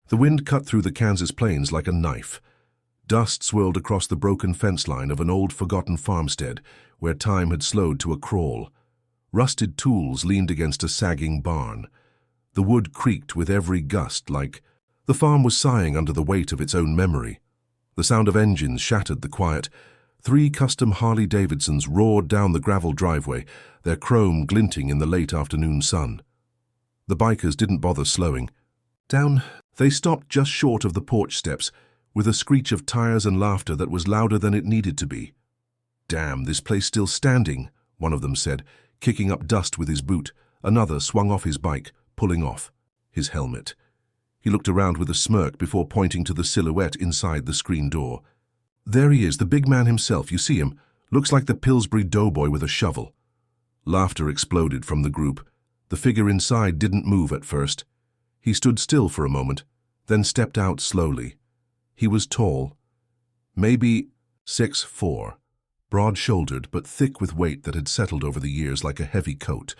The wind cut through the Kansas plains like a knife. Dust swirled across the broken fence line of an old forgotten farmstead where time had slowed to a crawl. Rusted tools leaned against a sagging barn. The wood creaked with every gust like the farm was sighing under the weight of its own memory. The sound of engines shattered the quiet. 3 custom Harley-Davidsons roared down the gravel driveway, their chrome glinting in the late afternoon sun. The bikers didn't bother slowing. Down, they stopped just short of the porch steps, with a screech of tires and laughter that was louder than it needed to be. "Damn, this place still standing," one of them said, kicking up dust with his boot. Another swung off his bike, pulling off his helmet. He looked around with a smirk before pointing to the silhouette inside the screen door. "There he is, the big man himself, you see him? Looks like the Pillsbury doughboy with a shovel." Laughter exploded from the group. The figure inside didn't move at first. He stood still for a moment, then stepped out slowly. He was tall, maybe 6'4", broad-shouldered but thick with weight that had settled over the years like a heavy coat.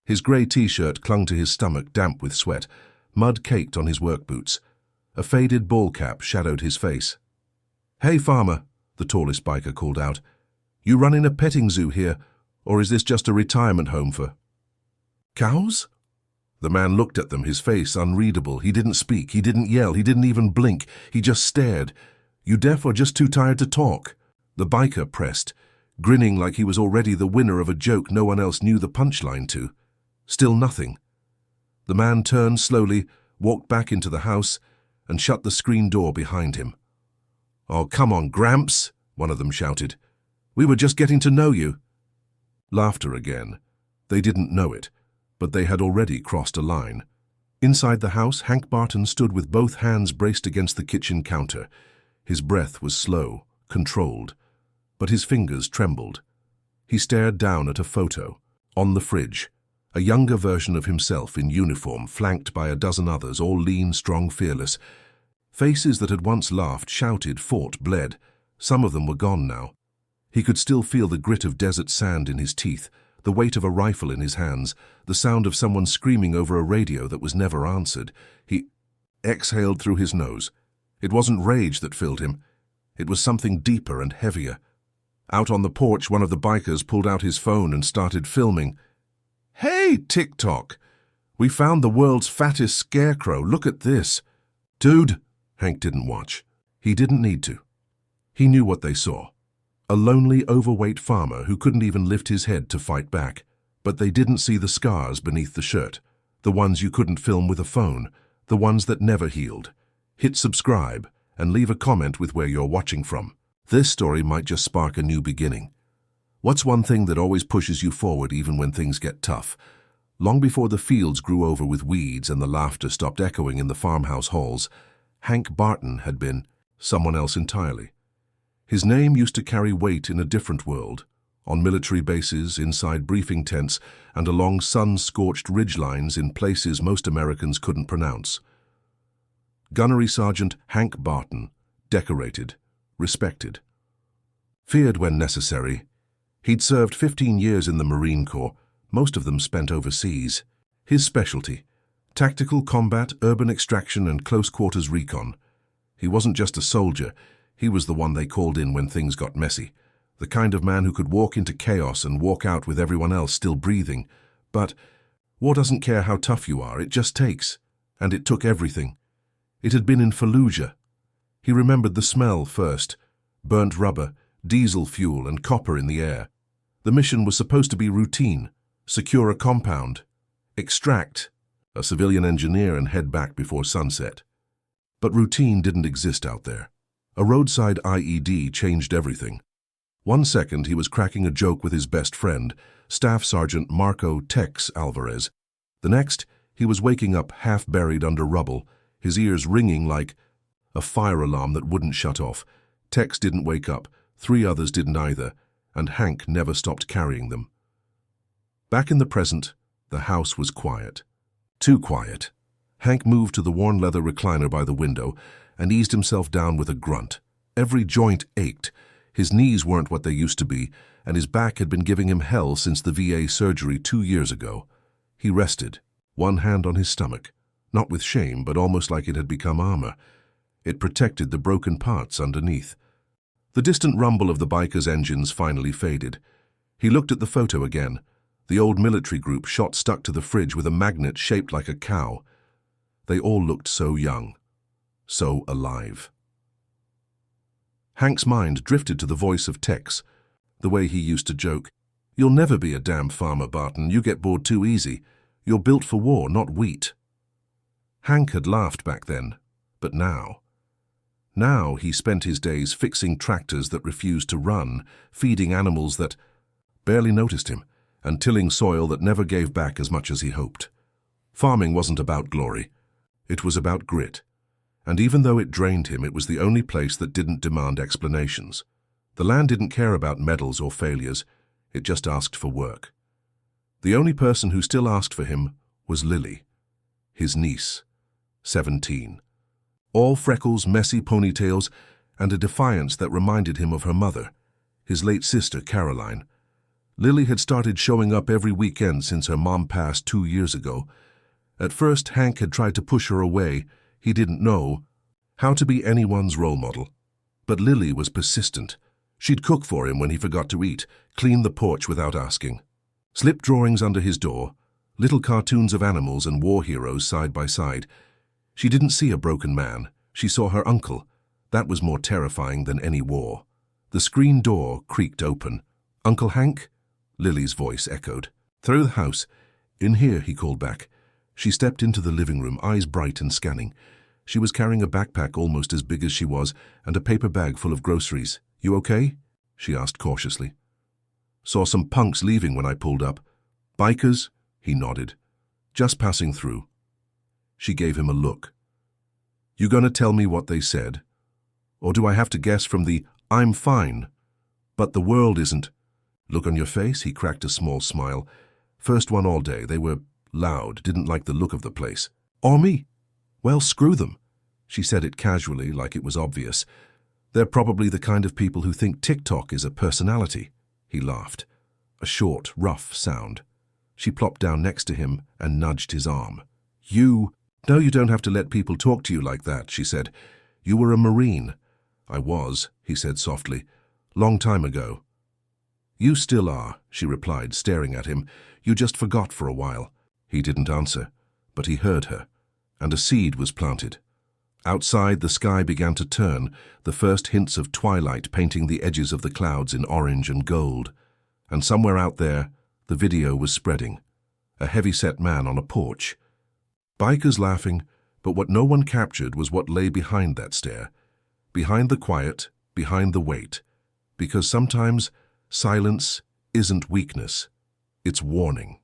His grey t-shirt clung to his stomach, damp with sweat. Mud caked on his work boots. A faded ball cap shadowed his face. "Hey, farmer," the tallest biker called out. "You running a petting zoo here, or is this just a retirement home for cows?" The man looked at them, his face unreadable. He didn't speak, he didn't yell, he didn't even blink. He just stared. "You deaf or just too tired to talk?" The biker pressed, grinning like he was already the winner of a joke no one else knew the punchline to. Still nothing. The man turned slowly, walked back into the house, and shut the screen door behind him. "Oh, come on, Gramps," one of them shouted. "We were just getting to know you." Laughter again. They didn't know it, but they had already crossed a line. Inside the house, Hank Barton stood with both hands braced against the kitchen counter. His breath was slow, controlled, but his fingers trembled. He stared down at a photo, on the fridge, a younger version of himself in uniform, flanked by a dozen others, all lean, strong, fearless. Faces that had once laughed, shouted, fought, bled. Some of them were gone now. He could still feel the grit of desert sand in his teeth, the weight of a rifle in his hands, the sound of someone screaming over a radio that was never answered. He exhaled through his nose. It wasn't rage that filled him. It was something deeper and heavier. Out on the porch, one of the bikers pulled out his phone and started filming. "Hey, TikTok! We found the world's fattest scarecrow. Look at this." "Dude!" Hank didn't watch. He didn't need to. He knew what they saw. A lonely, overweight farmer who couldn't even lift his head to fight back. But they didn't see the scars beneath the shirt, the ones you couldn't film with a phone, the ones that never healed. Hit subscribe and leave a comment with where you're watching from. This story might just spark a new beginning. What's one thing that always pushes you forward even when things get tough? Long before the fields grew over with weeds and the laughter stopped echoing in the farmhouse halls, Hank Barton had been someone else entirely. His name used to carry weight in a different world, on military bases, inside briefing tents, and along sun-scorched ridgelines in places most Americans couldn't pronounce. Gunnery Sergeant Hank Barton, decorated, respected. Feared when necessary. He'd served 15 years in the Marine Corps, most of them spent overseas. His specialty: tactical combat, urban extraction, and close-quarters recon. He wasn't just a soldier, he was the one they called in when things got messy. The kind of man who could walk into chaos and walk out with everyone else still breathing. But war doesn't care how tough you are, it just takes. And it took everything. It had been in Fallujah. He remembered the smell first: burnt rubber, diesel fuel, and copper in the air. The mission was supposed to be routine: secure a compound, extract a civilian engineer, and head back before sunset. But routine didn't exist out there. A roadside IED changed everything. One second he was cracking a joke with his best friend, Staff Sergeant Marco Tex Alvarez. The next, he was waking up half buried under rubble, his ears ringing like a fire alarm that wouldn't shut off. Tex didn't wake up, 3 others didn't either, and Hank never stopped carrying them. Back in the present, the house was quiet. Too quiet. Hank moved to the worn leather recliner by the window and eased himself down with a grunt. Every joint ached. His knees weren't what they used to be, and his back had been giving him hell since the VA surgery 2 years ago. He rested, one hand on his stomach. not with shame, but almost like it had become armor. It protected the broken parts underneath. The distant rumble of the bikers' engines finally faded. He looked at the photo again, the old military group shot stuck to the fridge with a magnet shaped like a cow. They all looked so young, so alive. Hank's mind drifted to the voice of Tex, the way he used to joke. "You'll never be a damn farmer, Barton. You get bored too easy. You're built for war, not wheat." Hank had laughed back then, but now he spent his days fixing tractors that refused to run, feeding animals that barely noticed him, and tilling soil that never gave back as much as he hoped. Farming wasn't about glory. It was about grit. And even though it drained him, it was the only place that didn't demand explanations. The land didn't care about medals or failures. It just asked for work. The only person who still asked for him was Lily, his niece, 17. All freckles, messy ponytails, and a defiance that reminded him of her mother, his late sister, Caroline. Lily had started showing up every weekend since her mom passed 2 years ago. At first, Hank had tried to push her away. He didn't know how to be anyone's role model. But Lily was persistent. She'd cook for him when he forgot to eat, clean the porch without asking. Slip drawings under his door, little cartoons of animals and war heroes side by side. She didn't see a broken man. She saw her uncle. That was more terrifying than any war. The screen door creaked open. "Uncle Hank?" Lily's voice echoed. "Through the house." "In here," he called back. She stepped into the living room, eyes bright and scanning. She was carrying a backpack almost as big as she was and a paper bag full of groceries. "You okay?" she asked cautiously. "Saw some punks leaving when I pulled up." "Bikers?" He nodded. "Just passing through." She gave him a look. "You gonna tell me what they said? Or do I have to guess from the 'I'm fine, but the world isn't'? Look on your face?" He cracked a small smile. "First one all day. They were loud, didn't like the look of the place." "Or me? Well, screw them." She said it casually, like it was obvious. "They're probably the kind of people who think TikTok is a personality." He laughed. A short, rough sound. She plopped down next to him and nudged his arm. "No, you don't have to let people talk to you like that," she said. "You were a Marine." "I was," he said softly. "Long time ago." "You still are," she replied, staring at him. "You just forgot for a while." He didn't answer, but he heard her, and a seed was planted. Outside, the sky began to turn, the first hints of twilight painting the edges of the clouds in orange and gold. And somewhere out there, the video was spreading. A heavy-set man on a porch. Bikers laughing, but what no one captured was what lay behind that stare. Behind the quiet, behind the weight. Because sometimes silence isn't weakness, it's warning.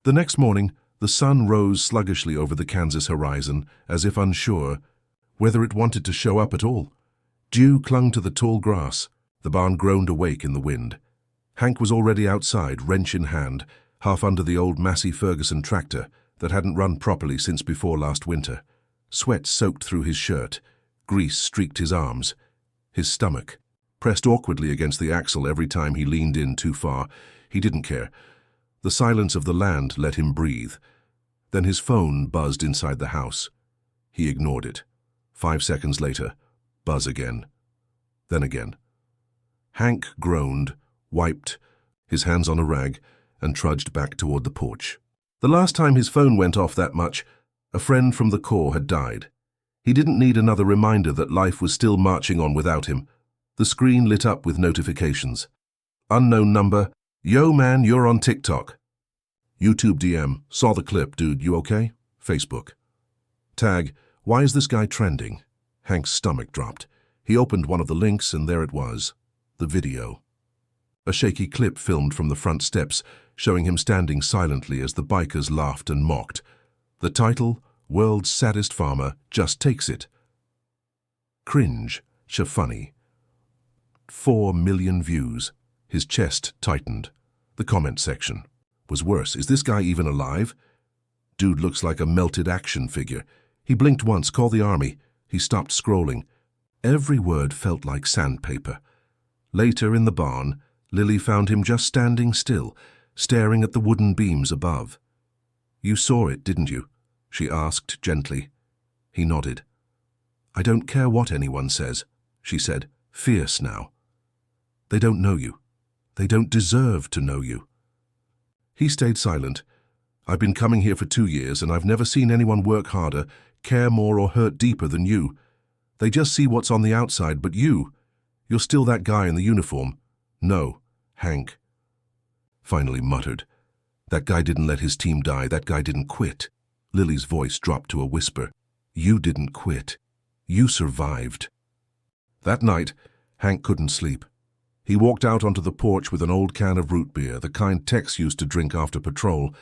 The next morning, the sun rose sluggishly over the Kansas horizon, as if unsure whether it wanted to show up at all. Dew clung to the tall grass. The barn groaned awake in the wind. Hank was already outside, wrench in hand, half under the old Massey Ferguson tractor that hadn't run properly since before last winter. Sweat soaked through his shirt. Grease streaked his arms. His stomach pressed awkwardly against the axle every time he leaned in too far. He didn't care. The silence of the land let him breathe. Then his phone buzzed inside the house. He ignored it. 5 seconds later, buzz again. Then again. Hank groaned, wiped, his hands on a rag, and trudged back toward the porch. The last time his phone went off that much, a friend from the Corps had died. He didn't need another reminder that life was still marching on without him. The screen lit up with notifications. Unknown number. "Yo, man, you're on TikTok." YouTube DM. "Saw the clip, dude. You okay?" Facebook. Tag. "Why is this guy trending?" Hank's stomach dropped. He opened one of the links, and there it was. The video. A shaky clip filmed from the front steps, showing him standing silently as the bikers laughed and mocked. The title, "World's Saddest Farmer Just Takes It." Cringe. Funny. 4 million views. His chest tightened. The comment section was worse. "Is this guy even alive? Dude looks like a melted action figure." He blinked once. "Call the army." He stopped scrolling. Every word felt like sandpaper. Later in the barn, Lily found him just standing still, staring at the wooden beams above. "You saw it, didn't you?" she asked gently. He nodded. "I don't care what anyone says," she said, fierce now. "They don't know you. They don't deserve to know you." He stayed silent. "I've been coming here for 2 years, and I've never seen anyone work harder, care more, or hurt deeper than you. They just see what's on the outside, but you're still that guy in the uniform." "No, Hank," finally muttered. "That guy didn't let his team die. That guy didn't quit." Lily's voice dropped to a whisper. "You didn't quit. You survived." That night, Hank couldn't sleep. He walked out onto the porch with an old can of root beer, the kind Tex used to drink after patrol.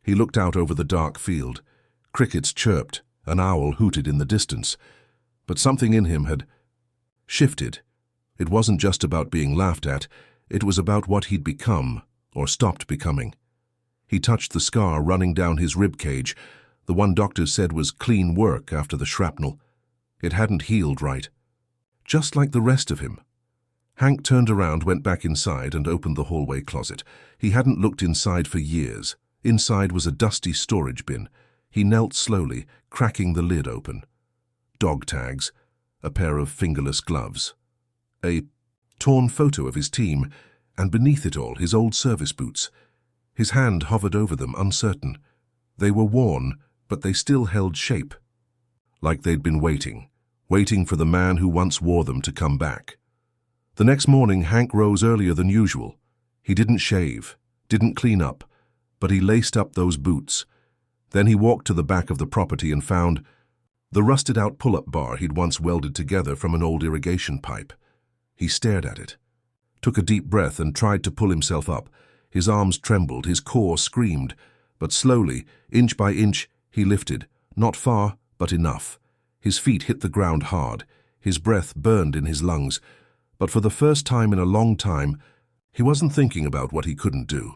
He looked out over the dark field. Crickets chirped, an owl hooted in the distance. But something in him had shifted. It wasn't just about being laughed at, it was about what he'd become, or stopped becoming. He touched the scar running down his rib cage, the one doctors said was clean work after the shrapnel. It hadn't healed right. Just like the rest of him. Hank turned around, went back inside, and opened the hallway closet. He hadn't looked inside for years. Inside was a dusty storage bin. He knelt slowly, cracking the lid open. Dog tags, a pair of fingerless gloves, a torn photo of his team, and beneath it all, his old service boots. His hand hovered over them, uncertain. They were worn, but they still held shape. Like they'd been waiting for the man who once wore them to come back. The next morning, Hank rose earlier than usual. He didn't shave, didn't clean up, but he laced up those boots. Then he walked to the back of the property and found the rusted-out pull-up bar he'd once welded together from an old irrigation pipe. He stared at it, took a deep breath and tried to pull himself up. His arms trembled, his core screamed, but slowly, inch by inch, he lifted, not far, but enough. His feet hit the ground hard, his breath burned in his lungs, but for the first time in a long time, he wasn't thinking about what he couldn't do.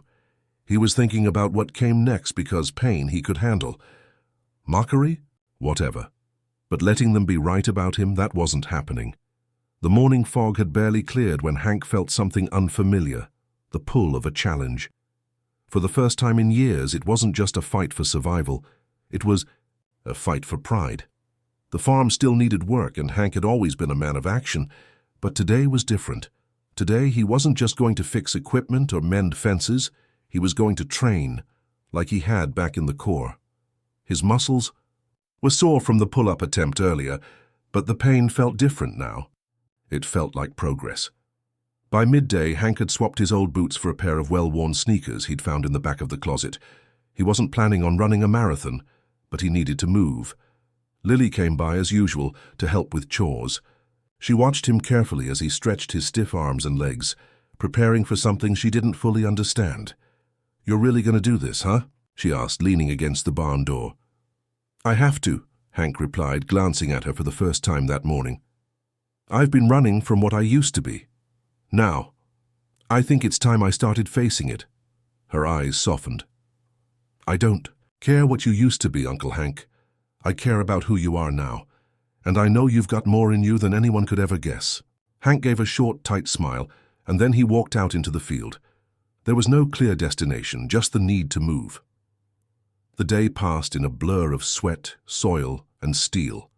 He was thinking about what came next, because pain he could handle. Mockery? Whatever. But letting them be right about him, that wasn't happening. The morning fog had barely cleared when Hank felt something unfamiliar, the pull of a challenge. For the first time in years, it wasn't just a fight for survival, it was a fight for pride. The farm still needed work, and Hank had always been a man of action, but today was different. Today he wasn't just going to fix equipment or mend fences, he was going to train, like he had back in the Corps. His muscles were sore from the pull-up attempt earlier, but the pain felt different now. It felt like progress. By midday, Hank had swapped his old boots for a pair of well-worn sneakers he'd found in the back of the closet. He wasn't planning on running a marathon, but he needed to move. Lily came by as usual to help with chores. She watched him carefully as he stretched his stiff arms and legs, preparing for something she didn't fully understand. "You're really going to do this, huh?" she asked, leaning against the barn door. "I have to," Hank replied, glancing at her for the first time that morning. "I've been running from what I used to be. Now, I think it's time I started facing it." Her eyes softened. "I don't care what you used to be, Uncle Hank. I care about who you are now. And I know you've got more in you than anyone could ever guess." Hank gave a short, tight smile, and then he walked out into the field. There was no clear destination, just the need to move. The day passed in a blur of sweat, soil, and steel.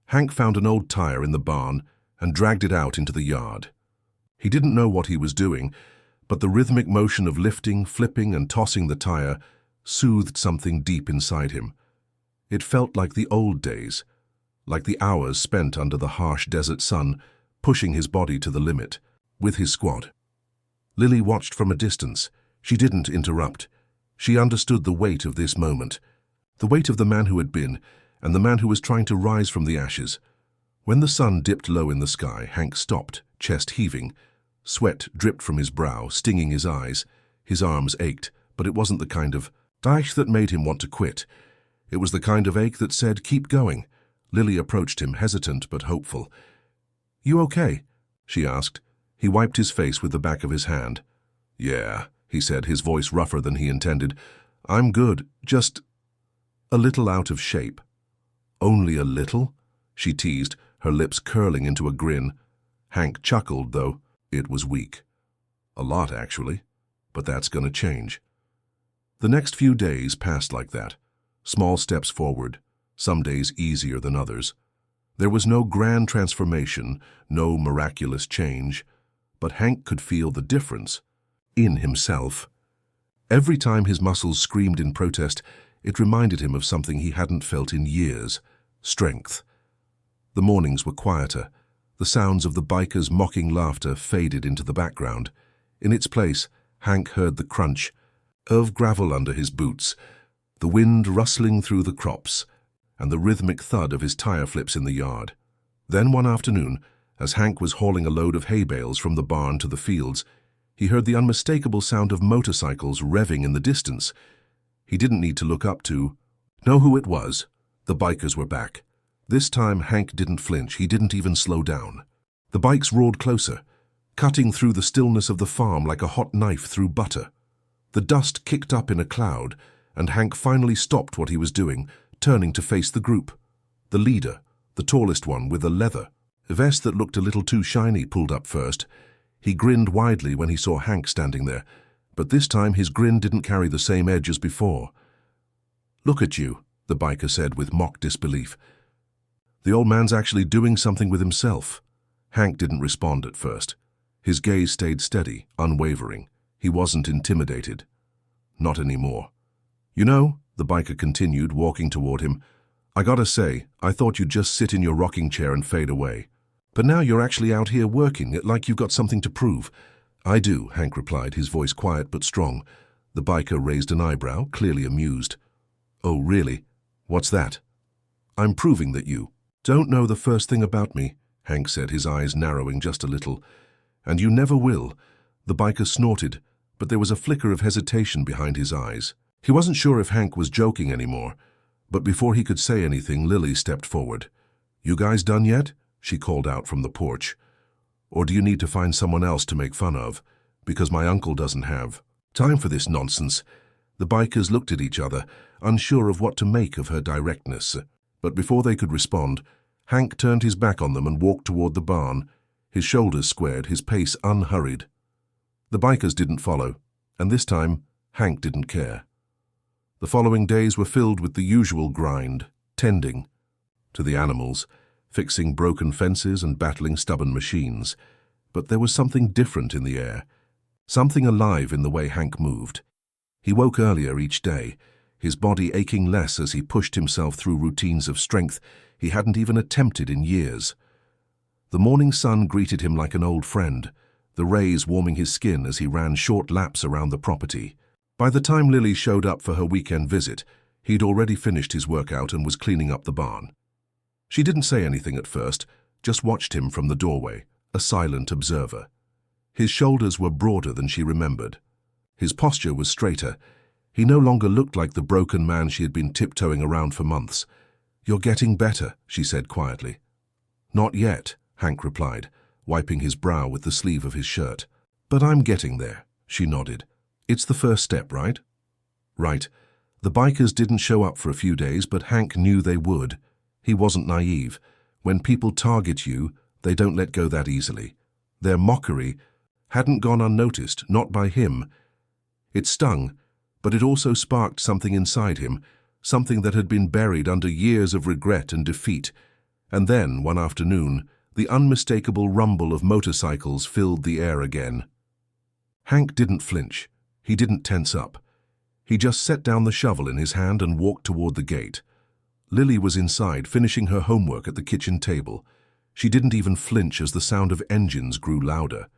Hank found an old tire in the barn and dragged it out into the yard. He didn't know what he was doing, but the rhythmic motion of lifting, flipping, and tossing the tire soothed something deep inside him. It felt like the old days, like the hours spent under the harsh desert sun, pushing his body to the limit, with his squad. Lily watched from a distance. She didn't interrupt. She understood the weight of this moment, the weight of the man who had been, and the man who was trying to rise from the ashes. When the sun dipped low in the sky, Hank stopped, chest heaving. Sweat dripped from his brow, stinging his eyes. His arms ached, but it wasn't the kind of ache that made him want to quit. It was the kind of ache that said, "Keep going." Lily approached him, hesitant but hopeful. "You okay?" she asked. He wiped his face with the back of his hand. "Yeah," he said, his voice rougher than he intended. "I'm good, just a little out of shape." "Only a little?" she teased, her lips curling into a grin. Hank chuckled, though. It was weak. "A lot, actually. But that's gonna change." The next few days passed like that, small steps forward, some days easier than others. There was no grand transformation, no miraculous change, but Hank could feel the difference in himself. Every time his muscles screamed in protest, it reminded him of something he hadn't felt in years: strength. The mornings were quieter. The sounds of the bikers' mocking laughter faded into the background. In its place, Hank heard the crunch of gravel under his boots, the wind rustling through the crops, and the rhythmic thud of his tire flips in the yard. Then one afternoon, as Hank was hauling a load of hay bales from the barn to the fields, he heard the unmistakable sound of motorcycles revving in the distance. He didn't need to look up to know who it was. The bikers were back. This time Hank didn't flinch, he didn't even slow down. The bikes roared closer, cutting through the stillness of the farm like a hot knife through butter. The dust kicked up in a cloud, and Hank finally stopped what he was doing, turning to face the group. The leader, the tallest one with a leather vest that looked a little too shiny, pulled up first. He grinned widely when he saw Hank standing there, but this time his grin didn't carry the same edge as before. "Look at you," the biker said with mock disbelief. "The old man's actually doing something with himself." Hank didn't respond at first. His gaze stayed steady, unwavering. He wasn't intimidated. Not anymore. "You know," the biker continued, walking toward him, "I gotta say, I thought you'd just sit in your rocking chair and fade away. But now you're actually out here working, like you've got something to prove." "I do," Hank replied, his voice quiet but strong. The biker raised an eyebrow, clearly amused. "Oh, really? What's that?" "I'm proving that you don't know the first thing about me," Hank said, his eyes narrowing just a little. "And you never will." The biker snorted, but there was a flicker of hesitation behind his eyes. He wasn't sure if Hank was joking anymore, but before he could say anything, Lily stepped forward. "You guys done yet?" she called out from the porch. "Or do you need to find someone else to make fun of? Because my uncle doesn't have time for this nonsense." The bikers looked at each other, unsure of what to make of her directness. But before they could respond, Hank turned his back on them and walked toward the barn, his shoulders squared, his pace unhurried. The bikers didn't follow, and this time, Hank didn't care. The following days were filled with the usual grind, tending to the animals, fixing broken fences and battling stubborn machines. But there was something different in the air, something alive in the way Hank moved. He woke earlier each day, his body aching less as he pushed himself through routines of strength he hadn't even attempted in years. The morning sun greeted him like an old friend, the rays warming his skin as he ran short laps around the property. By the time Lily showed up for her weekend visit, he'd already finished his workout and was cleaning up the barn. She didn't say anything at first, just watched him from the doorway, a silent observer. His shoulders were broader than she remembered. His posture was straighter. He no longer looked like the broken man she had been tiptoeing around for months. "You're getting better," she said quietly. "Not yet," Hank replied, wiping his brow with the sleeve of his shirt. "But I'm getting there," she nodded. "It's the first step, right?" "Right." The bikers didn't show up for a few days, but Hank knew they would. He wasn't naive. When people target you, they don't let go that easily. Their mockery hadn't gone unnoticed, not by him. It stung, but it also sparked something inside him, something that had been buried under years of regret and defeat. And then, one afternoon, the unmistakable rumble of motorcycles filled the air again. Hank didn't flinch. He didn't tense up. He just set down the shovel in his hand and walked toward the gate. Lily was inside, finishing her homework at the kitchen table. She didn't even flinch as the sound of engines grew louder.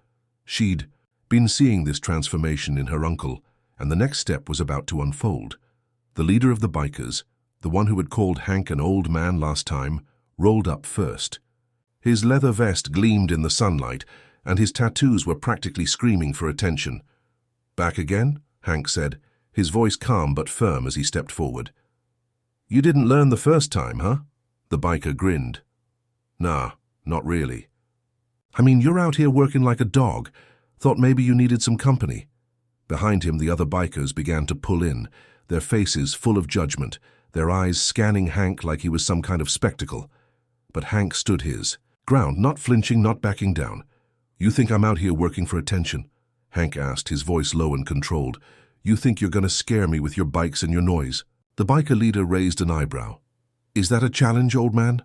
She'd been seeing this transformation in her uncle, and the next step was about to unfold. The leader of the bikers, the one who had called Hank an old man last time, rolled up first. His leather vest gleamed in the sunlight, and his tattoos were practically screaming for attention. "Back again?" Hank said, his voice calm but firm as he stepped forward. "You didn't learn the first time, huh?" The biker grinned. "Nah, not really." "I mean, you're out here working like a dog. Thought maybe you needed some company." Behind him, the other bikers began to pull in, their faces full of judgment, their eyes scanning Hank like he was some kind of spectacle. But Hank stood his ground, not flinching, not backing down. "You think I'm out here working for attention?" Hank asked, his voice low and controlled. You think you're going to scare me with your bikes and your noise?" The biker leader raised an eyebrow. "Is that a challenge, old man?"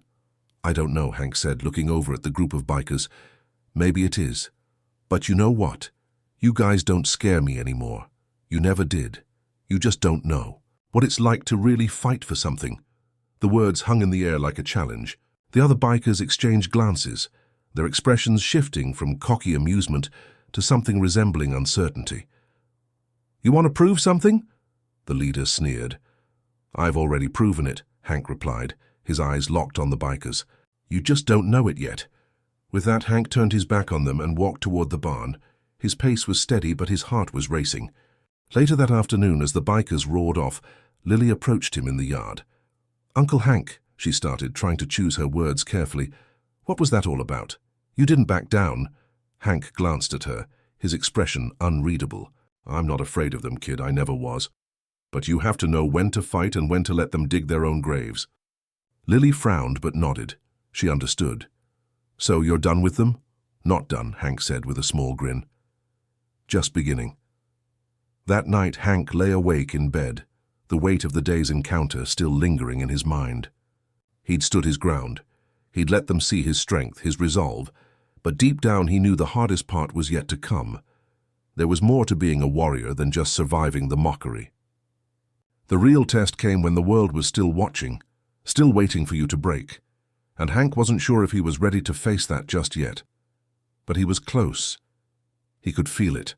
"I don't know," Hank said, looking over at the group of bikers. "Maybe it is. But you know what? You guys don't scare me anymore. You never did. You just don't know what it's like to really fight for something." The words hung in the air like a challenge. The other bikers exchanged glances, their expressions shifting from cocky amusement to something resembling uncertainty. "You want to prove something?" The leader sneered. "I've already proven it," Hank replied, his eyes locked on the bikers. "You just don't know it yet." With that, Hank turned his back on them and walked toward the barn. His pace was steady, but his heart was racing. Later that afternoon, as the bikers roared off, Lily approached him in the yard. "Uncle Hank," she started, trying to choose her words carefully. "What was that all about? You didn't back down." Hank glanced at her, his expression unreadable. "I'm not afraid of them, kid. I never was. But you have to know when to fight and when to let them dig their own graves." Lily frowned but nodded. She understood. "So you're done with them?" "Not done," Hank said with a small grin. "Just beginning." That night, Hank lay awake in bed, the weight of the day's encounter still lingering in his mind. He'd stood his ground. He'd let them see his strength, his resolve, but deep down he knew the hardest part was yet to come. There was more to being a warrior than just surviving the mockery. The real test came when the world was still watching, still waiting for you to break, and Hank wasn't sure if he was ready to face that just yet. But he was close. He could feel it.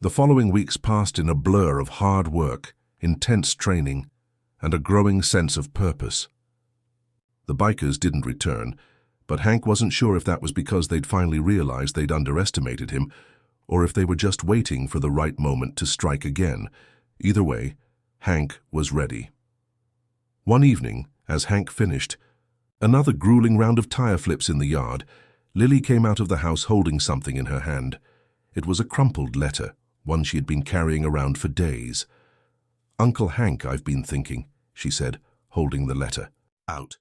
The following weeks passed in a blur of hard work, intense training, and a growing sense of purpose. The bikers didn't return, but Hank wasn't sure if that was because they'd finally realized they'd underestimated him, or if they were just waiting for the right moment to strike again. Either way, Hank was ready. One evening, as Hank finished another grueling round of tire flips in the yard, Lily came out of the house holding something in her hand. It was a crumpled letter, one she had been carrying around for days. "Uncle Hank, I've been thinking," she said, holding the letter out.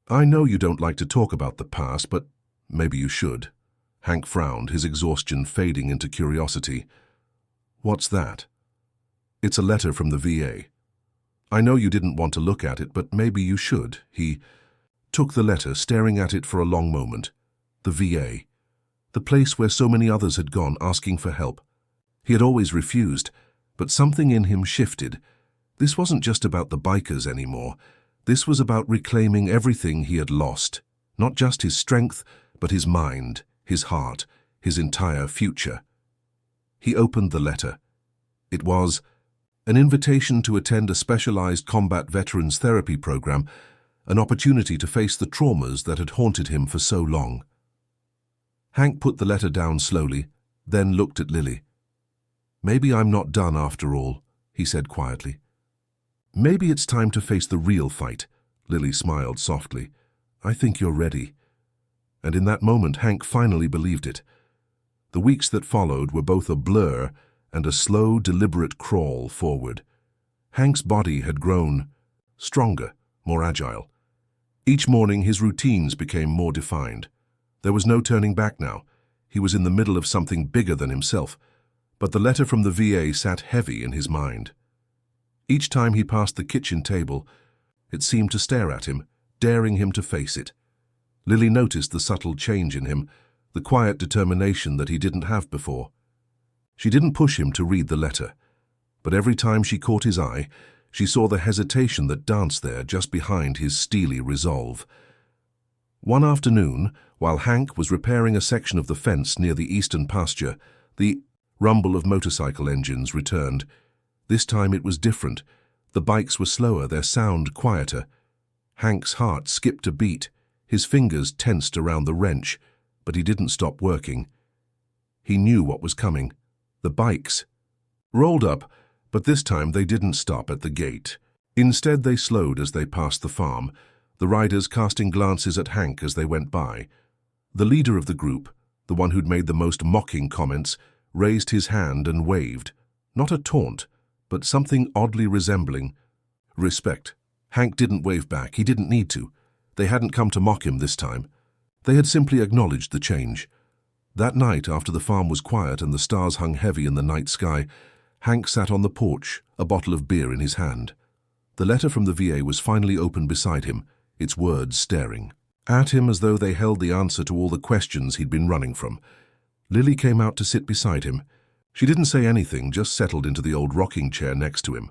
"I know you don't like to talk about the past, but maybe you should." Hank frowned, his exhaustion fading into curiosity. "What's that?" "It's a letter from the VA. I know you didn't want to look at it, but maybe you should." He took the letter, staring at it for a long moment. The VA. The place where so many others had gone asking for help. He had always refused, but something in him shifted. This wasn't just about the bikers anymore. This was about reclaiming everything he had lost. Not just his strength, but his mind, his heart, his entire future. He opened the letter. It was an invitation to attend a specialized combat veterans therapy program, an opportunity to face the traumas that had haunted him for so long. Hank put the letter down slowly, then looked at Lily. "Maybe I'm not done after all," he said quietly. "Maybe it's time to face the real fight." Lily smiled softly. "I think you're ready." And in that moment, Hank finally believed it. The weeks that followed were both a blur and a slow, deliberate crawl forward. Hank's body had grown stronger, more agile. Each morning, his routines became more defined. There was no turning back now. He was in the middle of something bigger than himself. But the letter from the VA sat heavy in his mind. Each time he passed the kitchen table, it seemed to stare at him, daring him to face it. Lily noticed the subtle change in him, the quiet determination that he didn't have before. She didn't push him to read the letter, but every time she caught his eye, she saw the hesitation that danced there just behind his steely resolve. One afternoon, while Hank was repairing a section of the fence near the eastern pasture, the rumble of motorcycle engines returned. This time it was different. The bikes were slower, their sound quieter. Hank's heart skipped a beat, his fingers tensed around the wrench, but he didn't stop working. He knew what was coming. The bikes rolled up, but this time they didn't stop at the gate. Instead, they slowed as they passed the farm, the riders casting glances at Hank as they went by. The leader of the group, the one who'd made the most mocking comments, raised his hand and waved. Not a taunt, but something oddly resembling respect. Hank didn't wave back. He didn't need to. They hadn't come to mock him this time. They had simply acknowledged the change. That night, after the farm was quiet and the stars hung heavy in the night sky, Hank sat on the porch, a bottle of beer in his hand. The letter from the VA was finally open beside him, its words staring at him as though they held the answer to all the questions he'd been running from. Lily came out to sit beside him. She didn't say anything, just settled into the old rocking chair next to him.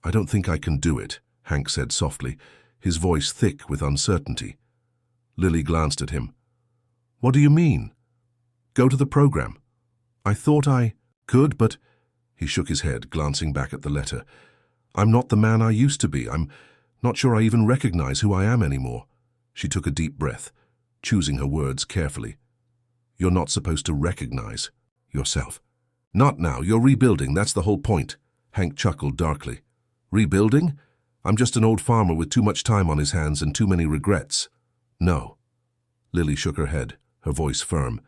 "I don't think I can do it," Hank said softly, his voice thick with uncertainty. Lily glanced at him. "What do you mean?" "Go to the program." "I thought I could, but—" He shook his head, glancing back at the letter. "I'm not the man I used to be. I'm not sure I even recognize who I am anymore." She took a deep breath, choosing her words carefully. "You're not supposed to recognize yourself." "Not now. You're rebuilding. That's the whole point." Hank chuckled darkly. "Rebuilding? I'm just an old farmer with too much time on his hands and too many regrets." "No." Lily shook her head, her voice firm.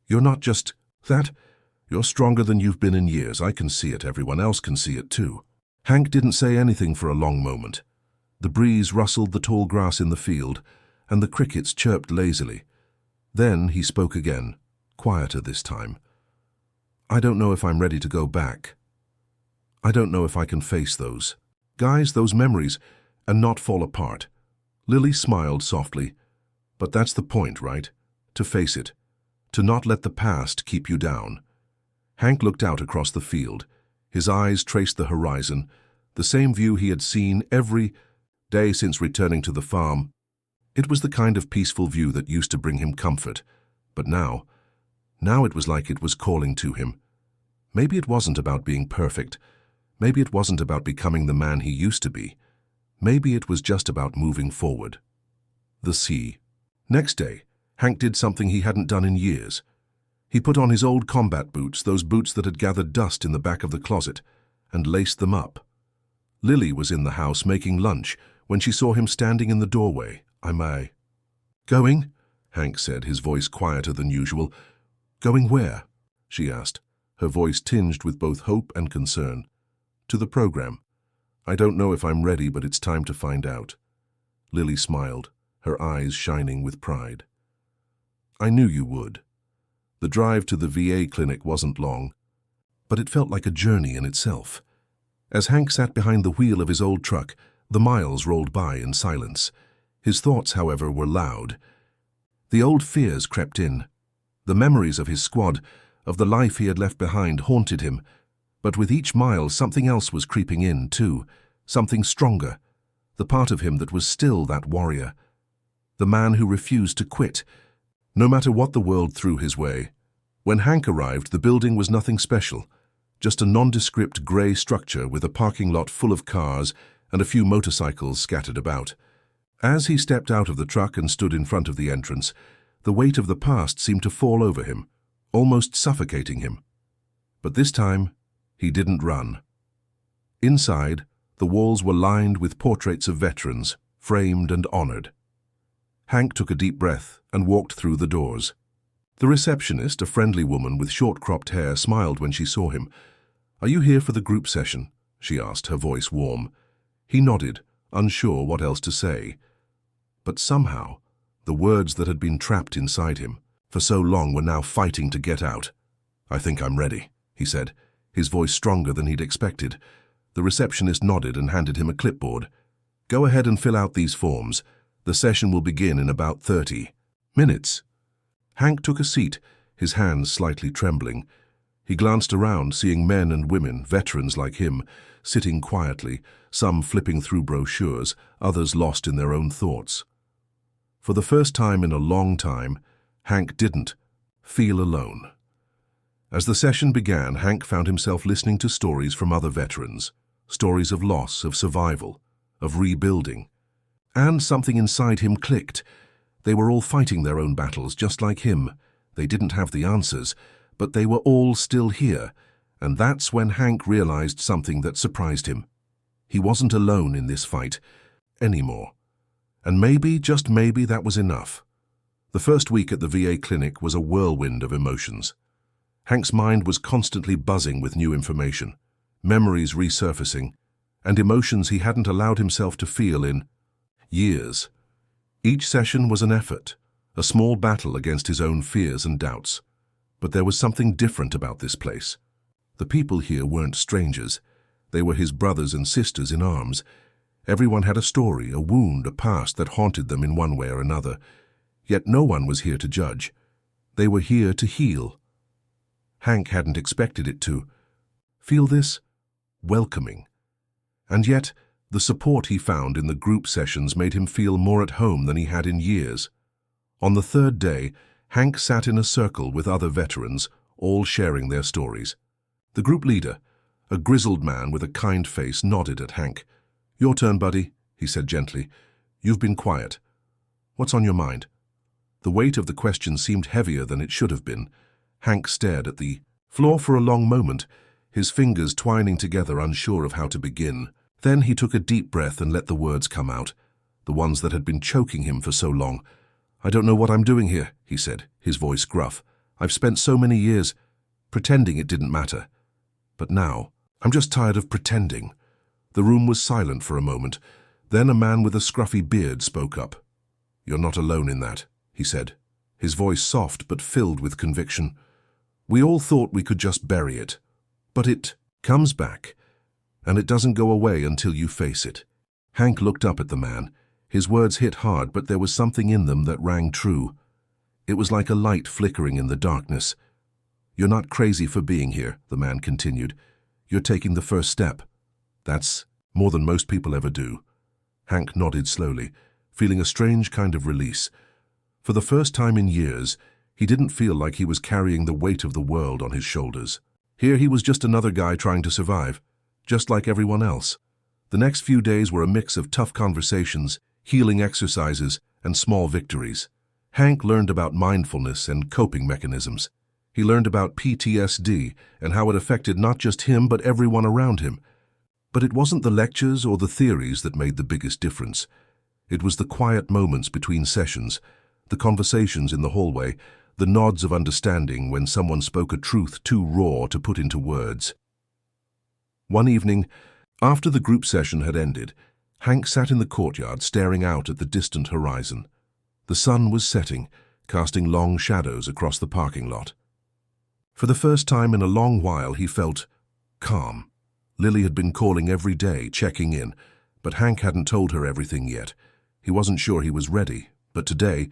"You're not just that. You're stronger than you've been in years. I can see it. Everyone else can see it too." Hank didn't say anything for a long moment. The breeze rustled the tall grass in the field, and the crickets chirped lazily. Then he spoke again, quieter this time. "I don't know if I'm ready to go back. I don't know if I can face those guys, those memories, and not fall apart." Lily smiled softly. "But that's the point, right? To face it. To not let the past keep you down." Hank looked out across the field. His eyes traced the horizon, the same view he had seen every day since returning to the farm. It was the kind of peaceful view that used to bring him comfort. But now it was like it was calling to him. Maybe it wasn't about being perfect. Maybe it wasn't about becoming the man he used to be. Maybe it was just about moving forward. The sea. Next day, Hank did something he hadn't done in years. He put on his old combat boots, those boots that had gathered dust in the back of the closet, and laced them up. Lily was in the house making lunch when she saw him standing in the doorway. "Am I going?" Hank said, his voice quieter than usual. "Going where?" she asked, her voice tinged with both hope and concern. "To the program. I don't know if I'm ready, but it's time to find out." Lily smiled, her eyes shining with pride. "I knew you would." The drive to the VA clinic wasn't long, but it felt like a journey in itself. As Hank sat behind the wheel of his old truck, the miles rolled by in silence. His thoughts, however, were loud. The old fears crept in. The memories of his squad, of the life he had left behind, haunted him. But with each mile, something else was creeping in, too. Something stronger. The part of him that was still that warrior. The man who refused to quit, no matter what the world threw his way. When Hank arrived, the building was nothing special. Just a nondescript grey structure with a parking lot full of cars and a few motorcycles scattered about. As he stepped out of the truck and stood in front of the entrance, the weight of the past seemed to fall over him, almost suffocating him. But this time, he didn't run. Inside, the walls were lined with portraits of veterans, framed and honored. Hank took a deep breath and walked through the doors. The receptionist, a friendly woman with short-cropped hair, smiled when she saw him. "Are you here for the group session?" she asked, her voice warm. He nodded, unsure what else to say. But somehow, the words that had been trapped inside him for so long were now fighting to get out. "I think I'm ready," he said, his voice stronger than he'd expected. The receptionist nodded and handed him a clipboard. "Go ahead and fill out these forms. The session will begin in about 30 minutes. Hank took a seat, his hands slightly trembling. He glanced around, seeing men and women, veterans like him, sitting quietly, some flipping through brochures, others lost in their own thoughts. For the first time in a long time, Hank didn't feel alone. As the session began, Hank found himself listening to stories from other veterans, stories of loss, of survival, of rebuilding. And something inside him clicked. They were all fighting their own battles, just like him. They didn't have the answers, but they were all still here, and that's when Hank realized something that surprised him. He wasn't alone in this fight anymore. And maybe, just maybe, that was enough. The first week at the VA clinic was a whirlwind of emotions. Hank's mind was constantly buzzing with new information, memories resurfacing, and emotions he hadn't allowed himself to feel in years. Each session was an effort, a small battle against his own fears and doubts. But there was something different about this place. The people here weren't strangers. They were his brothers and sisters in arms. Everyone had a story, a wound, a past that haunted them in one way or another. Yet no one was here to judge. They were here to heal. Hank hadn't expected it to. Feel this? Welcoming. And yet, the support he found in the group sessions made him feel more at home than he had in years. On the third day, Hank sat in a circle with other veterans, all sharing their stories. The group leader, a grizzled man with a kind face, nodded at Hank. "Your turn, buddy," he said gently. "You've been quiet. What's on your mind?" The weight of the question seemed heavier than it should have been. Hank stared at the floor for a long moment, his fingers twining together, unsure of how to begin. Then he took a deep breath and let the words come out, the ones that had been choking him for so long. "I don't know what I'm doing here," he said, his voice gruff. "I've spent so many years pretending it didn't matter. But now, I'm just tired of pretending." The room was silent for a moment. Then a man with a scruffy beard spoke up. "You're not alone in that," he said, his voice soft but filled with conviction. "We all thought we could just bury it. But it comes back, and it doesn't go away until you face it." Hank looked up at the man. His words hit hard, but there was something in them that rang true. It was like a light flickering in the darkness. "You're not crazy for being here," the man continued. "You're taking the first step. That's more than most people ever do." Hank nodded slowly, feeling a strange kind of release. For the first time in years, he didn't feel like he was carrying the weight of the world on his shoulders. Here he was just another guy trying to survive, just like everyone else. The next few days were a mix of tough conversations, healing exercises, and small victories. Hank learned about mindfulness and coping mechanisms. He learned about PTSD and how it affected not just him but everyone around him. But it wasn't the lectures or the theories that made the biggest difference. It was the quiet moments between sessions, the conversations in the hallway, the nods of understanding when someone spoke a truth too raw to put into words. One evening, after the group session had ended, Hank sat in the courtyard staring out at the distant horizon. The sun was setting, casting long shadows across the parking lot. For the first time in a long while, he felt calm. Lily had been calling every day, checking in, but Hank hadn't told her everything yet. He wasn't sure he was ready, but today,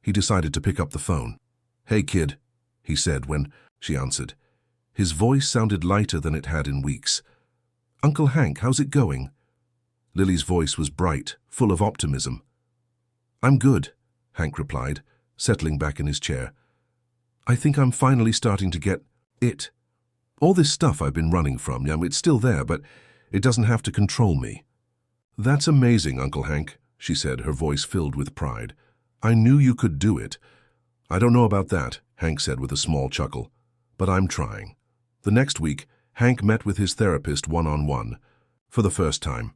he decided to pick up the phone. "Hey, kid," he said when she answered. His voice sounded lighter than it had in weeks. "Uncle Hank, how's it going?" Lily's voice was bright, full of optimism. "I'm good," Hank replied, settling back in his chair. "I think I'm finally starting to get it. All this stuff I've been running from, it's still there, but it doesn't have to control me." "That's amazing, Uncle Hank," she said, her voice filled with pride. "I knew you could do it." "I don't know about that," Hank said with a small chuckle, "but I'm trying." The next week, Hank met with his therapist one-on-one, for the first time.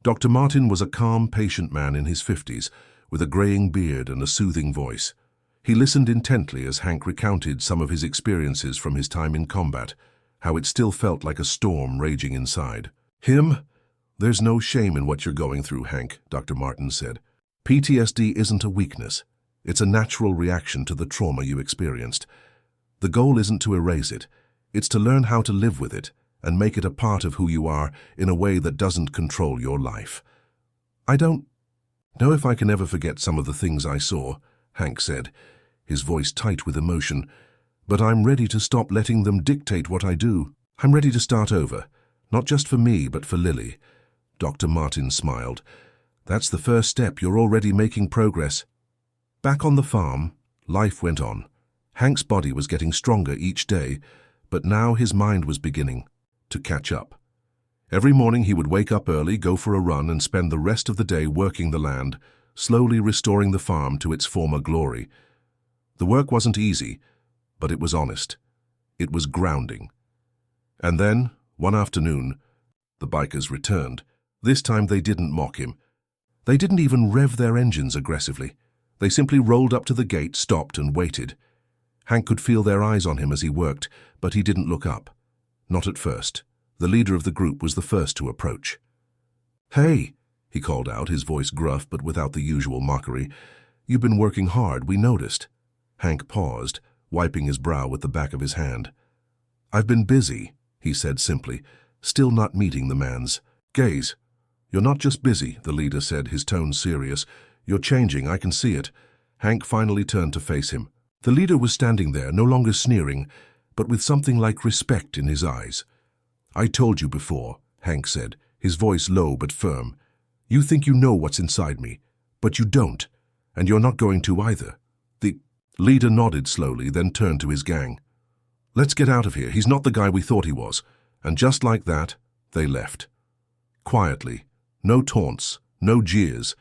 Dr. Martin was a calm, patient man in his 50s, with a graying beard and a soothing voice. He listened intently as Hank recounted some of his experiences from his time in combat, how it still felt like a storm raging inside. "There's no shame in what you're going through, Hank," Dr. Martin said. "PTSD isn't a weakness. It's a natural reaction to the trauma you experienced. The goal isn't to erase it. It's to learn how to live with it and make it a part of who you are in a way that doesn't control your life." "I don't know if I can ever forget some of the things I saw," Hank said, his voice tight with emotion, "but I'm ready to stop letting them dictate what I do. I'm ready to start over, not just for me, but for Lily." Dr. Martin smiled. "That's the first step. You're already making progress." Back on the farm, life went on. Hank's body was getting stronger each day, but now his mind was beginning to catch up. Every morning he would wake up early, go for a run, and spend the rest of the day working the land, slowly restoring the farm to its former glory. The work wasn't easy, but it was honest. It was grounding. And then, one afternoon, the bikers returned. This time they didn't mock him. They didn't even rev their engines aggressively. They simply rolled up to the gate, stopped, and waited. Hank could feel their eyes on him as he worked, but he didn't look up. Not at first. The leader of the group was the first to approach. "Hey," he called out, his voice gruff but without the usual mockery. "You've been working hard, we noticed." Hank paused, wiping his brow with the back of his hand. "I've been busy," he said simply, still not meeting the man's gaze. "You're not just busy," the leader said, his tone serious. "You're changing, I can see it." Hank finally turned to face him. The leader was standing there, no longer sneering, but with something like respect in his eyes. "I told you before," Hank said, his voice low but firm. "You think you know what's inside me, but you don't, and you're not going to either." The leader nodded slowly, then turned to his gang. "Let's get out of here. He's not the guy we thought he was." And just like that, they left. Quietly, no taunts, no jeers,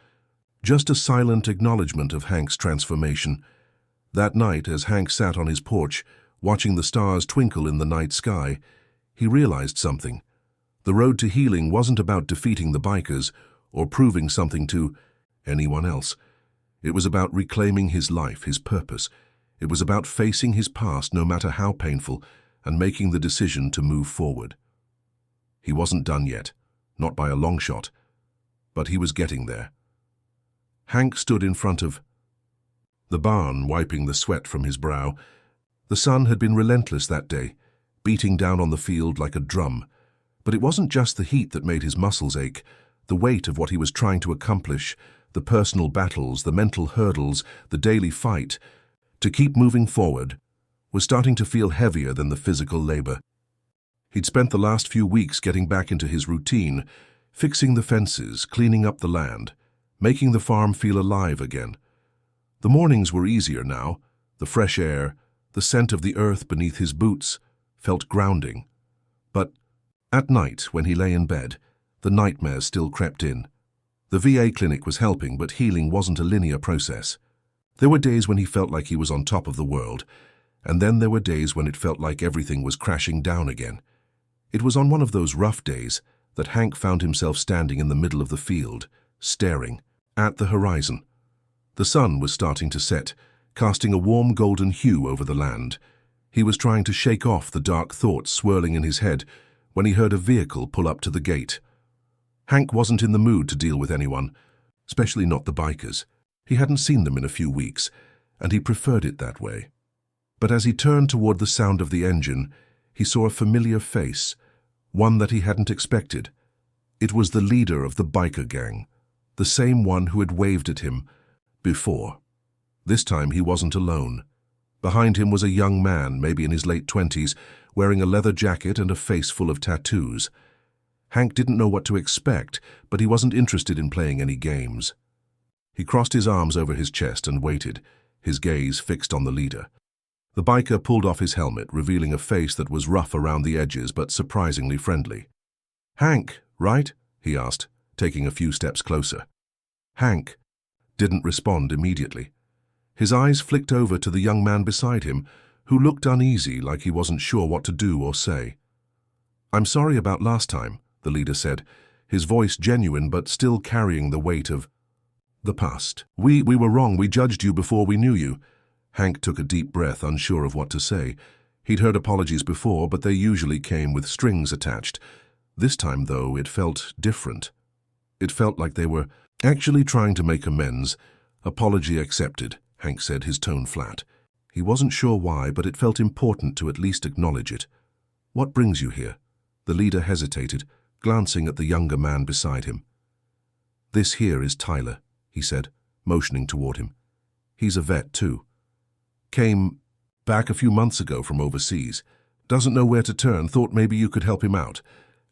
just a silent acknowledgement of Hank's transformation. That night, as Hank sat on his porch, watching the stars twinkle in the night sky, he realized something. The road to healing wasn't about defeating the bikers or proving something to anyone else. It was about reclaiming his life, his purpose. It was about facing his past, no matter how painful, and making the decision to move forward. He wasn't done yet, not by a long shot, but he was getting there. Hank stood in front of the barn, wiping the sweat from his brow. The sun had been relentless that day, beating down on the field like a drum. But it wasn't just the heat that made his muscles ache. The weight of what he was trying to accomplish, the personal battles, the mental hurdles, the daily fight, to keep moving forward, was starting to feel heavier than the physical labor. He'd spent the last few weeks getting back into his routine, fixing the fences, cleaning up the land, making the farm feel alive again. The mornings were easier now. The fresh air, the scent of the earth beneath his boots, felt grounding. But at night, when he lay in bed, the nightmares still crept in. The VA clinic was helping, but healing wasn't a linear process. There were days when he felt like he was on top of the world, and then there were days when it felt like everything was crashing down again. It was on one of those rough days that Hank found himself standing in the middle of the field, staring at the horizon. The sun was starting to set, casting a warm golden hue over the land. He was trying to shake off the dark thoughts swirling in his head when he heard a vehicle pull up to the gate. Hank wasn't in the mood to deal with anyone, especially not the bikers. He hadn't seen them in a few weeks, and he preferred it that way. But as he turned toward the sound of the engine, he saw a familiar face, one that he hadn't expected. It was the leader of the biker gang, the same one who had waved at him before. This time he wasn't alone. Behind him was a young man, maybe in his late 20s, wearing a leather jacket and a face full of tattoos. Hank didn't know what to expect, but he wasn't interested in playing any games. He crossed his arms over his chest and waited, his gaze fixed on the leader. The biker pulled off his helmet, revealing a face that was rough around the edges but surprisingly friendly. "Hank, right?" he asked, taking a few steps closer. Hank didn't respond immediately. His eyes flicked over to the young man beside him, who looked uneasy, like he wasn't sure what to do or say. "I'm sorry about last time," the leader said, his voice genuine but still carrying the weight of the past. We were wrong. We judged you before we knew you." Hank took a deep breath, unsure of what to say. He'd heard apologies before, but they usually came with strings attached. This time, though, it felt different. It felt like they were actually trying to make amends. "Apology accepted," Hank said, his tone flat. He wasn't sure why, but it felt important to at least acknowledge it. "What brings you here?" The leader hesitated, glancing at the younger man beside him. "This here is Tyler," he said, motioning toward him. "He's a vet, too. Came back a few months ago from overseas. Doesn't know where to turn, thought maybe you could help him out."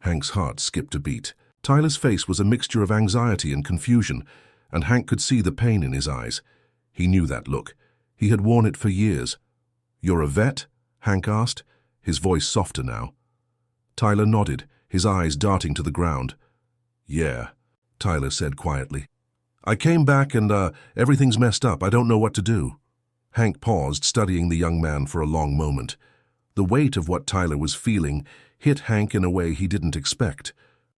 Hank's heart skipped a beat. Tyler's face was a mixture of anxiety and confusion, and Hank could see the pain in his eyes. He knew that look. He had worn it for years. "You're a vet?" Hank asked, his voice softer now. Tyler nodded, his eyes darting to the ground. "Yeah," Tyler said quietly. "I came back and, everything's messed up. I don't know what to do." Hank paused, studying the young man for a long moment. The weight of what Tyler was feeling hit Hank in a way he didn't expect.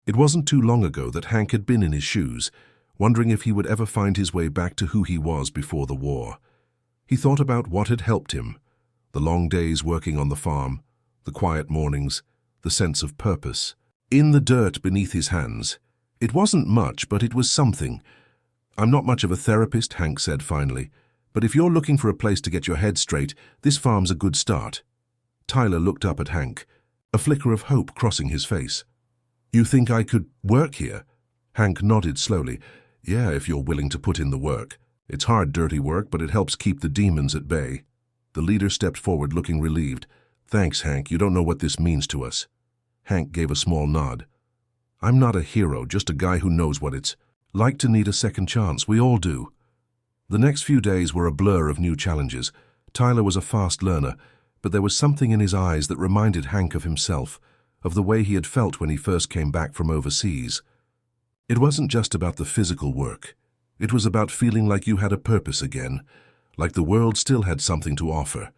It wasn't too long ago that Hank had been in his shoes, wondering if he would ever find his way back to who he was before the war. He thought about what had helped him, the long days working on the farm, the quiet mornings, the sense of purpose. In the dirt beneath his hands. It wasn't much, but it was something. "I'm not much of a therapist," Hank said finally, "but if you're looking for a place to get your head straight, this farm's a good start." Tyler looked up at Hank, a flicker of hope crossing his face. "You think I could work here?" Hank nodded slowly. "Yeah, if you're willing to put in the work. It's hard, dirty work, but it helps keep the demons at bay." The leader stepped forward, looking relieved. "Thanks, Hank. You don't know what this means to us." Hank gave a small nod. "I'm not a hero, just a guy who knows what it's like to need a second chance. We all do." The next few days were a blur of new challenges. Tyler was a fast learner, but there was something in his eyes that reminded Hank of himself, of the way he had felt when he first came back from overseas. It wasn't just about the physical work. It was about feeling like you had a purpose again, like the world still had something to offer.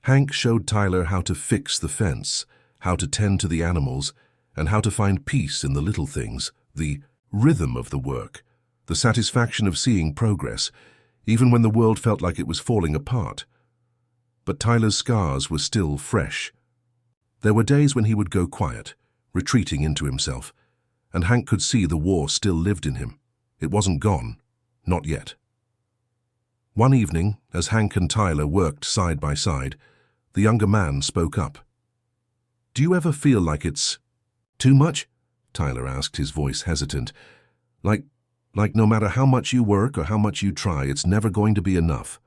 Hank showed Tyler how to fix the fence, how to tend to the animals, and how to find peace in the little things, the rhythm of the work, the satisfaction of seeing progress, even when the world felt like it was falling apart. But Tyler's scars were still fresh. There were days when he would go quiet, retreating into himself, and Hank could see the war still lived in him. It wasn't gone, not yet. One evening, as Hank and Tyler worked side by side, the younger man spoke up. "Do you ever feel like it's too much?" Tyler asked, his voice hesitant. Like no matter how much you work or how much you try, it's never going to be enough."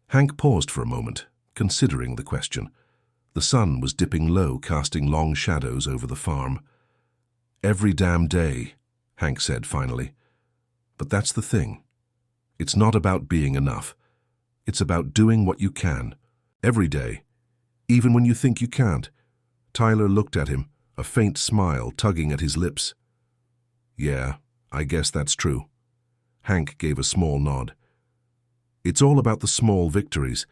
Hank paused for a moment, considering the question. The sun was dipping low, casting long shadows over the farm. "Every damn day," Hank said finally. "But that's the thing. It's not about being enough. It's about doing what you can, every day, even when you think you can't." Tyler looked at him, a faint smile tugging at his lips. "Yeah, I guess that's true." Hank gave a small nod. "It's all about the small victories,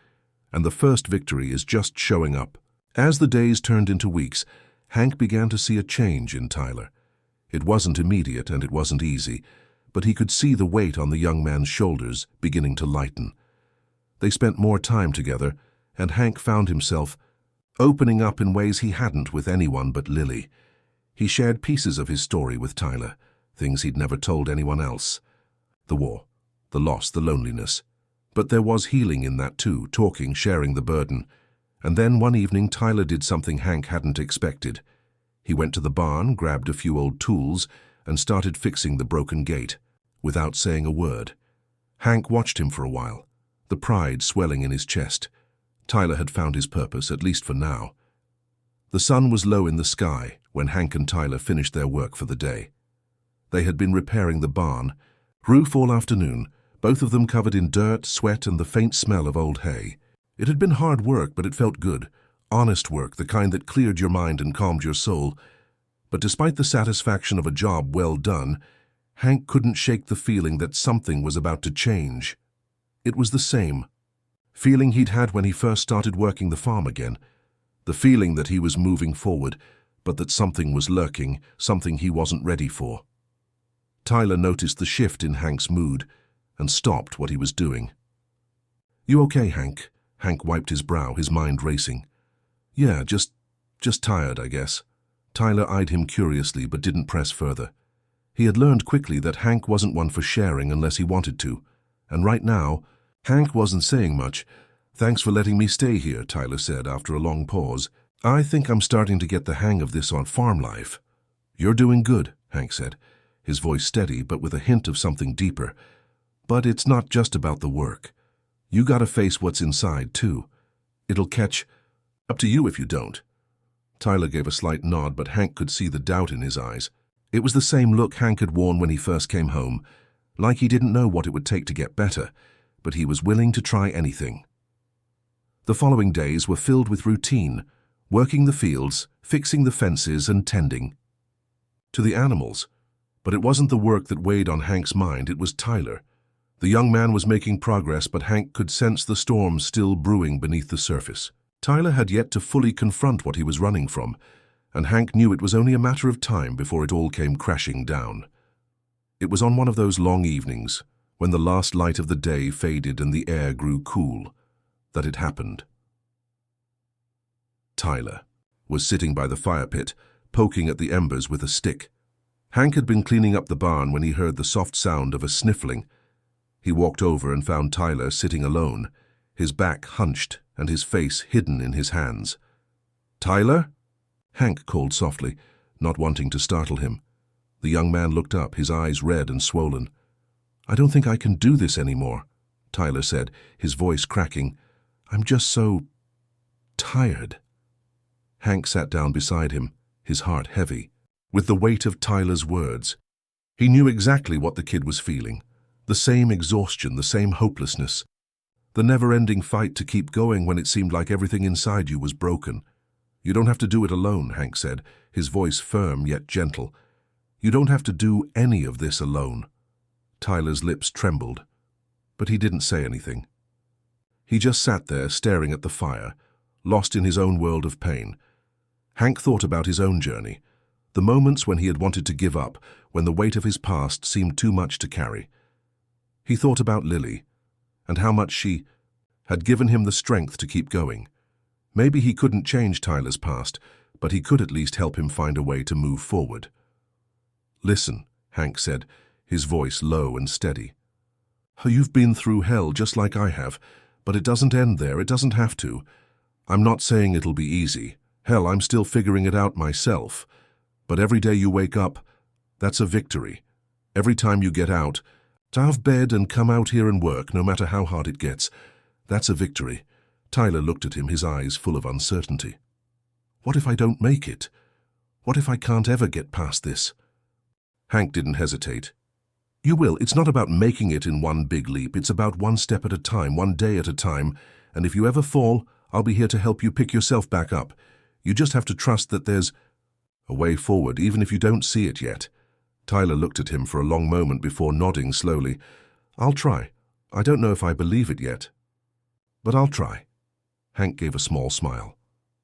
and the first victory is just showing up." As the days turned into weeks, Hank began to see a change in Tyler. It wasn't immediate and it wasn't easy, but he could see the weight on the young man's shoulders beginning to lighten. They spent more time together, and Hank found himself opening up in ways he hadn't with anyone but Lily. He shared pieces of his story with Tyler, things he'd never told anyone else. The war, the loss, the loneliness. But there was healing in that too, talking, sharing the burden. And then one evening Tyler did something Hank hadn't expected. He went to the barn, grabbed a few old tools, and started fixing the broken gate, without saying a word. Hank watched him for a while, the pride swelling in his chest. Tyler had found his purpose, at least for now. The sun was low in the sky when Hank and Tyler finished their work for the day. They had been repairing the barn, roof all afternoon, both of them covered in dirt, sweat, and the faint smell of old hay. It had been hard work, but it felt good. Honest work, the kind that cleared your mind and calmed your soul. But despite the satisfaction of a job well done, Hank couldn't shake the feeling that something was about to change. It was the same feeling he'd had when he first started working the farm again. The feeling that he was moving forward, but that something was lurking, something he wasn't ready for. Tyler noticed the shift in Hank's mood and stopped what he was doing. "You okay, Hank?" Hank wiped his brow, his mind racing. "Yeah, just tired, I guess." Tyler eyed him curiously but didn't press further. He had learned quickly that Hank wasn't one for sharing unless he wanted to, and right now, Hank wasn't saying much. "Thanks for letting me stay here," Tyler said after a long pause. "I think I'm starting to get the hang of this on farm life." "You're doing good," Hank said, his voice steady but with a hint of something deeper. "But it's not just about the work. You gotta face what's inside, too. It'll catch up to you if you don't." Tyler gave a slight nod, but Hank could see the doubt in his eyes. It was the same look Hank had worn when he first came home, like he didn't know what it would take to get better, but he was willing to try anything. The following days were filled with routine, working the fields, fixing the fences, and tending to the animals. But it wasn't the work that weighed on Hank's mind, it was Tyler. The young man was making progress, but Hank could sense the storm still brewing beneath the surface. Tyler had yet to fully confront what he was running from, and Hank knew it was only a matter of time before it all came crashing down. It was on one of those long evenings, when the last light of the day faded and the air grew cool, that it happened. Tyler was sitting by the fire pit, poking at the embers with a stick. Hank had been cleaning up the barn when he heard the soft sound of a sniffling. He walked over and found Tyler sitting alone, his back hunched and his face hidden in his hands. "Tyler?" Hank called softly, not wanting to startle him. The young man looked up, his eyes red and swollen. "I don't think I can do this anymore," Tyler said, his voice cracking. "I'm just so tired." Hank sat down beside him, his heart heavy, with the weight of Tyler's words. He knew exactly what the kid was feeling. The same exhaustion, the same hopelessness. The never-ending fight to keep going when it seemed like everything inside you was broken. "You don't have to do it alone," Hank said, his voice firm yet gentle. "You don't have to do any of this alone." Tyler's lips trembled, but he didn't say anything. He just sat there staring at the fire, lost in his own world of pain. Hank thought about his own journey, the moments when he had wanted to give up, when the weight of his past seemed too much to carry. He thought about Lily, and how much she had given him the strength to keep going. Maybe he couldn't change Tyler's past, but he could at least help him find a way to move forward. "Listen," Hank said, his voice low and steady. "You've been through hell just like I have, but it doesn't end there, it doesn't have to. I'm not saying it'll be easy. Hell, I'm still figuring it out myself. But every day you wake up, that's a victory. Every time you get out of bed and come out here and work, no matter how hard it gets, that's a victory." Tyler looked at him, his eyes full of uncertainty. "What if I don't make it? What if I can't ever get past this?" Hank didn't hesitate. "You will. It's not about making it in one big leap. It's about one step at a time, one day at a time. And if you ever fall, I'll be here to help you pick yourself back up. You just have to trust that there's a way forward, even if you don't see it yet." Tyler looked at him for a long moment before nodding slowly. "I'll try. I don't know if I believe it yet, but I'll try." Hank gave a small smile.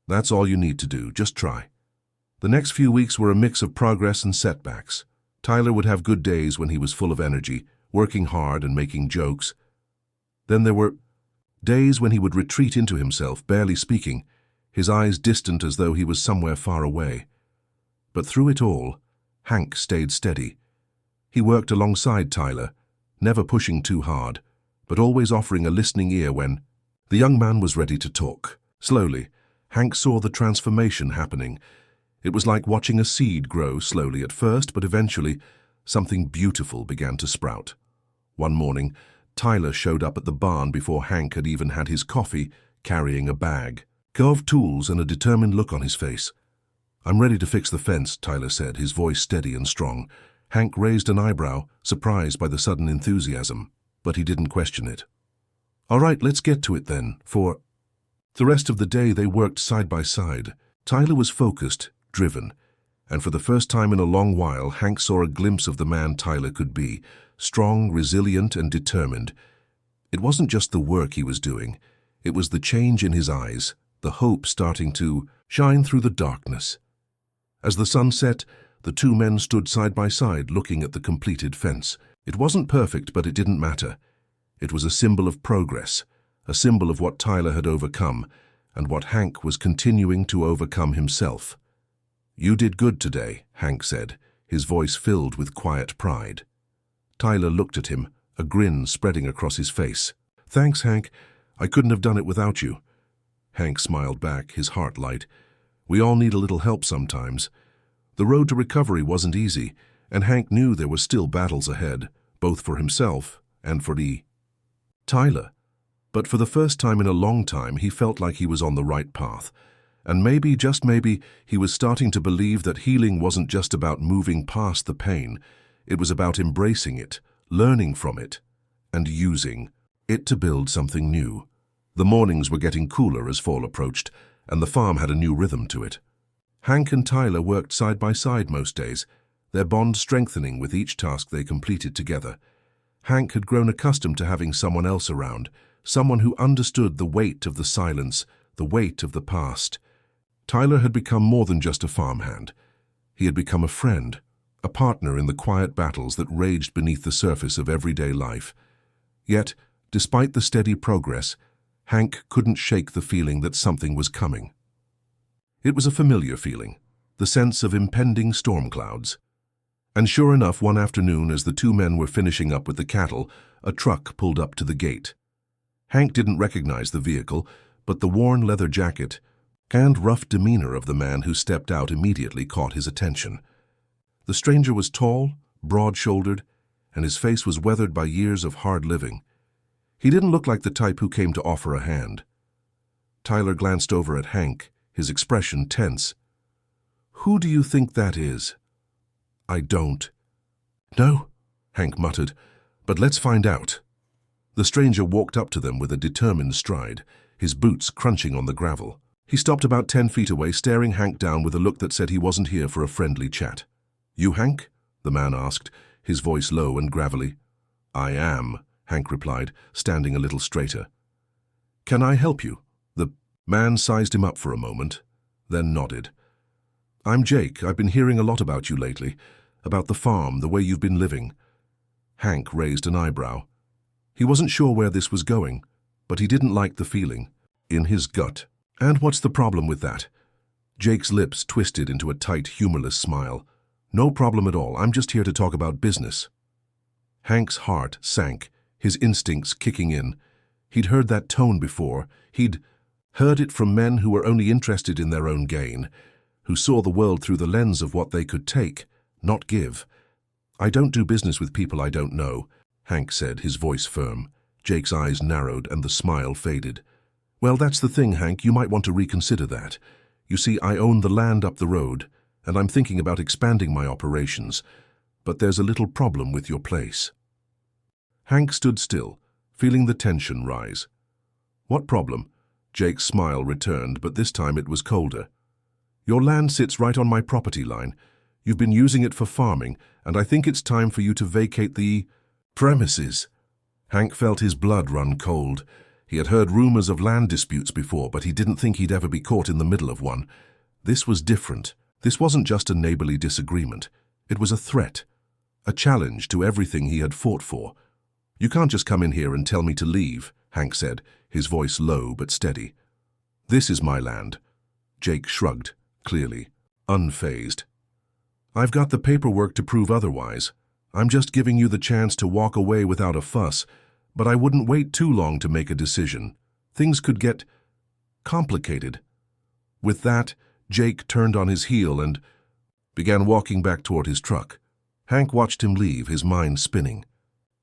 "That's all you need to do. Just try." The next few weeks were a mix of progress and setbacks. Tyler would have good days when he was full of energy, working hard and making jokes. Then there were days when he would retreat into himself, barely speaking, his eyes distant as though he was somewhere far away. But through it all, Hank stayed steady. He worked alongside Tyler, never pushing too hard, but always offering a listening ear when the young man was ready to talk. Slowly, Hank saw the transformation happening. It was like watching a seed grow slowly at first, but eventually something beautiful began to sprout. One morning, Tyler showed up at the barn before Hank had even had his coffee, carrying a bag of tools and a determined look on his face. "I'm ready to fix the fence," Tyler said, his voice steady and strong. Hank raised an eyebrow, surprised by the sudden enthusiasm, but he didn't question it. "All right, let's get to it then." For the rest of the day they worked side by side. Tyler was focused, driven, and for the first time in a long while Hank saw a glimpse of the man Tyler could be, strong, resilient, and determined. It wasn't just the work he was doing, it was the change in his eyes, the hope starting to shine through the darkness. As the sun set, the two men stood side by side looking at the completed fence. It wasn't perfect, but it didn't matter. It was a symbol of progress, a symbol of what Tyler had overcome, and what Hank was continuing to overcome himself. "You did good today," Hank said, his voice filled with quiet pride. Tyler looked at him, a grin spreading across his face. "Thanks, Hank. I couldn't have done it without you." Hank smiled back, his heart light. We all need a little help sometimes. The road to recovery wasn't easy, and Hank knew there were still battles ahead, both for himself and for Tyler. But for the first time in a long time, he felt like he was on the right path. And maybe, just maybe, he was starting to believe that healing wasn't just about moving past the pain. It was about embracing it, learning from it, and using it to build something new. The mornings were getting cooler as fall approached, and the farm had a new rhythm to it. Hank and Tyler worked side by side most days, their bond strengthening with each task they completed together. Hank had grown accustomed to having someone else around, someone who understood the weight of the silence, the weight of the past. Tyler had become more than just a farmhand. He had become a friend, a partner in the quiet battles that raged beneath the surface of everyday life. Yet, despite the steady progress, Hank couldn't shake the feeling that something was coming. It was a familiar feeling, the sense of impending storm clouds. And sure enough, one afternoon as the two men were finishing up with the cattle, a truck pulled up to the gate. Hank didn't recognize the vehicle, but the worn leather jacket, and rough demeanor of the man who stepped out immediately caught his attention. The stranger was tall, broad-shouldered, and his face was weathered by years of hard living. He didn't look like the type who came to offer a hand. Tyler glanced over at Hank, his expression tense. "Who do you think that is?" "I don't." "No," Hank muttered, "but let's find out." The stranger walked up to them with a determined stride, his boots crunching on the gravel. He stopped about 10 feet away, staring Hank down with a look that said he wasn't here for a friendly chat. "You Hank?" the man asked, his voice low and gravelly. "I am," Hank replied, standing a little straighter. "Can I help you?" The man sized him up for a moment, then nodded. "I'm Jake. I've been hearing a lot about you lately, about the farm, the way you've been living." Hank raised an eyebrow. He wasn't sure where this was going, but he didn't like the feeling in his gut. "And what's the problem with that?" Jake's lips twisted into a tight, humorless smile. "No problem at all. I'm just here to talk about business." Hank's heart sank, his instincts kicking in. He'd heard that tone before. He'd heard it from men who were only interested in their own gain, who saw the world through the lens of what they could take, not give. "I don't do business with people I don't know," Hank said, his voice firm. Jake's eyes narrowed and the smile faded. "Well, that's the thing, Hank. You might want to reconsider that. You see, I own the land up the road, and I'm thinking about expanding my operations. But there's a little problem with your place." Hank stood still, feeling the tension rise. "What problem?" Jake's smile returned, but this time it was colder. "Your land sits right on my property line. You've been using it for farming, and I think it's time for you to vacate the premises." Hank felt his blood run cold. He had heard rumors of land disputes before, but he didn't think he'd ever be caught in the middle of one. This was different. This wasn't just a neighborly disagreement. It was a threat, a challenge to everything he had fought for. "You can't just come in here and tell me to leave," Hank said, his voice low but steady. "This is my land." Jake shrugged, clearly, unfazed. "I've got the paperwork to prove otherwise. I'm just giving you the chance to walk away without a fuss, but I wouldn't wait too long to make a decision. Things could get complicated." With that, Jake turned on his heel and began walking back toward his truck. Hank watched him leave, his mind spinning.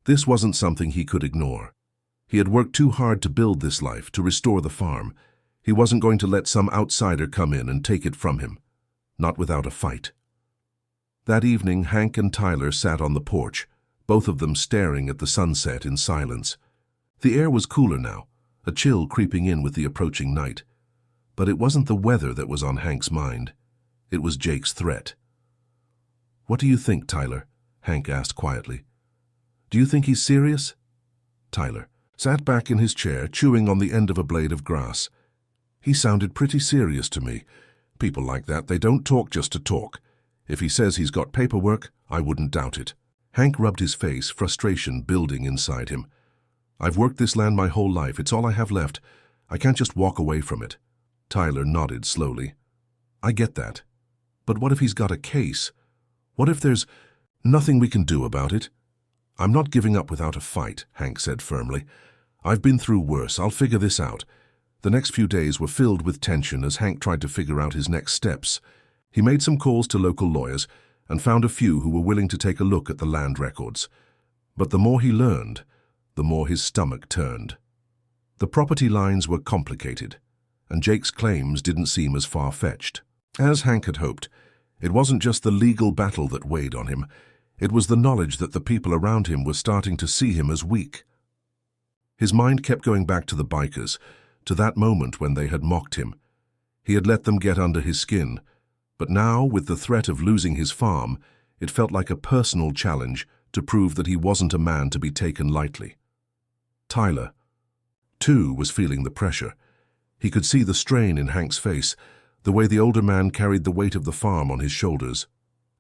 This wasn't something he could ignore. He had worked too hard to build this life, to restore the farm. He wasn't going to let some outsider come in and take it from him. Not without a fight. That evening, Hank and Tyler sat on the porch, both of them staring at the sunset in silence. The air was cooler now, a chill creeping in with the approaching night. But it wasn't the weather that was on Hank's mind. It was Jake's threat. "What do you think, Tyler?" Hank asked quietly. "Do you think he's serious?" Tyler sat back in his chair, chewing on the end of a blade of grass. "He sounded pretty serious to me. People like that, they don't talk just to talk. If he says he's got paperwork, I wouldn't doubt it." Hank rubbed his face, frustration building inside him. "I've worked this land my whole life. It's all I have left. I can't just walk away from it." Tyler nodded slowly. "I get that. But what if he's got a case? What if there's nothing we can do about it?" "I'm not giving up without a fight," Hank said firmly. "I've been through worse. I'll figure this out." The next few days were filled with tension as Hank tried to figure out his next steps. He made some calls to local lawyers and found a few who were willing to take a look at the land records. But the more he learned, the more his stomach turned. The property lines were complicated, and Jake's claims didn't seem as far-fetched. As Hank had hoped, it wasn't just the legal battle that weighed on him. It was the knowledge that the people around him were starting to see him as weak. His mind kept going back to the bikers, to that moment when they had mocked him. He had let them get under his skin, but now, with the threat of losing his farm, it felt like a personal challenge to prove that he wasn't a man to be taken lightly. Tyler, too, was feeling the pressure. He could see the strain in Hank's face, the way the older man carried the weight of the farm on his shoulders.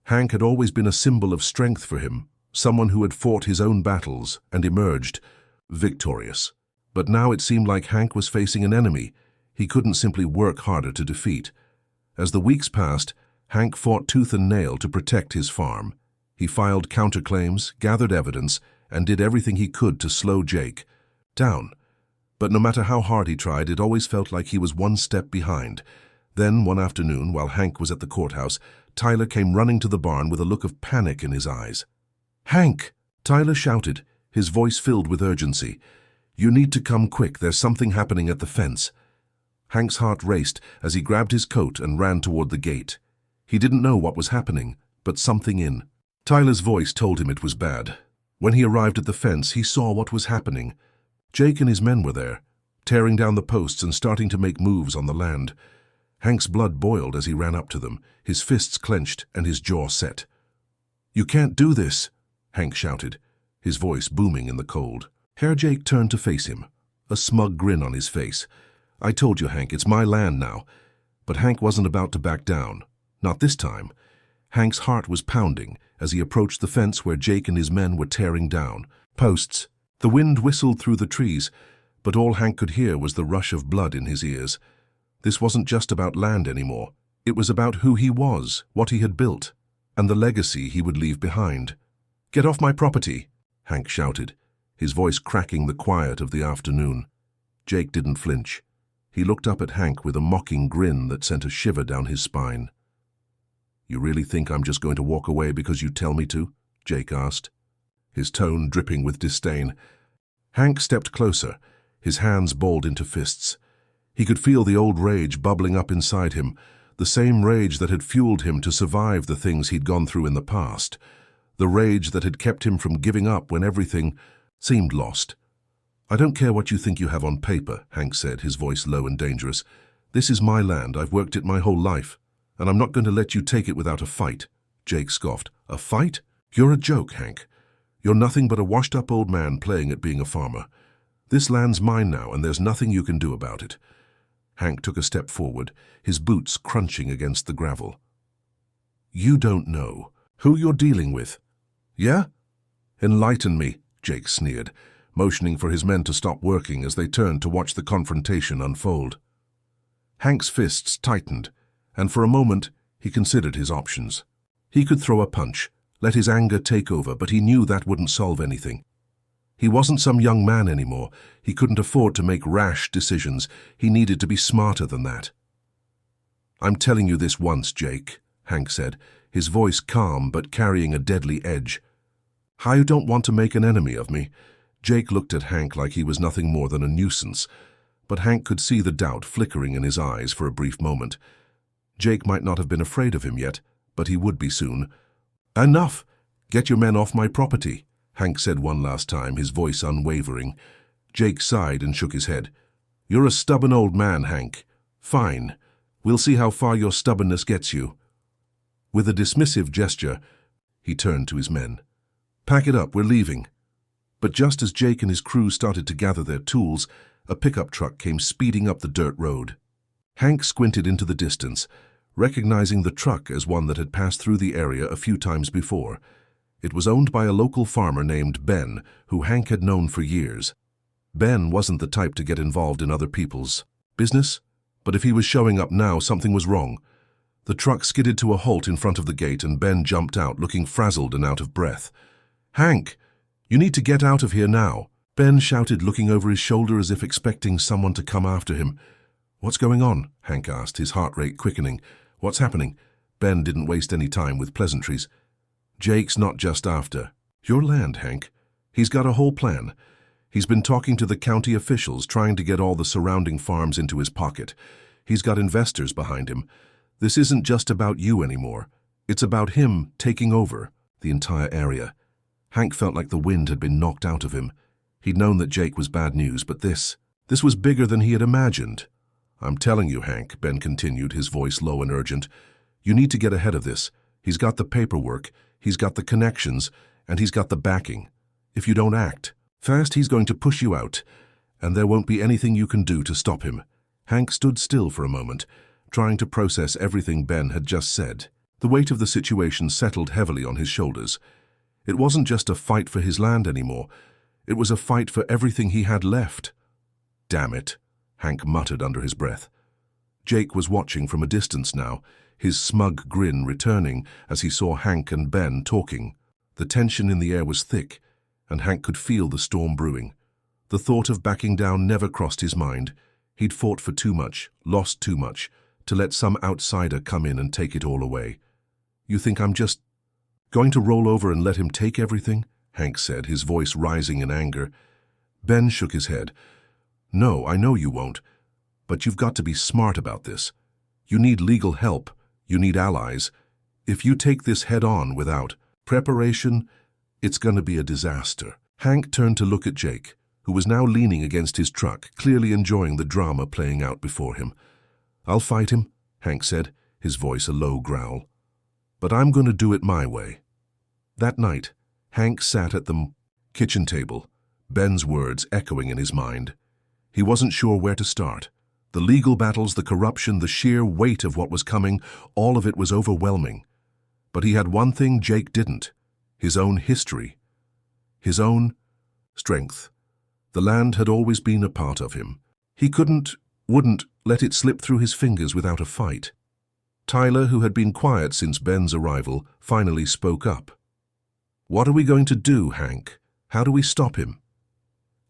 Hank had always been a symbol of strength for him, someone who had fought his own battles and emerged victorious. But now it seemed like Hank was facing an enemy he couldn't simply work harder to defeat. As the weeks passed, Hank fought tooth and nail to protect his farm. He filed counterclaims, gathered evidence, and did everything he could to slow Jake down. But no matter how hard he tried, it always felt like he was one step behind. Then, one afternoon, while Hank was at the courthouse, Tyler came running to the barn with a look of panic in his eyes. "Hank!" Tyler shouted, his voice filled with urgency. "You need to come quick, there's something happening at the fence." Hank's heart raced as he grabbed his coat and ran toward the gate. He didn't know what was happening, but something in. Tyler's voice told him it was bad. When he arrived at the fence, he saw what was happening. Jake and his men were there, tearing down the posts and starting to make moves on the land. Hank's blood boiled as he ran up to them, his fists clenched and his jaw set. "You can't do this," Hank shouted, his voice booming in the cold. Herr Jake turned to face him, a smug grin on his face. "I told you, Hank, it's my land now." But Hank wasn't about to back down. Not this time. Hank's heart was pounding as he approached the fence where Jake and his men were tearing down posts. The wind whistled through the trees, but all Hank could hear was the rush of blood in his ears. This wasn't just about land anymore. It was about who he was, what he had built, and the legacy he would leave behind. "Get off my property," Hank shouted, his voice cracking the quiet of the afternoon. Jake didn't flinch. He looked up at Hank with a mocking grin that sent a shiver down his spine. "You really think I'm just going to walk away because you tell me to?" Jake asked, his tone dripping with disdain. Hank stepped closer, his hands balled into fists. He could feel the old rage bubbling up inside him, the same rage that had fueled him to survive the things he'd gone through in the past, the rage that had kept him from giving up when everything seemed lost. "I don't care what you think you have on paper," Hank said, his voice low and dangerous. "This is my land, I've worked it my whole life, and I'm not going to let you take it without a fight." Jake scoffed. "A fight? You're a joke, Hank. You're nothing but a washed-up old man playing at being a farmer. This land's mine now, and there's nothing you can do about it." Hank took a step forward, his boots crunching against the gravel. "You don't know who you're dealing with. Yeah? Enlighten me," Jake sneered, motioning for his men to stop working as they turned to watch the confrontation unfold. Hank's fists tightened, and for a moment he considered his options. He could throw a punch, let his anger take over, but he knew that wouldn't solve anything. He wasn't some young man anymore. He couldn't afford to make rash decisions. He needed to be smarter than that. "I'm telling you this once, Jake," Hank said, his voice calm but carrying a deadly edge. "I don't want to make an enemy of me." Jake looked at Hank like he was nothing more than a nuisance, but Hank could see the doubt flickering in his eyes for a brief moment. Jake might not have been afraid of him yet, but he would be soon. "Enough! Get your men off my property," Hank said one last time, his voice unwavering. Jake sighed and shook his head. "You're a stubborn old man, Hank. Fine. We'll see how far your stubbornness gets you." With a dismissive gesture, he turned to his men. "Pack it up, we're leaving." But just as Jake and his crew started to gather their tools, a pickup truck came speeding up the dirt road. Hank squinted into the distance, recognizing the truck as one that had passed through the area a few times before. It was owned by a local farmer named Ben, who Hank had known for years. Ben wasn't the type to get involved in other people's business, but if he was showing up now, something was wrong. The truck skidded to a halt in front of the gate, and Ben jumped out, looking frazzled and out of breath. "Hank, you need to get out of here now," Ben shouted, looking over his shoulder as if expecting someone to come after him. "What's going on?" Hank asked, his heart rate quickening. "What's happening?" Ben didn't waste any time with pleasantries. "Jake's not just after your land, Hank. He's got a whole plan. He's been talking to the county officials, trying to get all the surrounding farms into his pocket. He's got investors behind him. This isn't just about you anymore. It's about him taking over the entire area." Hank felt like the wind had been knocked out of him. He'd known that Jake was bad news, but this was bigger than he had imagined. "I'm telling you, Hank," Ben continued, his voice low and urgent, "you need to get ahead of this. He's got the paperwork, he's got the connections, and he's got the backing. If you don't act fast, he's going to push you out, and there won't be anything you can do to stop him." Hank stood still for a moment, trying to process everything Ben had just said. The weight of the situation settled heavily on his shoulders. It wasn't just a fight for his land anymore. It was a fight for everything he had left. "Damn it," Hank muttered under his breath. Jake was watching from a distance now, his smug grin returning as he saw Hank and Ben talking. The tension in the air was thick, and Hank could feel the storm brewing. The thought of backing down never crossed his mind. He'd fought for too much, lost too much, to let some outsider come in and take it all away. You think I'm just going to roll over and let him take everything? Hank said, his voice rising in anger. Ben shook his head. No, I know you won't, but you've got to be smart about this. You need legal help. You need allies. If you take this head-on without preparation, it's going to be a disaster. Hank turned to look at Jake, who was now leaning against his truck, clearly enjoying the drama playing out before him. I'll fight him, Hank said, his voice a low growl. But I'm going to do it my way. That night, Hank sat at the kitchen table, Ben's words echoing in his mind. He wasn't sure where to start. The legal battles, the corruption, the sheer weight of what was coming, all of it was overwhelming. But he had one thing Jake didn't: his own history, his own strength. The land had always been a part of him. He wouldn't let it slip through his fingers without a fight. Tyler, who had been quiet since Ben's arrival, finally spoke up. What are we going to do, Hank? How do we stop him?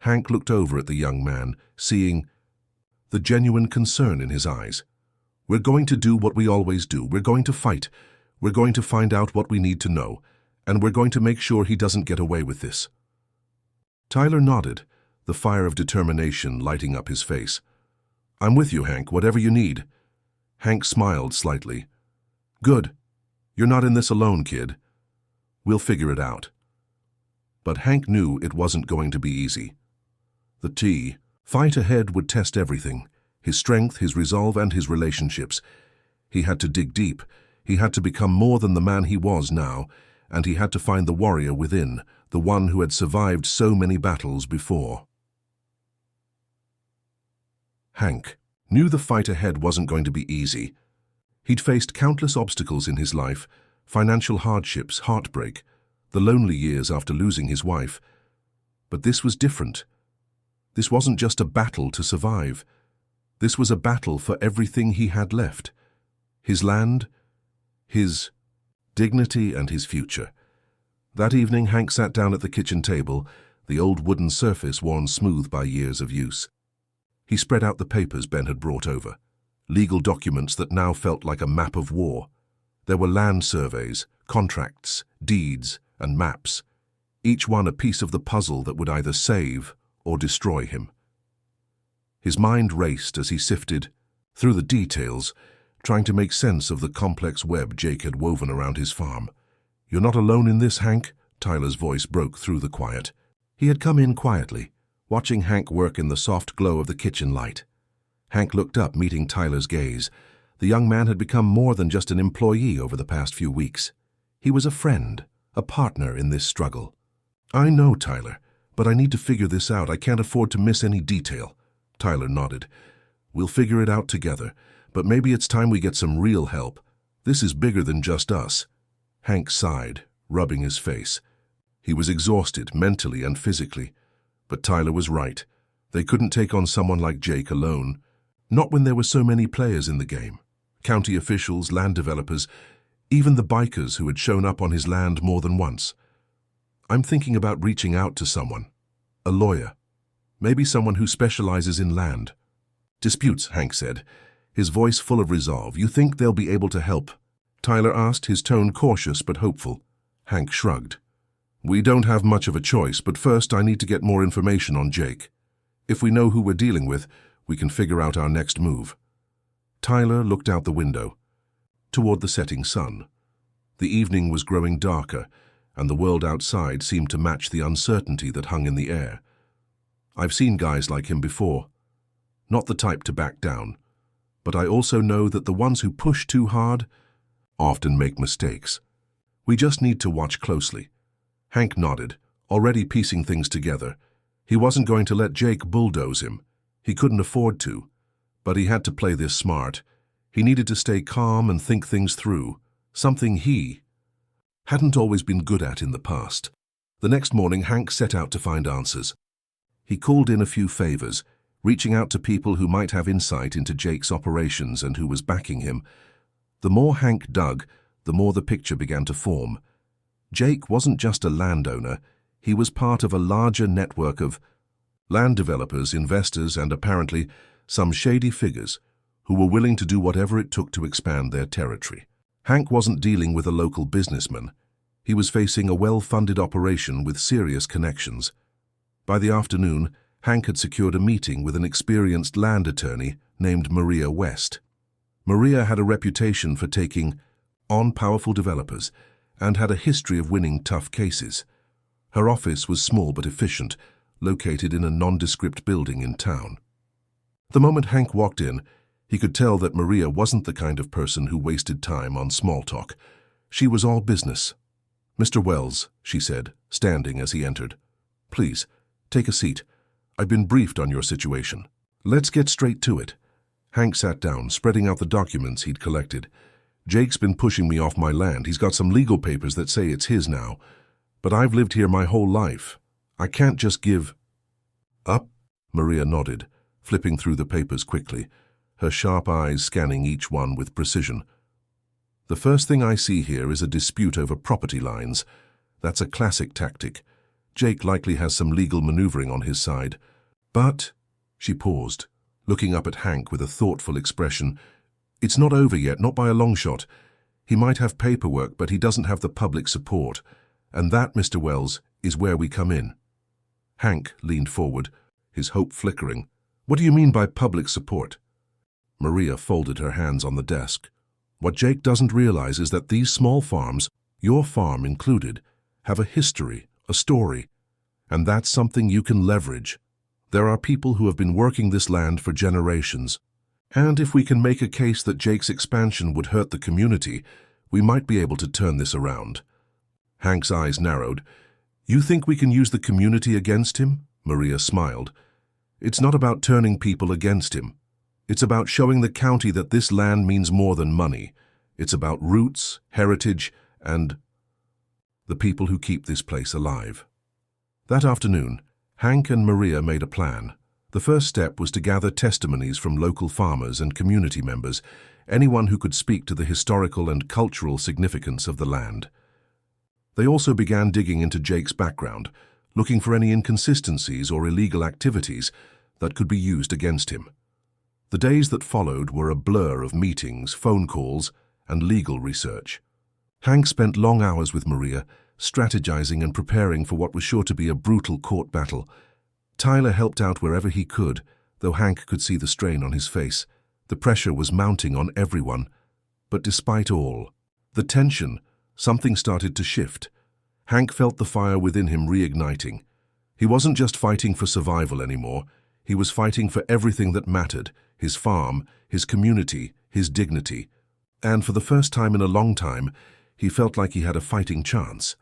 Hank looked over at the young man, seeing the genuine concern in his eyes. We're going to do what we always do. We're going to fight. We're going to find out what we need to know, and we're going to make sure he doesn't get away with this. Tyler nodded, the fire of determination lighting up his face. I'm with you, Hank, whatever you need. Hank smiled slightly. Good. You're not in this alone, kid. We'll figure it out. But Hank knew it wasn't going to be easy. The fight ahead would test everything: his strength, his resolve, and his relationships. He had to dig deep. He had to become more than the man he was now, and he had to find the warrior within, the one who had survived so many battles before. Hank knew the fight ahead wasn't going to be easy. He'd faced countless obstacles in his life: financial hardships, heartbreak, the lonely years after losing his wife. But this was different. This wasn't just a battle to survive. This was a battle for everything he had left: his land, his dignity, and his future. That evening, Hank sat down at the kitchen table, the old wooden surface worn smooth by years of use. He spread out the papers Ben had brought over, legal documents that now felt like a map of war. There were land surveys, contracts, deeds, and maps, each one a piece of the puzzle that would either save or destroy him. His mind raced as he sifted through the details, trying to make sense of the complex web Jake had woven around his farm. You're not alone in this, Hank, Tyler's voice broke through the quiet. He had come in quietly, watching Hank work in the soft glow of the kitchen light. Hank looked up, meeting Tyler's gaze. The young man had become more than just an employee over the past few weeks. He was a friend, a partner in this struggle. I know, Tyler, but I need to figure this out. I can't afford to miss any detail. Tyler nodded. We'll figure it out together, but maybe it's time we get some real help. This is bigger than just us. Hank sighed, rubbing his face. He was exhausted, mentally and physically. But Tyler was right. They couldn't take on someone like Jake alone. Not when there were so many players in the game. County officials, land developers, even the bikers who had shown up on his land more than once. I'm thinking about reaching out to someone. A lawyer. Maybe someone who specializes in land disputes, Hank said, his voice full of resolve. You think they'll be able to help? Tyler asked, his tone cautious but hopeful. Hank shrugged. We don't have much of a choice, but first I need to get more information on Jake. If we know who we're dealing with, we can figure out our next move. Tyler looked out the window, toward the setting sun. The evening was growing darker, and the world outside seemed to match the uncertainty that hung in the air. I've seen guys like him before. Not the type to back down. But I also know that the ones who push too hard often make mistakes. We just need to watch closely. Hank nodded, already piecing things together. He wasn't going to let Jake bulldoze him. He couldn't afford to. But he had to play this smart. He needed to stay calm and think things through, something he hadn't always been good at in the past. The next morning, Hank set out to find answers. He called in a few favors, reaching out to people who might have insight into Jake's operations and who was backing him. The more Hank dug, the more the picture began to form. Jake wasn't just a landowner. He was part of a larger network of land developers, investors, and apparently some shady figures who were willing to do whatever it took to expand their territory. Hank wasn't dealing with a local businessman. He was facing a well-funded operation with serious connections. By the afternoon, Hank had secured a meeting with an experienced land attorney named Maria West. Maria had a reputation for taking on powerful developers and had a history of winning tough cases. Her office was small but efficient, located in a nondescript building in town. The moment Hank walked in, he could tell that Maria wasn't the kind of person who wasted time on small talk. She was all business. "Mr. Wells," she said, standing as he entered. "Please, take a seat. I've been briefed on your situation. Let's get straight to it." Hank sat down, spreading out the documents he'd collected. "Jake's been pushing me off my land. He's got some legal papers that say it's his now. But I've lived here my whole life. I can't just give up." Maria nodded, flipping through the papers quickly, her sharp eyes scanning each one with precision. "The first thing I see here is a dispute over property lines. That's a classic tactic. Jake likely has some legal maneuvering on his side. But," she paused, looking up at Hank with a thoughtful expression, "it's not over yet, not by a long shot. He might have paperwork, but he doesn't have the public support. And that, Mr. Wells, is where we come in." Hank leaned forward, his hope flickering. "What do you mean by public support?" Maria folded her hands on the desk. "What Jake doesn't realize is that these small farms, your farm included, have a history, a story, and that's something you can leverage. There are people who have been working this land for generations. And if we can make a case that Jake's expansion would hurt the community, we might be able to turn this around." Hank's eyes narrowed. "You think we can use the community against him?" Maria smiled. "It's not about turning people against him. It's about showing the county that this land means more than money. It's about roots, heritage, and the people who keep this place alive." That afternoon, Hank and Maria made a plan. The first step was to gather testimonies from local farmers and community members, anyone who could speak to the historical and cultural significance of the land. They also began digging into Jake's background, looking for any inconsistencies or illegal activities that could be used against him. The days that followed were a blur of meetings, phone calls, and legal research. Hank spent long hours with Maria, strategizing and preparing for what was sure to be a brutal court battle. Tyler helped out wherever he could, though Hank could see the strain on his face. The pressure was mounting on everyone. But despite all, the tension, something started to shift. Hank felt the fire within him reigniting. He wasn't just fighting for survival anymore. He was fighting for everything that mattered: his farm, his community, his dignity. And for the first time in a long time, he felt like he had a fighting chance.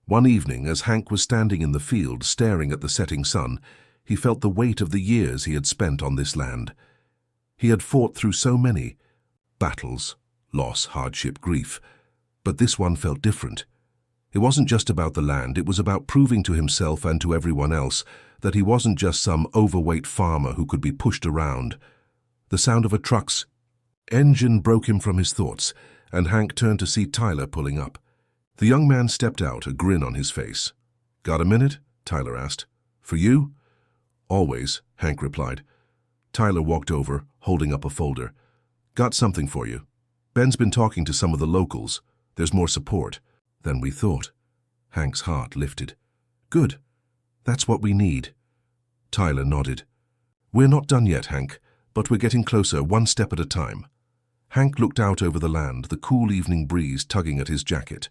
One evening, as Hank was standing in the field staring at the setting sun, he felt the weight of the years he had spent on this land. He had fought through so many battles, loss, hardship, grief, but this one felt different. It wasn't just about the land, it was about proving to himself and to everyone else that he wasn't just some overweight farmer who could be pushed around. The sound of a truck's engine broke him from his thoughts, and Hank turned to see Tyler pulling up. The young man stepped out, a grin on his face. "Got a minute?" Tyler asked. "For you?" "Always," Hank replied. Tyler walked over, holding up a folder. "Got something for you. Ben's been talking to some of the locals. There's more support than we thought." Hank's heart lifted. "Good. That's what we need." Tyler nodded. "We're not done yet, Hank, but we're getting closer, one step at a time." Hank looked out over the land, the cool evening breeze tugging at his jacket.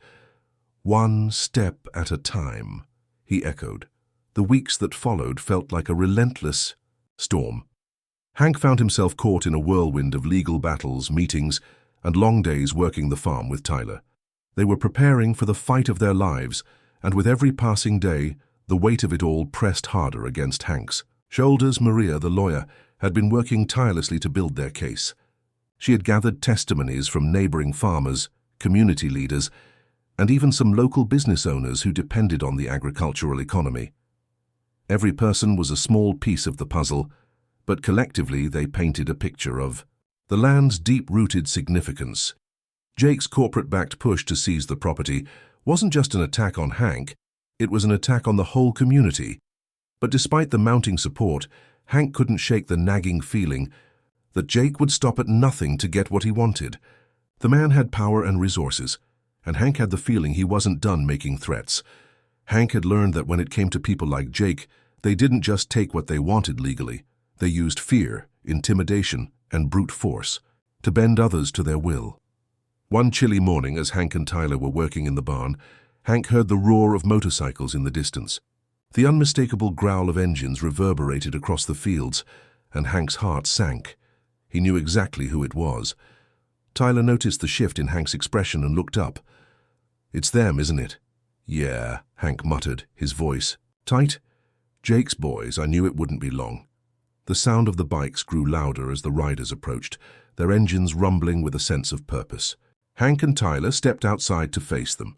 "One step at a time," he echoed. The weeks that followed felt like a relentless storm. Hank found himself caught in a whirlwind of legal battles, meetings, and long days working the farm with Tyler. They were preparing for the fight of their lives, and with every passing day, the weight of it all pressed harder against Hank's shoulders. Maria, the lawyer, had been working tirelessly to build their case. She had gathered testimonies from neighboring farmers, community leaders, and even some local business owners who depended on the agricultural economy. Every person was a small piece of the puzzle, but collectively they painted a picture of the land's deep-rooted significance. Jake's corporate-backed push to seize the property wasn't just an attack on Hank, it was an attack on the whole community. But despite the mounting support, Hank couldn't shake the nagging feeling that Jake would stop at nothing to get what he wanted. The man had power and resources, and Hank had the feeling he wasn't done making threats. Hank had learned that when it came to people like Jake, they didn't just take what they wanted legally. They used fear, intimidation, and brute force to bend others to their will. One chilly morning, as Hank and Tyler were working in the barn, Hank heard the roar of motorcycles in the distance. The unmistakable growl of engines reverberated across the fields, and Hank's heart sank. He knew exactly who it was. Tyler noticed the shift in Hank's expression and looked up. "It's them, isn't it?" "Yeah," Hank muttered, his voice tight. "Jake's boys, I knew it wouldn't be long." The sound of the bikes grew louder as the riders approached, their engines rumbling with a sense of purpose. Hank and Tyler stepped outside to face them.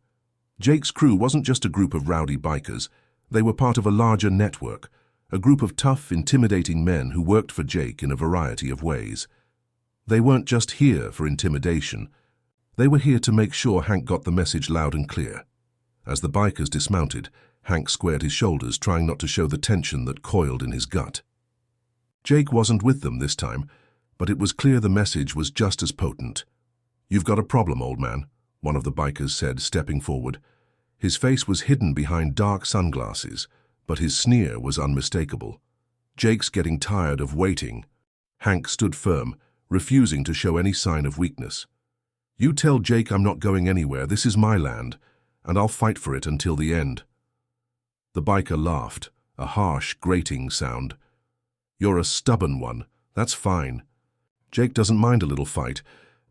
Jake's crew wasn't just a group of rowdy bikers. They were part of a larger network, a group of tough, intimidating men who worked for Jake in a variety of ways. They weren't just here for intimidation. They were here to make sure Hank got the message loud and clear. As the bikers dismounted, Hank squared his shoulders, trying not to show the tension that coiled in his gut. Jake wasn't with them this time, but it was clear the message was just as potent. "You've got a problem, old man," one of the bikers said, stepping forward. His face was hidden behind dark sunglasses, but his sneer was unmistakable. "Jake's getting tired of waiting." Hank stood firm, refusing to show any sign of weakness. "You tell Jake I'm not going anywhere. This is my land, and I'll fight for it until the end." The biker laughed, a harsh, grating sound. "You're a stubborn one. That's fine. Jake doesn't mind a little fight,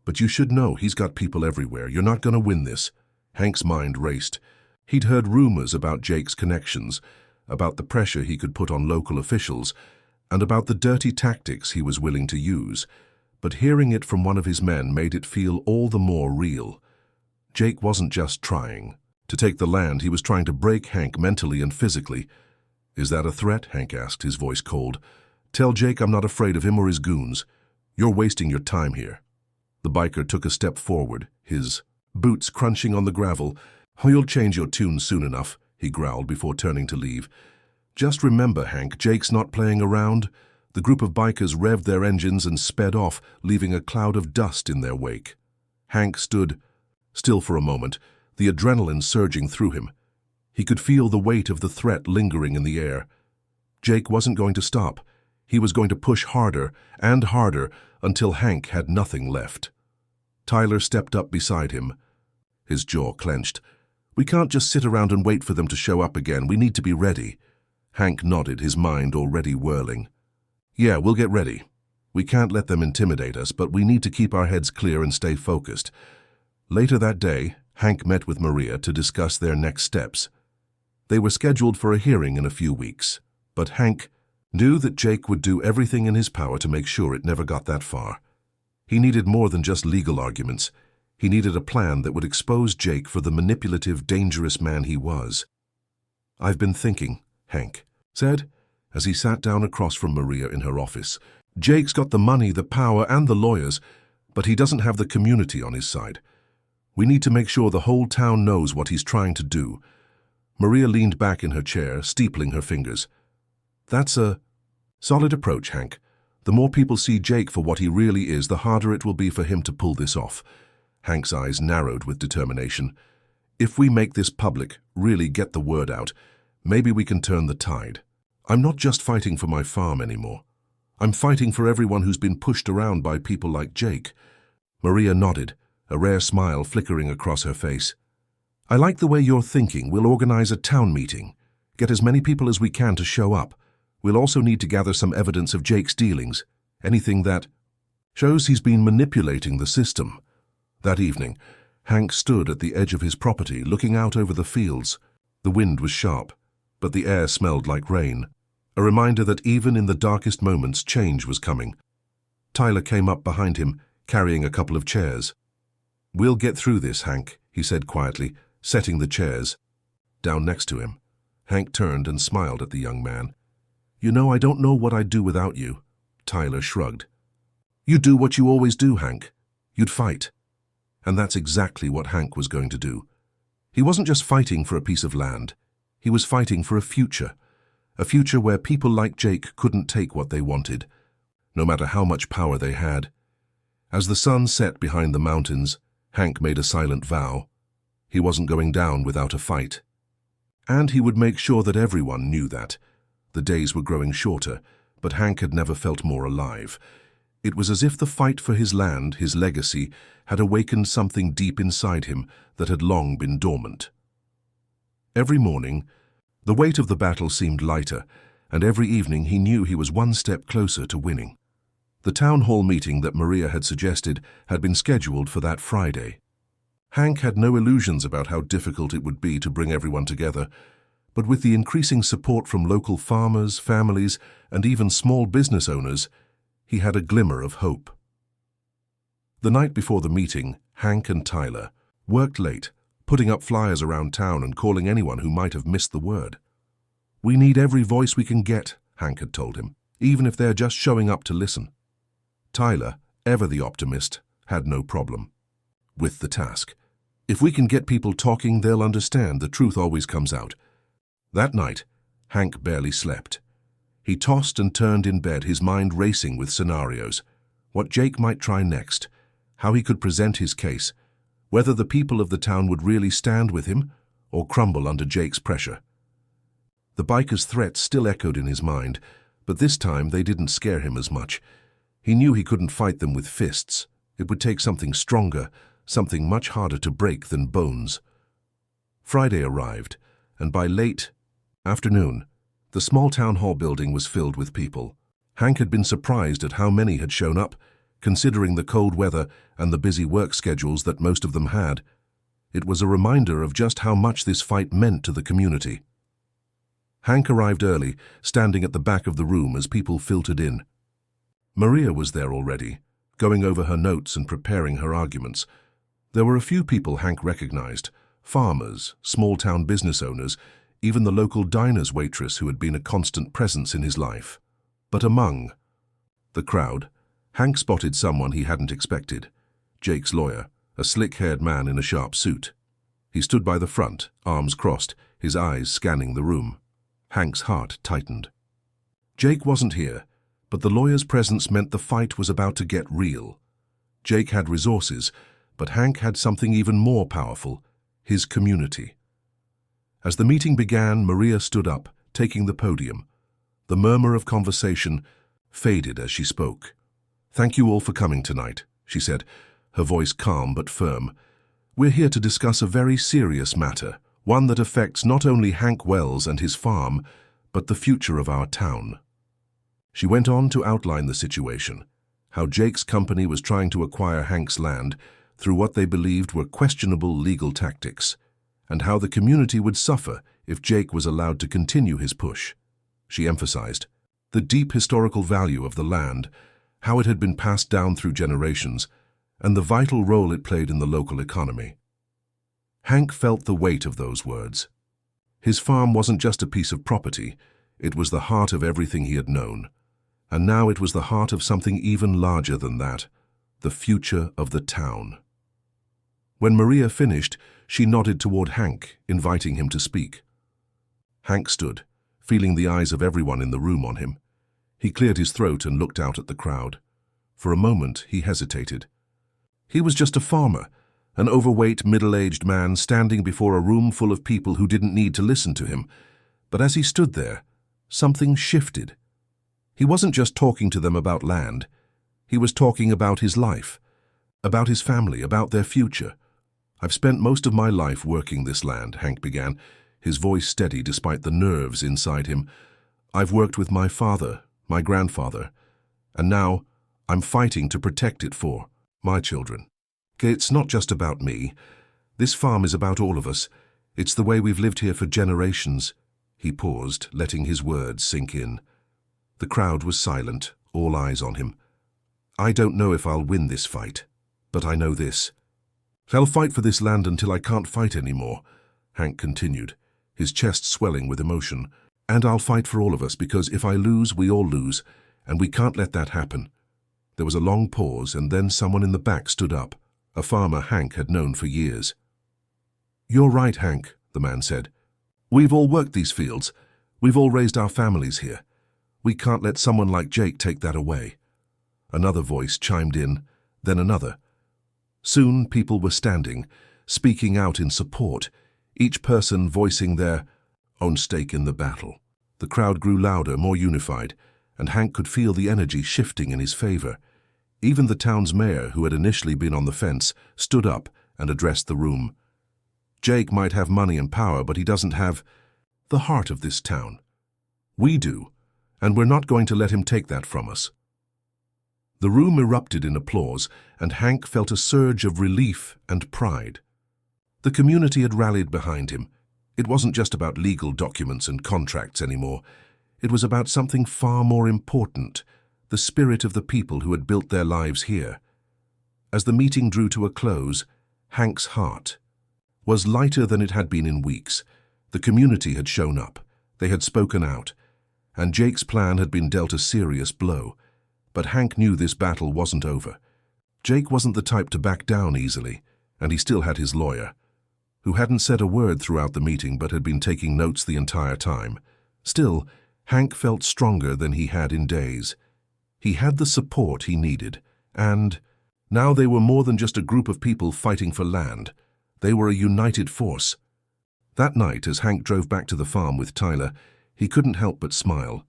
but you should know he's got people everywhere. You're not going to win this." Hank's mind raced. He'd heard rumors about Jake's connections, about the pressure he could put on local officials, and about the dirty tactics he was willing to use. But hearing it from one of his men made it feel all the more real. Jake wasn't just trying to take the land, he was trying to break Hank mentally and physically. "Is that a threat?" Hank asked, his voice cold. "Tell Jake I'm not afraid of him or his goons. You're wasting your time here." The biker took a step forward, his boots crunching on the gravel. "Oh, you'll change your tune soon enough," he growled before turning to leave. "Just remember, Hank, Jake's not playing around." The group of bikers revved their engines and sped off, leaving a cloud of dust in their wake. Hank stood still for a moment, the adrenaline surging through him. He could feel the weight of the threat lingering in the air. Jake wasn't going to stop. He was going to push harder and harder until Hank had nothing left. Tyler stepped up beside him, his jaw clenched. "We can't just sit around and wait for them to show up again. We need to be ready." Hank nodded, his mind already whirling. "Yeah, we'll get ready. We can't let them intimidate us, but we need to keep our heads clear and stay focused." Later that day, Hank met with Maria to discuss their next steps. They were scheduled for a hearing in a few weeks, but Hank knew that Jake would do everything in his power to make sure it never got that far. He needed more than just legal arguments. He needed a plan that would expose Jake for the manipulative, dangerous man he was. "I've been thinking," Hank said, as he sat down across from Maria in her office. "Jake's got the money, the power, and the lawyers, but he doesn't have the community on his side. We need to make sure the whole town knows what he's trying to do." Maria leaned back in her chair, steepling her fingers. "That's a solid approach, Hank. The more people see Jake for what he really is, the harder it will be for him to pull this off." Hank's eyes narrowed with determination. "If we make this public, really get the word out, maybe we can turn the tide. I'm not just fighting for my farm anymore. I'm fighting for everyone who's been pushed around by people like Jake." Maria nodded, a rare smile flickering across her face. "I like the way you're thinking. We'll organize a town meeting. Get as many people as we can to show up. We'll also need to gather some evidence of Jake's dealings, anything that shows he's been manipulating the system." That evening, Hank stood at the edge of his property, looking out over the fields. The wind was sharp, but the air smelled like rain, a reminder that even in the darkest moments, change was coming. Tyler came up behind him, carrying a couple of chairs. "We'll get through this, Hank," he said quietly, setting the chairs down next to him. Hank turned and smiled at the young man. "You know, I don't know what I'd do without you." Tyler shrugged. "You'd do what you always do, Hank. You'd fight." And that's exactly what Hank was going to do. He wasn't just fighting for a piece of land. He was fighting for a future where people like Jake couldn't take what they wanted. no matter how much power they had. As the sun set behind the mountains, Hank made a silent vow. He wasn't going down without a fight. And he would make sure that everyone knew that. The days were growing shorter, but Hank had never felt more alive. It was as if the fight for his land, his legacy, had awakened something deep inside him that had long been dormant. Every morning, the weight of the battle seemed lighter, and every evening he knew he was one step closer to winning. The town hall meeting that Maria had suggested had been scheduled for that Friday. Hank had no illusions about how difficult it would be to bring everyone together, but with the increasing support from local farmers, families, and even small business owners, he had a glimmer of hope. The night before the meeting, Hank and Tyler worked late, putting up flyers around town and calling anyone who might have missed the word. "We need every voice we can get," Hank had told him, "even if they're just showing up to listen." Tyler, ever the optimist, had no problem with the task. "If we can get people talking, they'll understand. The truth always comes out." That night, Hank barely slept. He tossed and turned in bed, his mind racing with scenarios. What Jake might try next, how he could present his case, whether the people of the town would really stand with him or crumble under Jake's pressure. The bikers' threats still echoed in his mind, but this time they didn't scare him as much. He knew he couldn't fight them with fists. It would take something stronger, something much harder to break than bones. Friday arrived, and by late afternoon, the small town hall building was filled with people. Hank had been surprised at how many had shown up, considering the cold weather and the busy work schedules that most of them had. It was a reminder of just how much this fight meant to the community. Hank arrived early, standing at the back of the room as people filtered in. Maria was there already, going over her notes and preparing her arguments. There were a few people Hank recognized: farmers, small-town business owners, even the local diner's waitress who had been a constant presence in his life. But among the crowd, Hank spotted someone he hadn't expected: Jake's lawyer, a slick-haired man in a sharp suit. He stood by the front, arms crossed, his eyes scanning the room. Hank's heart tightened. Jake wasn't here, but the lawyer's presence meant the fight was about to get real. Jake had resources, but Hank had something even more powerful: his community. As the meeting began, Maria stood up, taking the podium. The murmur of conversation faded as she spoke. "Thank you all for coming tonight," she said, her voice calm but firm. "We're here to discuss a very serious matter, one that affects not only Hank Wells and his farm, but the future of our town." She went on to outline the situation, how Jake's company was trying to acquire Hank's land through what they believed were questionable legal tactics, and how the community would suffer if Jake was allowed to continue his push. She emphasized the deep historical value of the land, how it had been passed down through generations, and the vital role it played in the local economy. Hank felt the weight of those words. His farm wasn't just a piece of property, it was the heart of everything he had known. And now it was the heart of something even larger than that: the future of the town. When Maria finished, she nodded toward Hank, inviting him to speak. Hank stood, feeling the eyes of everyone in the room on him. He cleared his throat and looked out at the crowd. For a moment, he hesitated. He was just a farmer, an overweight, middle-aged man standing before a room full of people who didn't need to listen to him. But as he stood there, something shifted. He wasn't just talking to them about land. He was talking about his life, about his family, about their future. "I've spent most of my life working this land," Hank began, his voice steady despite the nerves inside him. "I've worked with my father, my grandfather, and now I'm fighting to protect it for my children. It's not just about me. This farm is about all of us. It's the way we've lived here for generations." He paused, letting his words sink in. The crowd was silent, all eyes on him. "I don't know if I'll win this fight, but I know this. I'll fight for this land until I can't fight anymore," Hank continued, his chest swelling with emotion. "And I'll fight for all of us, because if I lose, we all lose, and we can't let that happen." There was a long pause, and then someone in the back stood up, a farmer Hank had known for years. "You're right, Hank," the man said. "We've all worked these fields. We've all raised our families here. We can't let someone like Jake take that away." Another voice chimed in, then another. Soon people were standing, speaking out in support, each person voicing their own stake in the battle. The crowd grew louder, more unified, and Hank could feel the energy shifting in his favor. Even the town's mayor, who had initially been on the fence, stood up and addressed the room. Jake might have money and power, but he doesn't have the heart of this town. We do, and we're not going to let him take that from us. The room erupted in applause, and Hank felt a surge of relief and pride. The community had rallied behind him. It wasn't just about legal documents and contracts anymore. It was about something far more important, the spirit of the people who had built their lives here. As the meeting drew to a close, Hank's heart was lighter than it had been in weeks. The community had shown up. They had spoken out, and Jake's plan had been dealt a serious blow. But Hank knew this battle wasn't over. Jake wasn't the type to back down easily, and he still had his lawyer, who hadn't said a word throughout the meeting but had been taking notes the entire time. Still, Hank felt stronger than he had in days. He had the support he needed, and now they were more than just a group of people fighting for land. They were a united force. That night, as Hank drove back to the farm with Tyler, he couldn't help but smile.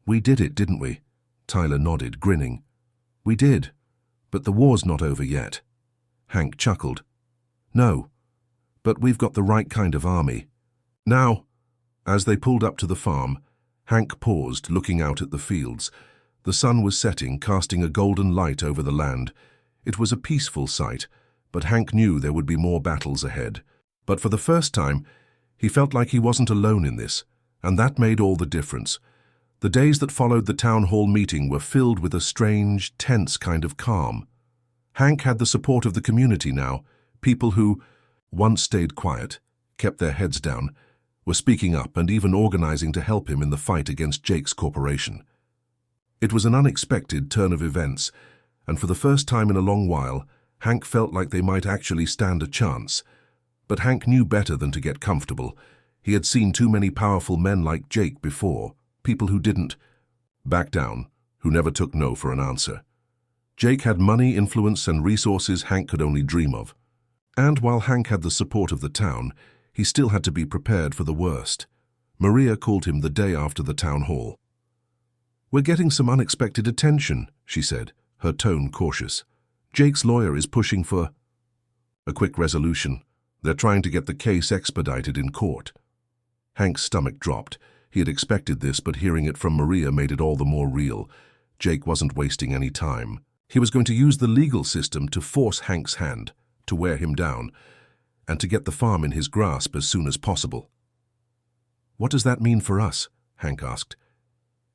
"We did it, didn't we?" Tyler nodded, grinning. "We did, but the war's not over yet." Hank chuckled. "No, but we've got the right kind of army." Now, as they pulled up to the farm, Hank paused, looking out at the fields. The sun was setting, casting a golden light over the land. It was a peaceful sight, but Hank knew there would be more battles ahead. But for the first time, he felt like he wasn't alone in this, and that made all the difference. The days that followed the town hall meeting were filled with a strange, tense kind of calm. Hank had the support of the community now. People who once stayed quiet, kept their heads down, were speaking up and even organizing to help him in the fight against Jake's corporation. It was an unexpected turn of events, and for the first time in a long while, Hank felt like they might actually stand a chance. But Hank knew better than to get comfortable. He had seen too many powerful men like Jake before. People who didn't back down, who never took no for an answer. Jake had money, influence, and resources Hank could only dream of. And while Hank had the support of the town, he still had to be prepared for the worst. Maria called him the day after the town hall. "We're getting some unexpected attention," she said, her tone cautious. "Jake's lawyer is pushing for a quick resolution. They're trying to get the case expedited in court." Hank's stomach dropped. He had expected this, but hearing it from Maria made it all the more real. Jake wasn't wasting any time. He was going to use the legal system to force Hank's hand, to wear him down, and to get the farm in his grasp as soon as possible. "What does that mean for us?" Hank asked.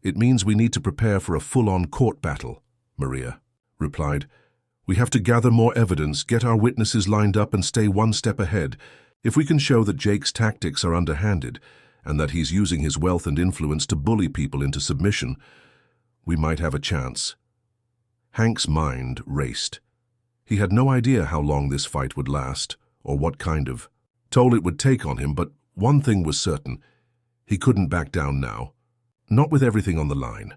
"It means we need to prepare for a full-on court battle," Maria replied. "We have to gather more evidence, get our witnesses lined up, and stay one step ahead. If we can show that Jake's tactics are underhanded, and that he's using his wealth and influence to bully people into submission, we might have a chance." Hank's mind raced. He had no idea how long this fight would last, or what kind of toll it would take on him, but one thing was certain. He couldn't back down now. Not with everything on the line.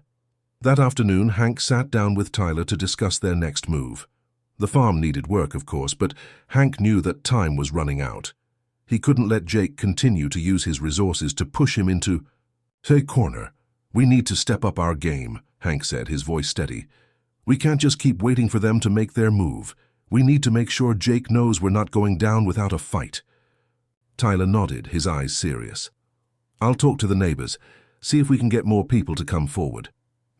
That afternoon, Hank sat down with Tyler to discuss their next move. The farm needed work, of course, but Hank knew that time was running out. He couldn't let Jake continue to use his resources to push him into a corner. "We need to step up our game," Hank said, his voice steady. "We can't just keep waiting for them to make their move. We need to make sure Jake knows we're not going down without a fight." Tyler nodded, his eyes serious. "I'll talk to the neighbors, see if we can get more people to come forward.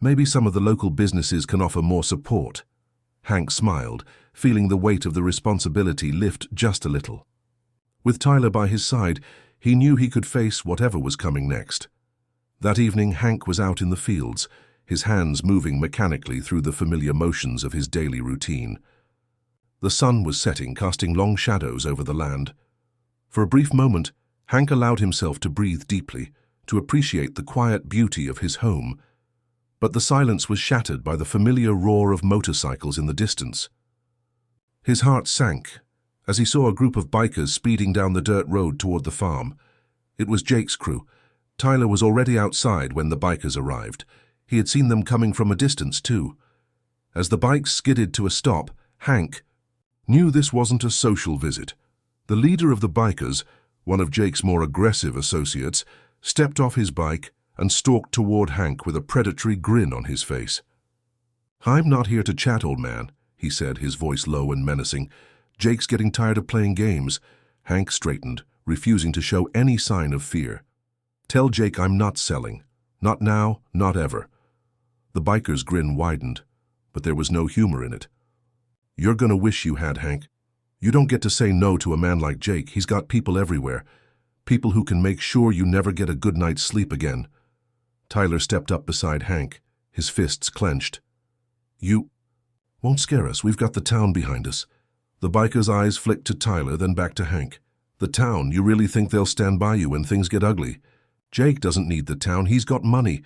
Maybe some of the local businesses can offer more support." Hank smiled, feeling the weight of the responsibility lift just a little. With Tyler by his side, he knew he could face whatever was coming next. That evening, Hank was out in the fields, his hands moving mechanically through the familiar motions of his daily routine. The sun was setting, casting long shadows over the land. For a brief moment, Hank allowed himself to breathe deeply, to appreciate the quiet beauty of his home. But the silence was shattered by the familiar roar of motorcycles in the distance. His heart sank as he saw a group of bikers speeding down the dirt road toward the farm. It was Jake's crew. Tyler was already outside when the bikers arrived. He had seen them coming from a distance, too. As the bike skidded to a stop, Hank knew this wasn't a social visit. The leader of the bikers, one of Jake's more aggressive associates, stepped off his bike and stalked toward Hank with a predatory grin on his face. "I'm not here to chat, old man," he said, his voice low and menacing. "Jake's getting tired of playing games." Hank straightened, refusing to show any sign of fear. "Tell Jake I'm not selling. Not now, not ever." The biker's grin widened, but there was no humor in it. "You're gonna wish you had, Hank. You don't get to say no to a man like Jake. He's got people everywhere. People who can make sure you never get a good night's sleep again." Tyler stepped up beside Hank, his fists clenched. "You won't scare us. We've got the town behind us." The biker's eyes flicked to Tyler, then back to Hank. "The town? You really think they'll stand by you when things get ugly? Jake doesn't need the town. He's got money,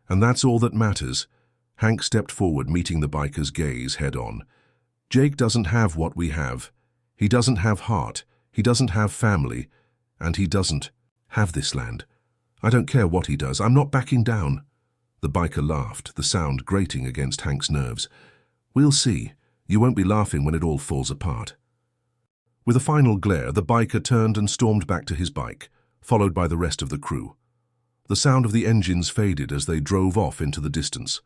and that's all that matters." Hank stepped forward, meeting the biker's gaze head-on. "Jake doesn't have what we have. He doesn't have heart. He doesn't have family. And he doesn't have this land. I don't care what he does. I'm not backing down." The biker laughed, the sound grating against Hank's nerves. "We'll see. You won't be laughing when it all falls apart." With a final glare, the biker turned and stormed back to his bike, followed by the rest of the crew. The sound of the engines faded as they drove off into the distance.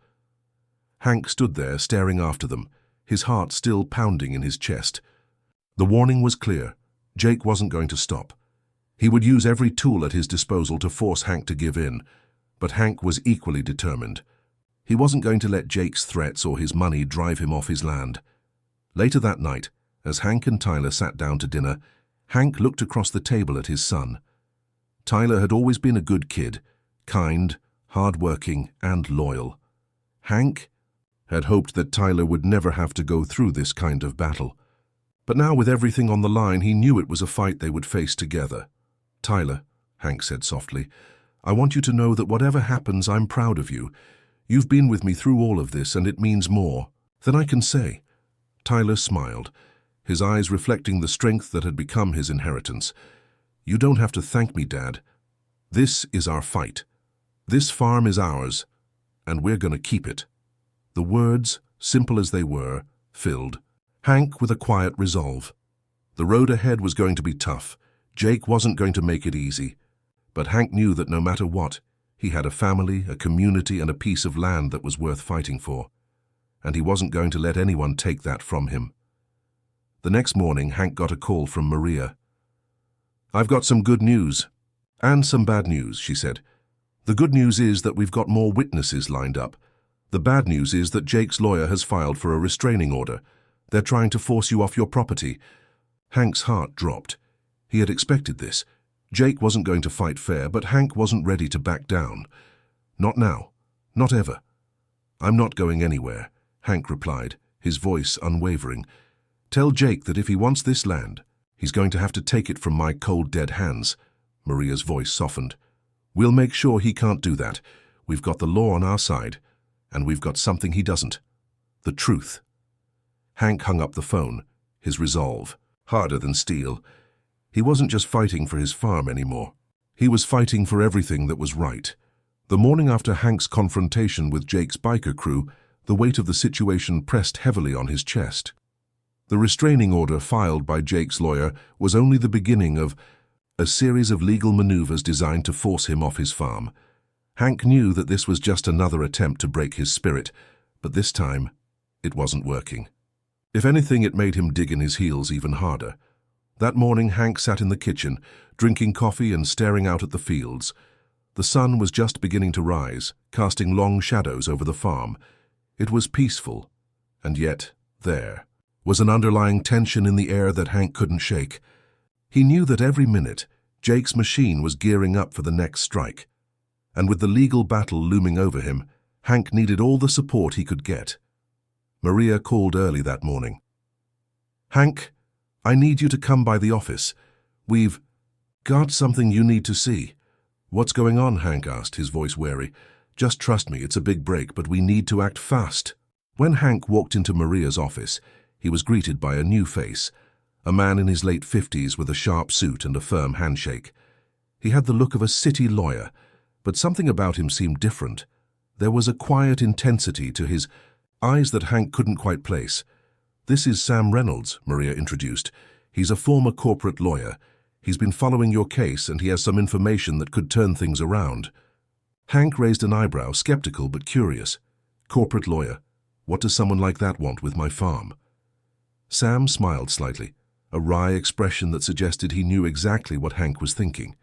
Hank stood there, staring after them, his heart still pounding in his chest. The warning was clear. Jake wasn't going to stop. He would use every tool at his disposal to force Hank to give in, but Hank was equally determined. He wasn't going to let Jake's threats or his money drive him off his land. Later that night, as Hank and Tyler sat down to dinner, Hank looked across the table at his son. Tyler had always been a good kid, kind, hard-working, and loyal. Hank had hoped that Tyler would never have to go through this kind of battle. But now, with everything on the line, he knew it was a fight they would face together. "Tyler," Hank said softly, "I want you to know that whatever happens, I'm proud of you. You've been with me through all of this, and it means more than I can say." Tyler smiled, his eyes reflecting the strength that had become his inheritance. "You don't have to thank me, Dad. This is our fight. This farm is ours, and we're going to keep it." The words, simple as they were, filled Hank with a quiet resolve. The road ahead was going to be tough. Jake wasn't going to make it easy. But Hank knew that no matter what, he had a family, a community, and a piece of land that was worth fighting for. And he wasn't going to let anyone take that from him. The next morning, Hank got a call from Maria. "I've got some good news. And some bad news," she said. "The good news is that we've got more witnesses lined up. The bad news is that Jake's lawyer has filed for a restraining order. They're trying to force you off your property." Hank's heart dropped. He had expected this. Jake wasn't going to fight fair, but Hank wasn't ready to back down. "Not now. Not ever." "I'm not going anywhere," Hank replied, his voice unwavering. "Tell Jake that if he wants this land, he's going to have to take it from my cold, dead hands." Maria's voice softened. "We'll make sure he can't do that. We've got the law on our side, and we've got something he doesn't. The truth." Hank hung up the phone, his resolve harder than steel. He wasn't just fighting for his farm anymore. He was fighting for everything that was right. The morning after Hank's confrontation with Jake's biker crew, the weight of the situation pressed heavily on his chest. The restraining order filed by Jake's lawyer was only the beginning of a series of legal maneuvers designed to force him off his farm. Hank knew that this was just another attempt to break his spirit, but this time, it wasn't working. If anything, it made him dig in his heels even harder. That morning, Hank sat in the kitchen, drinking coffee and staring out at the fields. The sun was just beginning to rise, casting long shadows over the farm. It was peaceful, and yet, there was an underlying tension in the air that Hank couldn't shake. He knew that every minute, Jake's machine was gearing up for the next strike. And with the legal battle looming over him, Hank needed all the support he could get. Maria called early that morning. "Hank, I need you to come by the office. We've got something you need to see." "What's going on?" Hank asked, his voice wary. "Just trust me, it's a big break, but we need to act fast." When Hank walked into Maria's office, he was greeted by a new face, a man in his late 50s with a sharp suit and a firm handshake. He had the look of a city lawyer, but something about him seemed different. There was a quiet intensity to his eyes that Hank couldn't quite place. "This is Sam Reynolds," Maria introduced. "He's a former corporate lawyer. He's been following your case and he has some information that could turn things around." Hank raised an eyebrow, skeptical but curious. "Corporate lawyer? What does someone like that want with my farm?" Sam smiled slightly, a wry expression that suggested he knew exactly what Hank was thinking.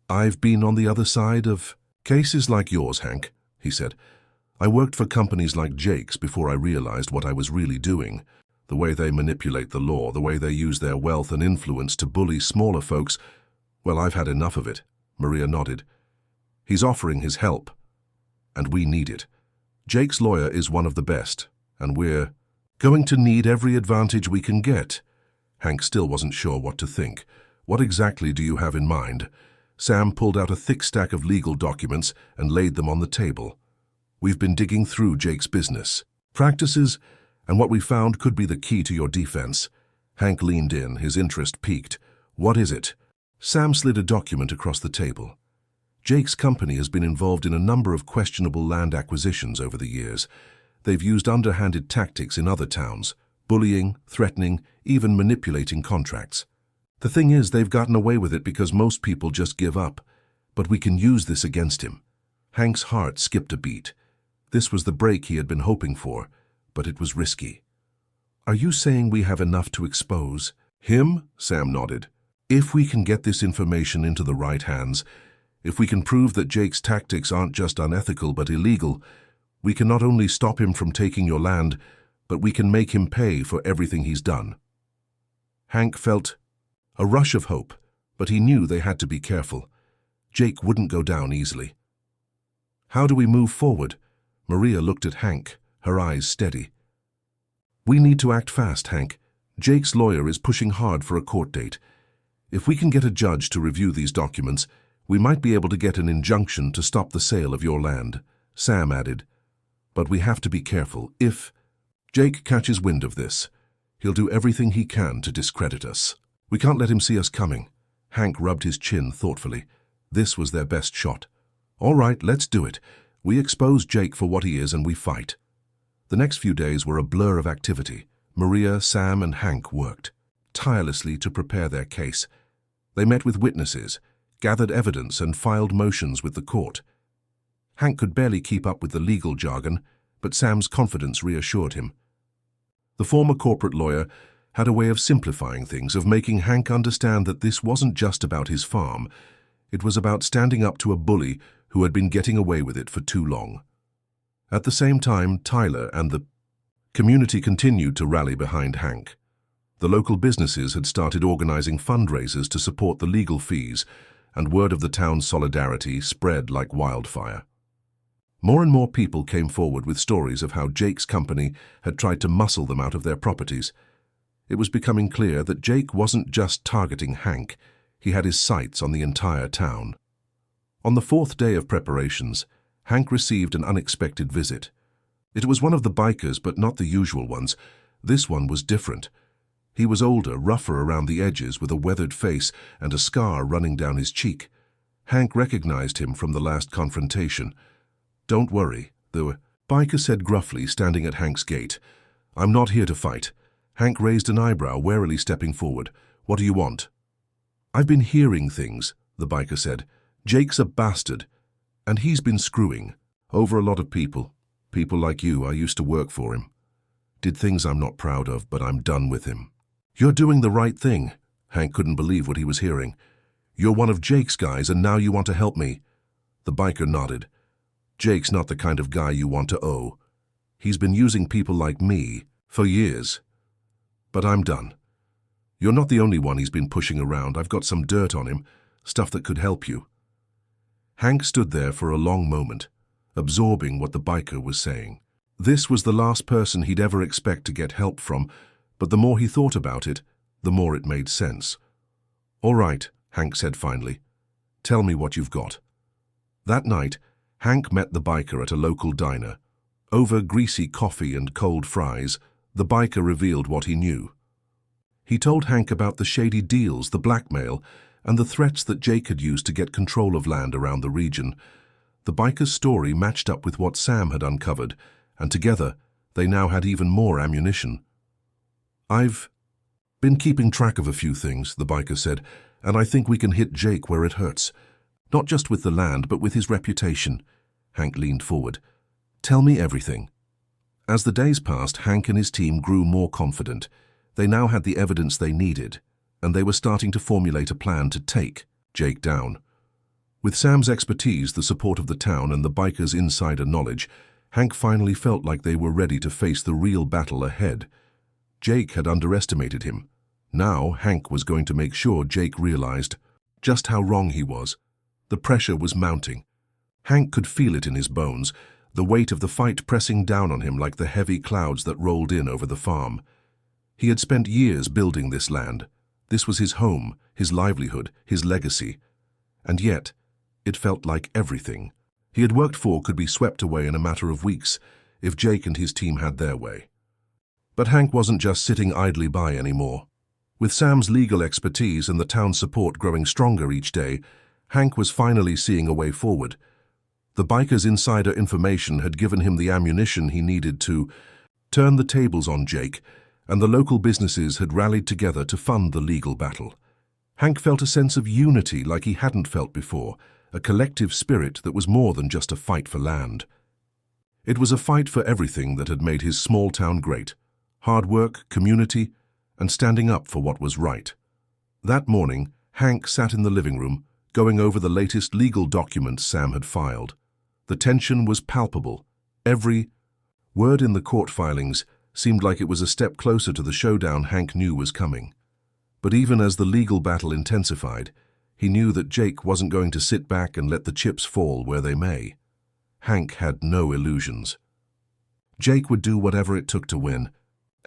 "I've been on the other side of cases like yours, Hank," he said. "I worked for companies like Jake's before I realized what I was really doing. The way they manipulate the law, the way they use their wealth and influence to bully smaller folks. Well, I've had enough of it." Maria nodded. "He's offering his help, and we need it. Jake's lawyer is one of the best, and we're going to need every advantage we can get." Hank still wasn't sure what to think. "What exactly do you have in mind?" Sam pulled out a thick stack of legal documents and laid them on the table. "We've been digging through Jake's business practices, and what we found could be the key to your defense." Hank leaned in, his interest piqued. "What is it?" Sam slid a document across the table. "Jake's company has been involved in a number of questionable land acquisitions over the years. They've used underhanded tactics in other towns, bullying, threatening, even manipulating contracts. The thing is, they've gotten away with it because most people just give up. But we can use this against him." Hank's heart skipped a beat. This was the break he had been hoping for, but it was risky. "Are you saying we have enough to expose him?" Sam nodded. "If we can get this information into the right hands, if we can prove that Jake's tactics aren't just unethical but illegal, we can not only stop him from taking your land, but we can make him pay for everything he's done." Hank felt a rush of hope, but he knew they had to be careful. Jake wouldn't go down easily. "How do we move forward?" Maria looked at Hank, her eyes steady. "We need to act fast, Hank. Jake's lawyer is pushing hard for a court date. If we can get a judge to review these documents, we might be able to get an injunction to stop the sale of your land," Sam added. "But we have to be careful. If Jake catches wind of this, he'll do everything he can to discredit us. We can't let him see us coming." Hank rubbed his chin thoughtfully. This was their best shot. "All right, let's do it. We expose Jake for what he is and we fight." The next few days were a blur of activity. Maria, Sam, and Hank worked tirelessly to prepare their case. They met with witnesses, gathered evidence, and filed motions with the court. Hank could barely keep up with the legal jargon, but Sam's confidence reassured him. The former corporate lawyer had a way of simplifying things, of making Hank understand that this wasn't just about his farm. It was about standing up to a bully who had been getting away with it for too long. At the same time, Tyler and the community continued to rally behind Hank. The local businesses had started organizing fundraisers to support the legal fees, and word of the town's solidarity spread like wildfire. More and more people came forward with stories of how Jake's company had tried to muscle them out of their properties. It was becoming clear that Jake wasn't just targeting Hank, he had his sights on the entire town. On the fourth day of preparations, Hank received an unexpected visit. It was one of the bikers, but not the usual ones. This one was different. He was older, rougher around the edges, with a weathered face and a scar running down his cheek. Hank recognized him from the last confrontation. "Don't worry," the biker said gruffly, standing at Hank's gate. "I'm not here to fight." Hank raised an eyebrow, warily stepping forward. "What do you want?" "I've been hearing things," the biker said. "Jake's a bastard, and he's been screwing over a lot of people. People like you. I used to work for him. Did things I'm not proud of, but I'm done with him." "You're doing the right thing." Hank couldn't believe what he was hearing. "You're one of Jake's guys, and now you want to help me." The biker nodded. "Jake's not the kind of guy you want to owe. He's been using people like me for years. But I'm done. You're not the only one he's been pushing around. I've got some dirt on him, stuff that could help you." Hank stood there for a long moment, absorbing what the biker was saying. This was the last person he'd ever expect to get help from, but the more he thought about it, the more it made sense. "All right," Hank said finally. "Tell me what you've got." That night, Hank met the biker at a local diner. Over greasy coffee and cold fries, the biker revealed what he knew. He told Hank about the shady deals, the blackmail, and the threats that Jake had used to get control of land around the region. The biker's story matched up with what Sam had uncovered, and together They now had even more ammunition. "I've been keeping track of a few things," the biker said, "and I think we can hit Jake where it hurts. Not just with the land, but with his reputation." Hank leaned forward. "Tell me everything." As the days passed, Hank and his team grew more confident. They now had the evidence they needed, and they were starting to formulate a plan to take Jake down. With Sam's expertise, the support of the town, and the bikers' insider knowledge, Hank finally felt like they were ready to face the real battle ahead. Jake had underestimated him. Now Hank was going to make sure Jake realized just how wrong he was. The pressure was mounting. Hank could feel it in his bones, the weight of the fight pressing down on him like the heavy clouds that rolled in over the farm. He had spent years building this land. This was his home, his livelihood, his legacy. And yet, it felt like everything he had worked for could be swept away in a matter of weeks if Jake and his team had their way. But Hank wasn't just sitting idly by anymore. With Sam's legal expertise and the town's support growing stronger each day, Hank was finally seeing a way forward. The biker's insider information had given him the ammunition he needed to turn the tables on Jake, and the local businesses had rallied together to fund the legal battle. Hank felt a sense of unity like he hadn't felt before, a collective spirit that was more than just a fight for land. It was a fight for everything that had made his small town great: hard work, community, and standing up for what was right. That morning, Hank sat in the living room, going over the latest legal documents Sam had filed. The tension was palpable. Every word in the court filings seemed like it was a step closer to the showdown Hank knew was coming. But even as the legal battle intensified, he knew that Jake wasn't going to sit back and let the chips fall where they may. Hank had no illusions. Jake would do whatever it took to win,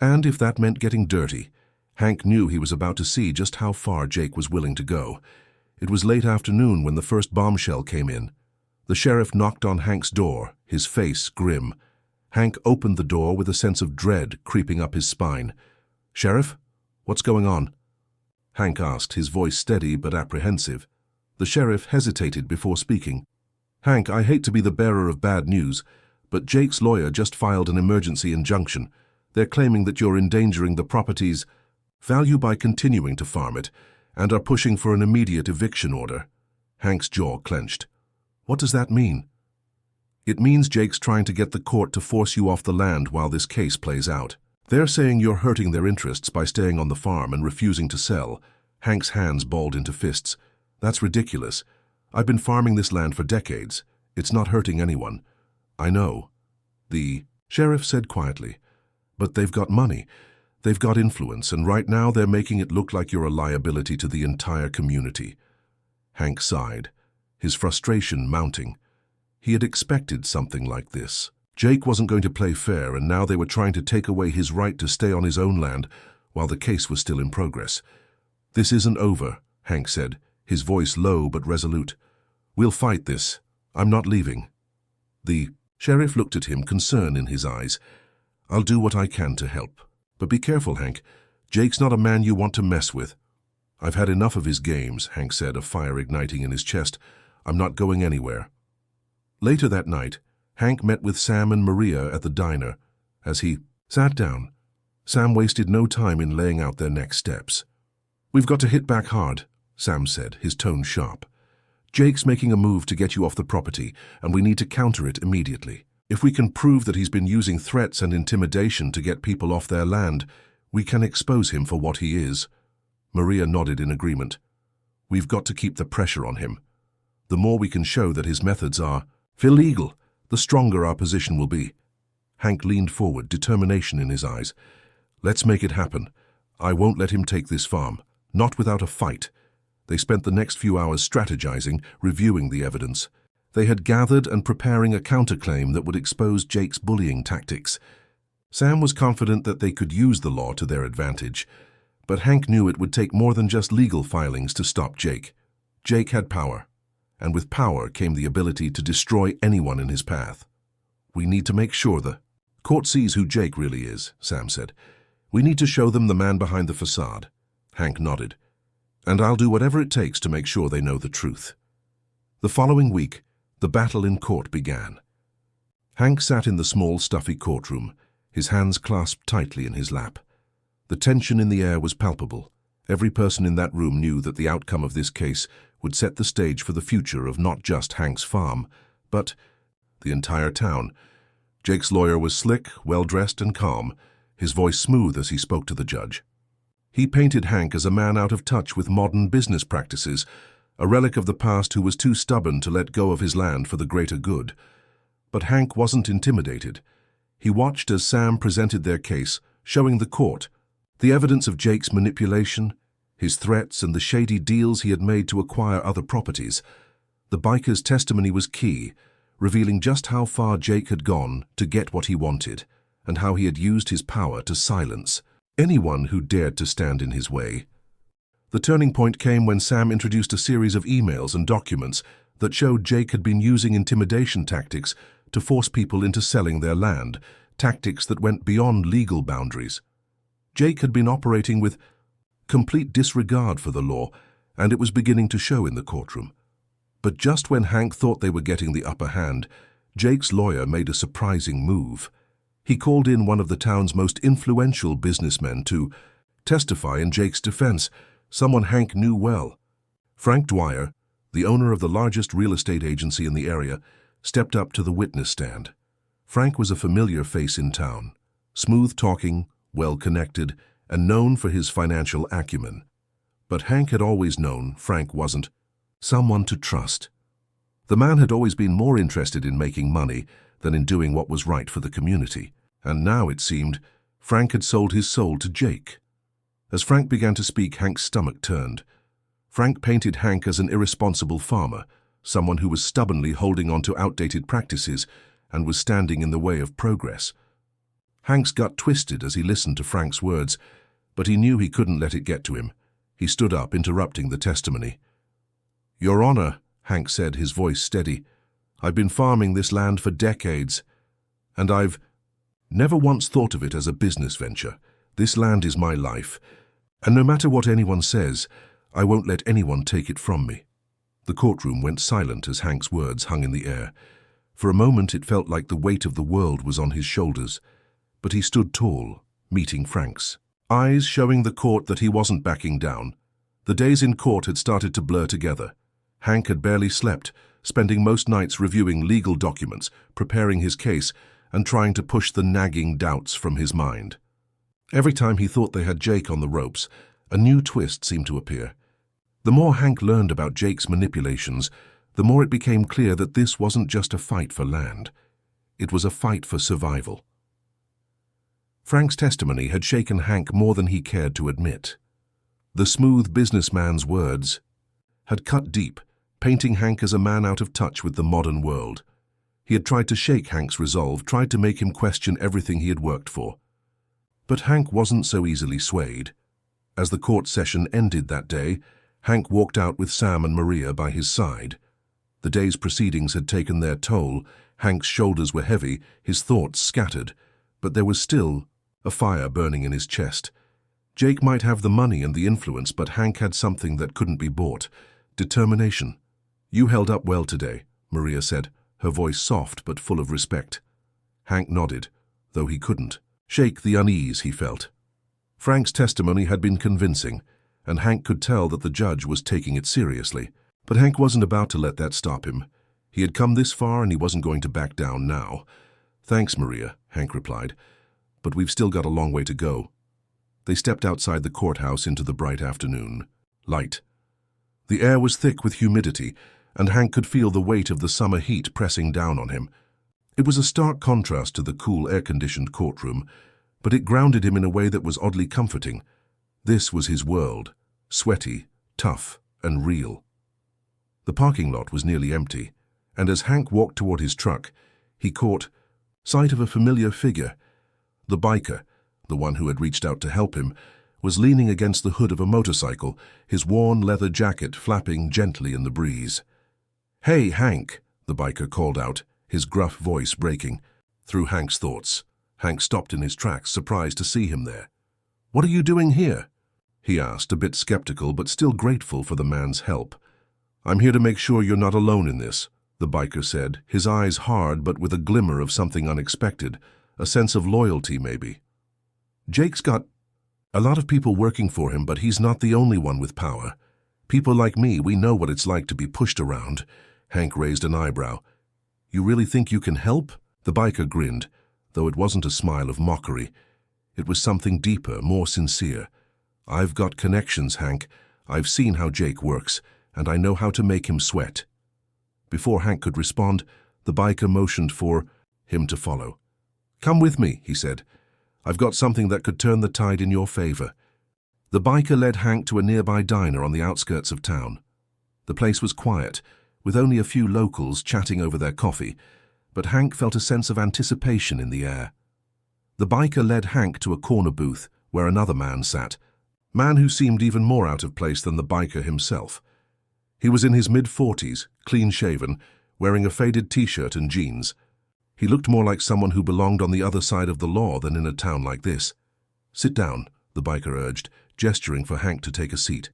and if that meant getting dirty, Hank knew he was about to see just how far Jake was willing to go. It was late afternoon when the first bombshell came in. The sheriff knocked on Hank's door, his face grim. Hank opened the door with a sense of dread creeping up his spine. "Sheriff, what's going on?" Hank asked, his voice steady but apprehensive. The sheriff hesitated before speaking. "Hank, I hate to be the bearer of bad news, but Jake's lawyer just filed an emergency injunction. They're claiming that you're endangering the property's value by continuing to farm it, and are pushing for an immediate eviction order." Hank's jaw clenched. "What does that mean?" "It means Jake's trying to get the court to force you off the land while this case plays out. They're saying you're hurting their interests by staying on the farm and refusing to sell." Hank's hands balled into fists. "That's ridiculous. I've been farming this land for decades. It's not hurting anyone." "I know," the sheriff said quietly. "But they've got money. They've got influence, and right now they're making it look like you're a liability to the entire community." Hank sighed, his frustration mounting. He had expected something like this. Jake wasn't going to play fair, and now they were trying to take away his right to stay on his own land while the case was still in progress. "This isn't over," Hank said, his voice low but resolute. "We'll fight this. I'm not leaving." The sheriff looked at him, concern in his eyes. "I'll do what I can to help. But be careful, Hank. Jake's not a man you want to mess with." "I've had enough of his games," Hank said, a fire igniting in his chest. "I'm not going anywhere." Later that night, Hank met with Sam and Maria at the diner. As he sat down, Sam wasted no time in laying out their next steps. "We've got to hit back hard," Sam said, his tone sharp. "Jake's making a move to get you off the property, and we need to counter it immediately. If we can prove that he's been using threats and intimidation to get people off their land, we can expose him for what he is." Maria nodded in agreement. "We've got to keep the pressure on him. The more we can show that his methods are illegal, the stronger our position will be." Hank leaned forward, determination in his eyes. "Let's make it happen. I won't let him take this farm, not without a fight." They spent the next few hours strategizing, reviewing the evidence. They had gathered and preparing a counterclaim that would expose Jake's bullying tactics. Sam was confident that they could use the law to their advantage, but Hank knew it would take more than just legal filings to stop Jake. Jake had power, and with power came the ability to destroy anyone in his path. "We need to make sure the court sees who Jake really is," Sam said. "We need to show them the man behind the facade." Hank nodded. "And I'll do whatever it takes to make sure they know the truth." The following week, the battle in court began. Hank sat in the small, stuffy courtroom, his hands clasped tightly in his lap. The tension in the air was palpable. Every person in that room knew that the outcome of this case would set the stage for the future of not just Hank's farm, but the entire town. Jake's lawyer was slick, well-dressed and calm, his voice smooth as he spoke to the judge. He painted Hank as a man out of touch with modern business practices, a relic of the past who was too stubborn to let go of his land for the greater good. But Hank wasn't intimidated. He watched as Sam presented their case, showing the court the evidence of Jake's manipulation, his threats and the shady deals he had made to acquire other properties. The biker's testimony was key, revealing just how far Jake had gone to get what he wanted, and how he had used his power to silence anyone who dared to stand in his way. The turning point came when Sam introduced a series of emails and documents that showed Jake had been using intimidation tactics to force people into selling their land, tactics that went beyond legal boundaries. Jake had been operating with complete disregard for the law, and it was beginning to show in the courtroom. But just when Hank thought they were getting the upper hand, Jake's lawyer made a surprising move. He called in one of the town's most influential businessmen to testify in Jake's defense, someone Hank knew well. Frank Dwyer, the owner of the largest real estate agency in the area, stepped up to the witness stand. Frank was a familiar face in town, smooth-talking, well-connected, and known for his financial acumen. But Hank had always known Frank wasn't someone to trust. The man had always been more interested in making money than in doing what was right for the community, and now, it seemed, Frank had sold his soul to Jake. As Frank began to speak, Hank's stomach turned. Frank painted Hank as an irresponsible farmer, someone who was stubbornly holding on to outdated practices and was standing in the way of progress. Hank's gut twisted as he listened to Frank's words, but he knew he couldn't let it get to him. He stood up, interrupting the testimony. "Your Honor," Hank said, his voice steady, "I've been farming this land for decades, and I've never once thought of it as a business venture. This land is my life, and no matter what anyone says, I won't let anyone take it from me." The courtroom went silent as Hank's words hung in the air. For a moment it felt like the weight of the world was on his shoulders, but he stood tall, meeting Frank's eyes, showing the court that he wasn't backing down. The days in court had started to blur together. Hank had barely slept, spending most nights reviewing legal documents, preparing his case, and trying to push the nagging doubts from his mind. Every time he thought they had Jake on the ropes, a new twist seemed to appear. The more Hank learned about Jake's manipulations, the more it became clear that this wasn't just a fight for land. It was a fight for survival. Frank's testimony had shaken Hank more than he cared to admit. The smooth businessman's words had cut deep, painting Hank as a man out of touch with the modern world. He had tried to shake Hank's resolve, tried to make him question everything he had worked for. But Hank wasn't so easily swayed. As the court session ended that day, Hank walked out with Sam and Maria by his side. The day's proceedings had taken their toll. Hank's shoulders were heavy, his thoughts scattered, but there was still a fire burning in his chest. Jake might have the money and the influence, but Hank had something that couldn't be bought: determination. "You held up well today," Maria said, her voice soft but full of respect. Hank nodded, though he couldn't shake the unease he felt. Frank's testimony had been convincing, and Hank could tell that the judge was taking it seriously. But Hank wasn't about to let that stop him. He had come this far and he wasn't going to back down now. "Thanks, Maria," Hank replied, "but we've still got a long way to go." They stepped outside the courthouse into the bright afternoon light. The air was thick with humidity, and Hank could feel the weight of the summer heat pressing down on him. It was a stark contrast to the cool, air-conditioned courtroom, but it grounded him in a way that was oddly comforting. This was his world, sweaty, tough, and real. The parking lot was nearly empty, and as Hank walked toward his truck, he caught sight of a familiar figure. The biker, the one who had reached out to help him, was leaning against the hood of a motorcycle, his worn leather jacket flapping gently in the breeze. "Hey, Hank," the biker called out, his gruff voice breaking through Hank's thoughts. Hank stopped in his tracks, surprised to see him there. "What are you doing here?" he asked, a bit skeptical but still grateful for the man's help. "I'm here to make sure you're not alone in this," the biker said, his eyes hard but with a glimmer of something unexpected, A sense of loyalty, maybe. Jake's got a lot of people working for him, but he's not the only one with power. People like me, we know what it's like to be pushed around. Hank raised an eyebrow. You really think you can help? The biker grinned, though it wasn't a smile of mockery. It was something deeper, more sincere. I've got connections, Hank. I've seen how Jake works, and I know how to make him sweat. Before Hank could respond, the biker motioned for him to follow. Come with me, he said. I've got something that could turn the tide in your favor. The biker led Hank to a nearby diner on the outskirts of town. The place was quiet, with only a few locals chatting over their coffee, but Hank felt a sense of anticipation in the air. The biker led Hank to a corner booth where another man sat, man who seemed even more out of place than the biker himself. He was in his mid-40s, clean-shaven, wearing a faded t-shirt and jeans. He looked more like someone who belonged on the other side of the law than in a town like this. Sit down, the biker urged, gesturing for Hank to take a seat.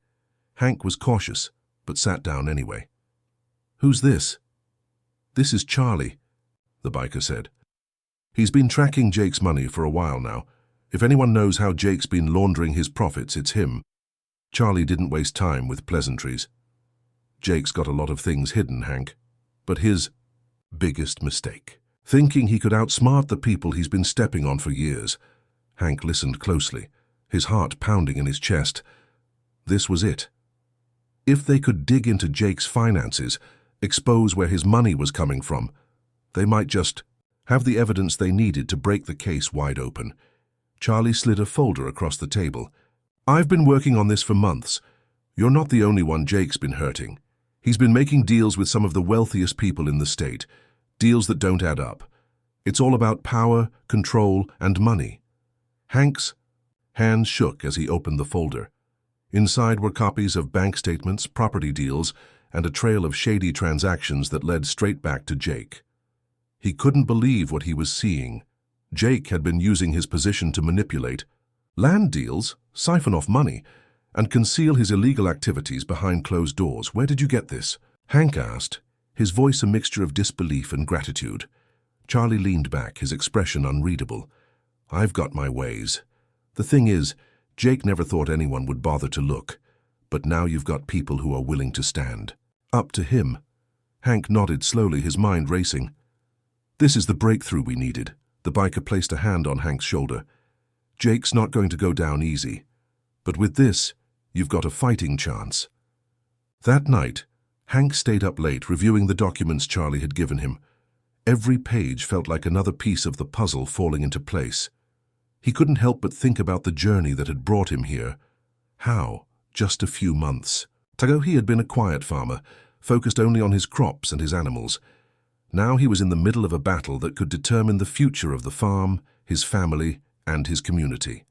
Hank was cautious, but sat down anyway. Who's this? This is Charlie, the biker said. He's been tracking Jake's money for a while now. If anyone knows how Jake's been laundering his profits, it's him. Charlie didn't waste time with pleasantries. Jake's got a lot of things hidden, Hank, but his biggest mistake. Thinking he could outsmart the people he's been stepping on for years. Hank listened closely, his heart pounding in his chest. This was it. If they could dig into Jake's finances, expose where his money was coming from, they might just have the evidence they needed to break the case wide open. Charlie slid a folder across the table. I've been working on this for months. You're not the only one Jake's been hurting. He's been making deals with some of the wealthiest people in the state, deals that don't add up. It's all about power, control, and money. Hank's hands shook as he opened the folder. Inside were copies of bank statements, property deals, and a trail of shady transactions that led straight back to Jake. He couldn't believe what he was seeing. Jake had been using his position to manipulate land deals, siphon off money, and conceal his illegal activities behind closed doors. Where did you get this? Hank asked, his voice a mixture of disbelief and gratitude. Charlie leaned back, his expression unreadable. I've got my ways. The thing is, Jake never thought anyone would bother to look, but now you've got people who are willing to stand up to him. Hank nodded slowly, his mind racing. This is the breakthrough we needed. The biker placed a hand on Hank's shoulder. Jake's not going to go down easy, but with this, you've got a fighting chance. That night, Hank stayed up late reviewing the documents Charlie had given him. Every page felt like another piece of the puzzle falling into place. He couldn't help but think about the journey that had brought him here. How? Just a few months. Tagohi had been a quiet farmer, focused only on his crops and his animals. Now he was in the middle of a battle that could determine the future of the farm, his family, and his community.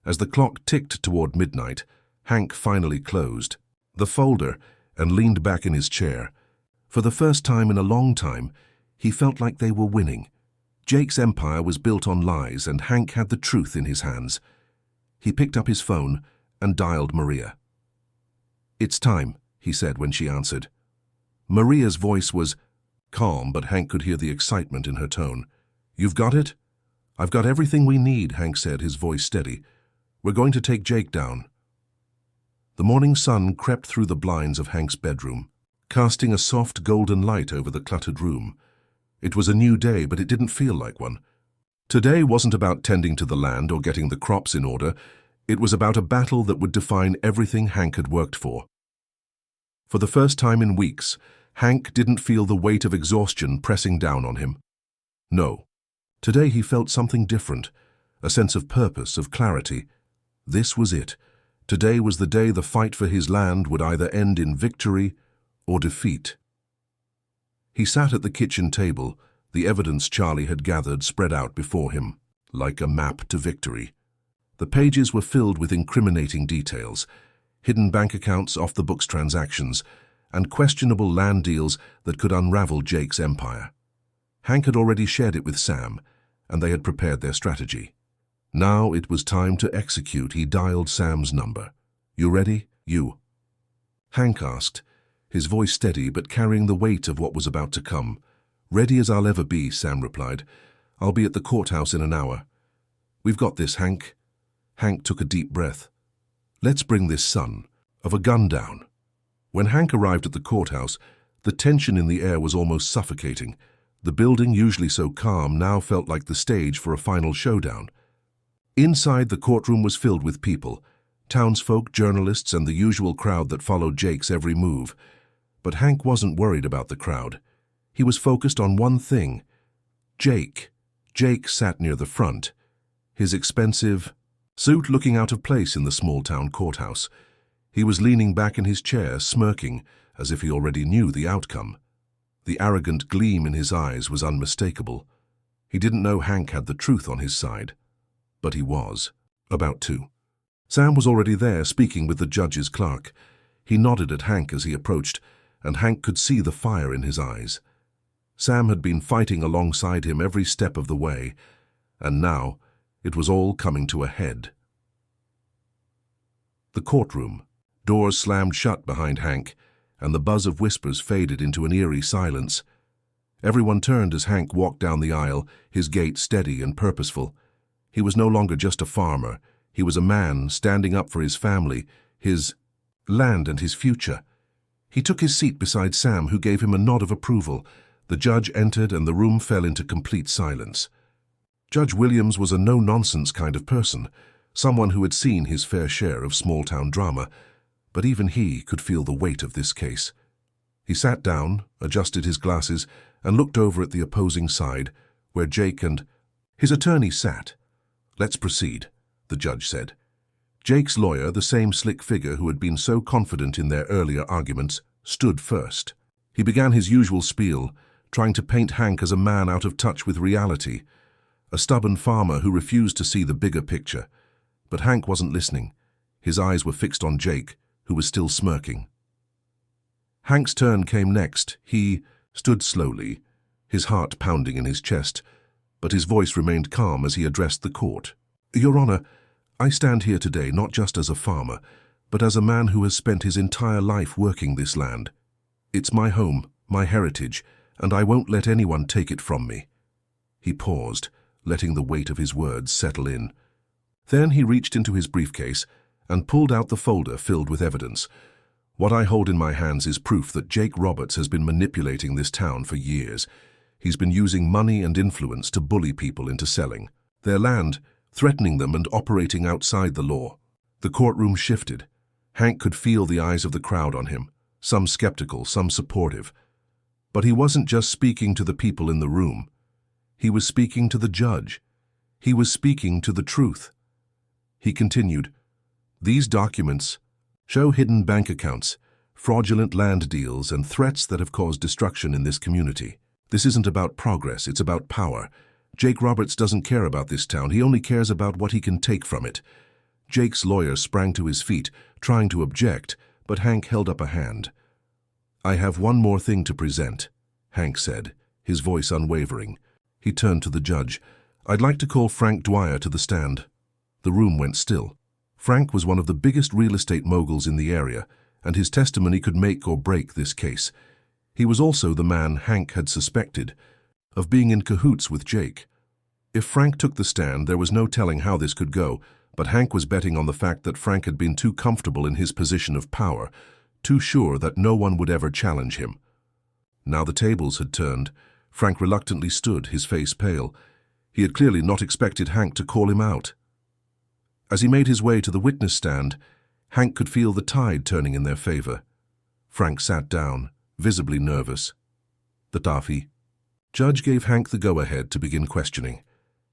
As the clock ticked toward midnight, Hank finally closed the folder and leaned back in his chair. For the first time in a long time, he felt like they were winning. Jake's empire was built on lies, and Hank had the truth in his hands. He picked up his phone and dialed Maria. It's time, he said when she answered. Maria's voice was calm, but Hank could hear the excitement in her tone. You've got it? I've got everything we need, Hank said, his voice steady. We're going to take Jake down. The morning sun crept through the blinds of Hank's bedroom, casting a soft golden light over the cluttered room. It was a new day, but it didn't feel like one. Today wasn't about tending to the land or getting the crops in order. It was about a battle that would define everything Hank had worked for. For the first time in weeks, Hank didn't feel the weight of exhaustion pressing down on him. No. Today he felt something different, a sense of purpose, of clarity. This was it. Today was the day the fight for his land would either end in victory or defeat. He sat at the kitchen table, the evidence Charlie had gathered spread out before him, like a map to victory. The pages were filled with incriminating details, hidden bank accounts, off-the-books transactions, and questionable land deals that could unravel Jake's empire. Hank had already shared it with Sam, and they had prepared their strategy. Now it was time to execute. He dialed Sam's number. You ready? You. Hank asked, his voice steady but carrying the weight of what was about to come. Ready as I'll ever be, Sam replied. I'll be at the courthouse in an hour. We've got this, Hank. Hank took a deep breath. Let's bring this son of a gun down. When Hank arrived at the courthouse, the tension in the air was almost suffocating. The building, usually so calm, now felt like the stage for a final showdown. Inside, the courtroom was filled with people, townsfolk, journalists, and the usual crowd that followed Jake's every move. But Hank wasn't worried about the crowd. He was focused on one thing: Jake. Jake sat near the front, his expensive suit looking out of place in the small-town courthouse. He was leaning back in his chair, smirking, as if he already knew the outcome. The arrogant gleam in his eyes was unmistakable. He didn't know Hank had the truth on his side, but he was about to. Sam was already there, speaking with the judge's clerk. He nodded at Hank as he approached, and Hank could see the fire in his eyes. Sam had been fighting alongside him every step of the way, and now it was all coming to a head. The courtroom. Doors slammed shut behind Hank, and the buzz of whispers faded into an eerie silence. Everyone turned as Hank walked down the aisle, his gait steady and purposeful. He was no longer just a farmer. He was a man standing up for his family, his land, and his future. He took his seat beside Sam, who gave him a nod of approval. The judge entered, and the room fell into complete silence. Judge Williams was a no-nonsense kind of person, someone who had seen his fair share of small-town drama, but even he could feel the weight of this case. He sat down, adjusted his glasses, and looked over at the opposing side, where Jake and his attorney sat. "Let's proceed," the judge said. Jake's lawyer, the same slick figure who had been so confident in their earlier arguments, stood first. He began his usual spiel, trying to paint Hank as a man out of touch with reality, a stubborn farmer who refused to see the bigger picture. But Hank wasn't listening. His eyes were fixed on Jake, who was still smirking. Hank's turn came next. He stood slowly, his heart pounding in his chest, but his voice remained calm as he addressed the court. "Your Honor, I stand here today not just as a farmer, but as a man who has spent his entire life working this land. It's my home, my heritage, and I won't let anyone take it from me." He paused, letting the weight of his words settle in. Then he reached into his briefcase and pulled out the folder filled with evidence. "What I hold in my hands is proof that Jake Roberts has been manipulating this town for years. He's been using money and influence to bully people into selling their land, threatening them and operating outside the law." The courtroom shifted. Hank could feel the eyes of the crowd on him, some skeptical, some supportive. But he wasn't just speaking to the people in the room. He was speaking to the judge. He was speaking to the truth. He continued, "These documents show hidden bank accounts, fraudulent land deals, and threats that have caused destruction in this community. This isn't about progress, it's about power. Jake Roberts doesn't care about this town, he only cares about what he can take from it." Jake's lawyer sprang to his feet, trying to object, but Hank held up a hand. "I have one more thing to present," Hank said, his voice unwavering. He turned to the judge. "I'd like to call Frank Dwyer to the stand." The room went still. Frank was one of the biggest real estate moguls in the area, and his testimony could make or break this case. He was also the man Hank had suspected of being in cahoots with Jake. If Frank took the stand, there was no telling how this could go, but Hank was betting on the fact that Frank had been too comfortable in his position of power, too sure that no one would ever challenge him. Now the tables had turned. Frank reluctantly stood, his face pale. He had clearly not expected Hank to call him out. As he made his way to the witness stand, Hank could feel the tide turning in their favor. Frank sat down, visibly nervous. The Daffy. Judge gave Hank the go-ahead to begin questioning.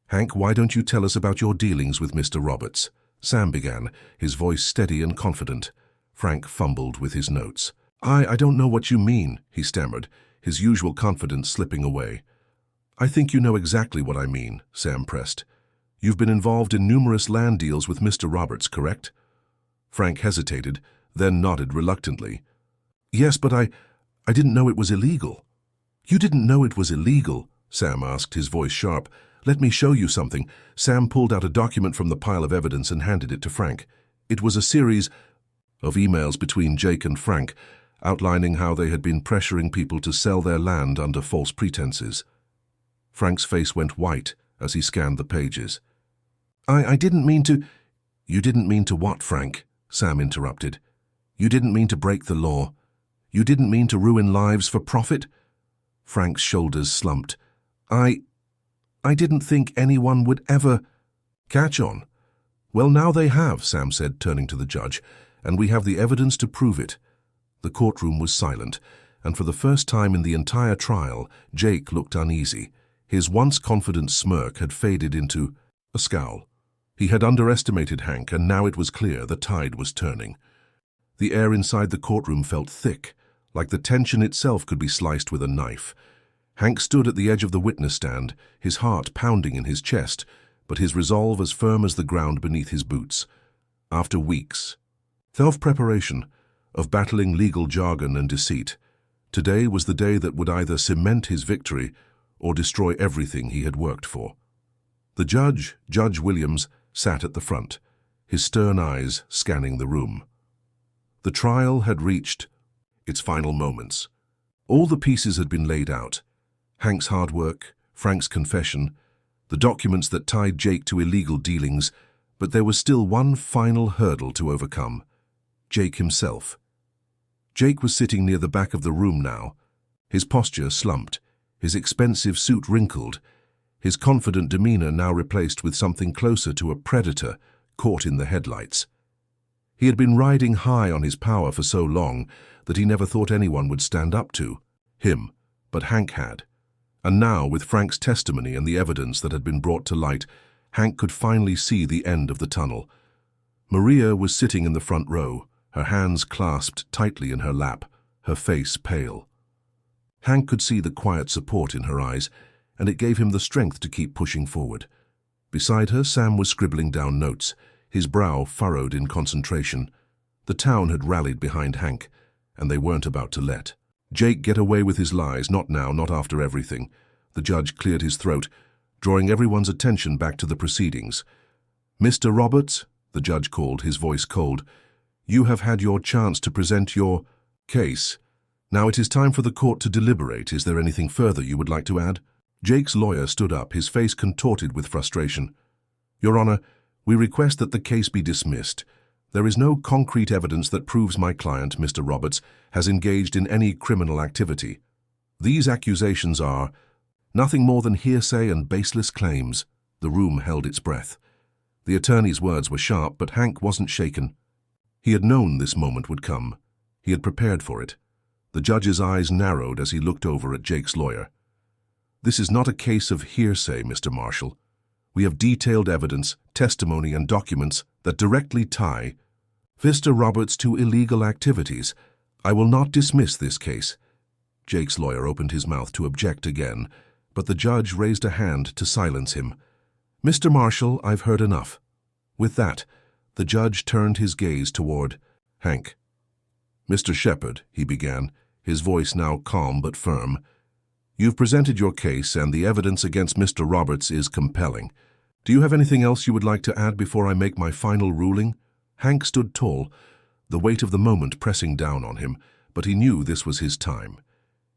"Hank, why don't you tell us about your dealings with Mr. Roberts?" Sam began, his voice steady and confident. Frank fumbled with his notes. I don't know what you mean," he stammered, his usual confidence slipping away. "I think you know exactly what I mean," Sam pressed. "You've been involved in numerous land deals with Mr. Roberts, correct?" Frank hesitated, then nodded reluctantly. "Yes, but I didn't know it was illegal." "You didn't know it was illegal?" Sam asked, his voice sharp. "Let me show you something." Sam pulled out a document from the pile of evidence and handed it to Frank. It was a series of emails between Jake and Frank, outlining how they had been pressuring people to sell their land under false pretenses. Frank's face went white as he scanned the pages. I didn't mean to— You didn't mean to what, Frank? Sam interrupted. You didn't mean to break the law. You didn't mean to ruin lives for profit? Frank's shoulders slumped. I didn't think anyone would ever— Catch on. Well, now they have, Sam said, turning to the judge, and we have the evidence to prove it. The courtroom was silent, and for the first time in the entire trial, Jake looked uneasy. His once confident smirk had faded into a scowl. He had underestimated Hank, and now it was clear the tide was turning. The air inside the courtroom felt thick, like the tension itself could be sliced with a knife. Hank stood at the edge of the witness stand, his heart pounding in his chest, but his resolve as firm as the ground beneath his boots. After weeks of preparation, of battling legal jargon and deceit, today was the day that would either cement his victory or destroy everything he had worked for. The judge, Judge Williams, sat at the front, his stern eyes scanning the room. The trial had reached its final moments. All the pieces had been laid out. Hank's hard work, Frank's confession, the documents that tied Jake to illegal dealings, but there was still one final hurdle to overcome: Jake himself. Jake was sitting near the back of the room now, his posture slumped, his expensive suit wrinkled, his confident demeanor now replaced with something closer to a predator caught in the headlights. He had been riding high on his power for so long that he never thought anyone would stand up to him, but Hank had. And now, with Frank's testimony and the evidence that had been brought to light, Hank could finally see the end of the tunnel. Maria was sitting in the front row, her hands clasped tightly in her lap, her face pale. Hank could see the quiet support in her eyes, and it gave him the strength to keep pushing forward. Beside her, Sam was scribbling down notes, his brow furrowed in concentration. The town had rallied behind Hank, and they weren't about to let Jake get away with his lies, not now, not after everything. The judge cleared his throat, drawing everyone's attention back to the proceedings. Mr. Roberts, the judge called, his voice cold, you have had your chance to present your case. Now it is time for the court to deliberate. Is there anything further you would like to add? Jake's lawyer stood up, his face contorted with frustration. Your Honor, we request that the case be dismissed. There is no concrete evidence that proves my client, Mr. Roberts, has engaged in any criminal activity. These accusations are nothing more than hearsay and baseless claims. The room held its breath. The attorney's words were sharp, but Hank wasn't shaken. He had known this moment would come. He had prepared for it. The judge's eyes narrowed as he looked over at Jake's lawyer. This is not a case of hearsay, Mr. Marshall. We have detailed evidence, testimony, and documents that directly tie Mr. Roberts to illegal activities. I will not dismiss this case. Jake's lawyer opened his mouth to object again, but the judge raised a hand to silence him. Mr. Marshall, I've heard enough. With that, the judge turned his gaze toward Hank. Mr. Shepherd, he began, his voice now calm but firm, you've presented your case and the evidence against Mr. Roberts is compelling. Do you have anything else you would like to add before I make my final ruling? Hank stood tall, the weight of the moment pressing down on him, but he knew this was his time.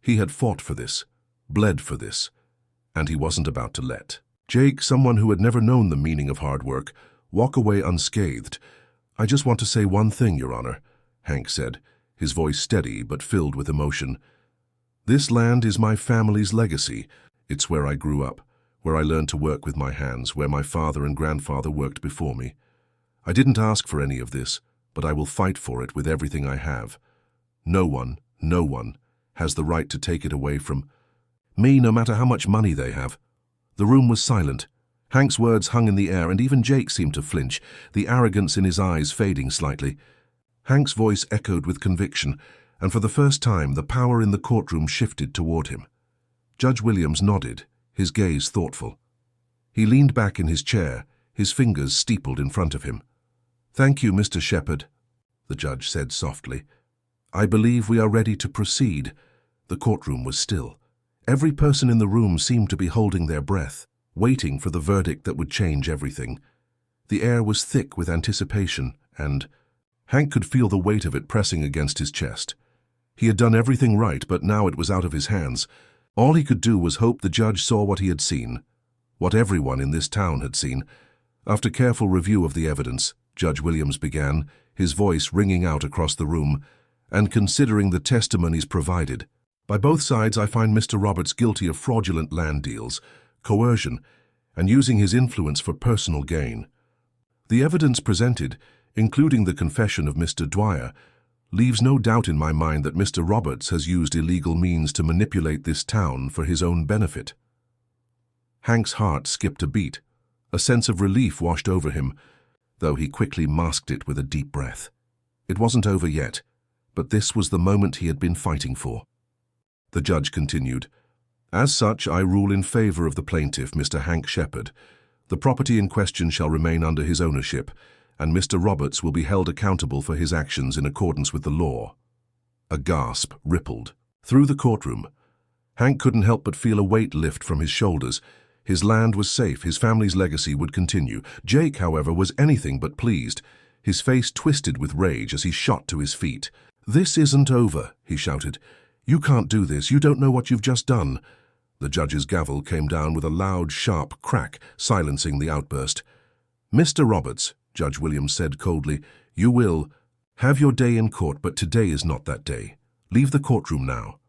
He had fought for this, bled for this, and he wasn't about to let Jake, someone who had never known the meaning of hard work, walk away unscathed. I just want to say one thing, Your Honor, Hank said, his voice steady but filled with emotion. This land is my family's legacy. It's where I grew up, where I learned to work with my hands, where my father and grandfather worked before me. I didn't ask for any of this, but I will fight for it with everything I have. No one has the right to take it away from me, no matter how much money they have. The room was silent. Hank's words hung in the air, and even Jake seemed to flinch, the arrogance in his eyes fading slightly. Hank's voice echoed with conviction, and for the first time the power in the courtroom shifted toward him. Judge Williams nodded, his gaze thoughtful. He leaned back in his chair, his fingers steepled in front of him. Thank you, Mr. Shepherd, the judge said softly. I believe we are ready to proceed. The courtroom was still. Every person in the room seemed to be holding their breath, waiting for the verdict that would change everything. The air was thick with anticipation, and Hank could feel the weight of it pressing against his chest. He had done everything right, but now it was out of his hands. All he could do was hope the judge saw what he had seen, what everyone in this town had seen. After careful review of the evidence, Judge Williams began, his voice ringing out across the room, and considering the testimonies provided. By both sides, I find Mr. Roberts guilty of fraudulent land deals, coercion, and using his influence for personal gain. The evidence presented, including the confession of Mr. Dwyer, leaves no doubt in my mind that Mr. Roberts has used illegal means to manipulate this town for his own benefit. Hank's heart skipped a beat. A sense of relief washed over him, though he quickly masked it with a deep breath. It wasn't over yet, but this was the moment he had been fighting for. The judge continued, "As such, I rule in favor of the plaintiff, Mr. Hank Shepherd. The property in question shall remain under his ownership, and Mr. Roberts will be held accountable for his actions in accordance with the law." A gasp rippled through the courtroom. Hank couldn't help but feel a weight lift from his shoulders. His land was safe, his family's legacy would continue. Jake, however, was anything but pleased. His face twisted with rage as he shot to his feet. "This isn't over," he shouted. "You can't do this, you don't know what you've just done." The judge's gavel came down with a loud, sharp crack, silencing the outburst. "Mr. Roberts," Judge Williams said coldly, "you will have your day in court, but today is not that day. Leave the courtroom now."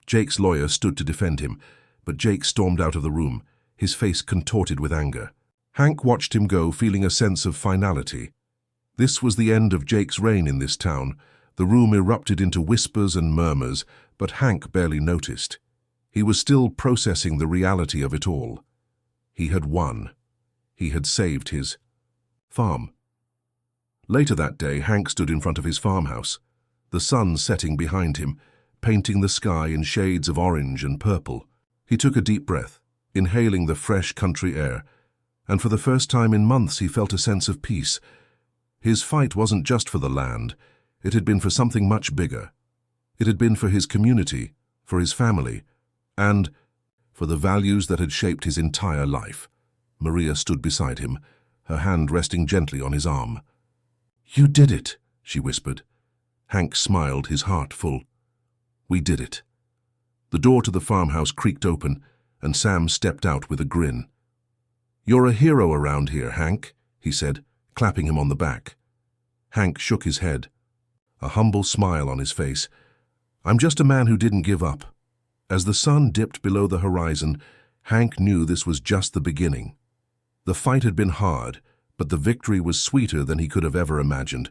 Jake's lawyer stood to defend him, but Jake stormed out of the room, his face contorted with anger. Hank watched him go, feeling a sense of finality. This was the end of Jake's reign in this town. The room erupted into whispers and murmurs, but Hank barely noticed. He was still processing the reality of it all. He had won. He had saved his farm. Later that day, Hank stood in front of his farmhouse, the sun setting behind him, painting the sky in shades of orange and purple. He took a deep breath, inhaling the fresh country air, and for the first time in months he felt a sense of peace. His fight wasn't just for the land, it had been for something much bigger. It had been for his community, for his family, and for the values that had shaped his entire life. Maria stood beside him, her hand resting gently on his arm. "You did it," she whispered. Hank smiled, his heart full. "We did it." The door to the farmhouse creaked open, and Sam stepped out with a grin. "You're a hero around here, Hank," he said, clapping him on the back. Hank shook his head, a humble smile on his face. "I'm just a man who didn't give up." As the sun dipped below the horizon, Hank knew this was just the beginning. The fight had been hard, but the victory was sweeter than he could have ever imagined.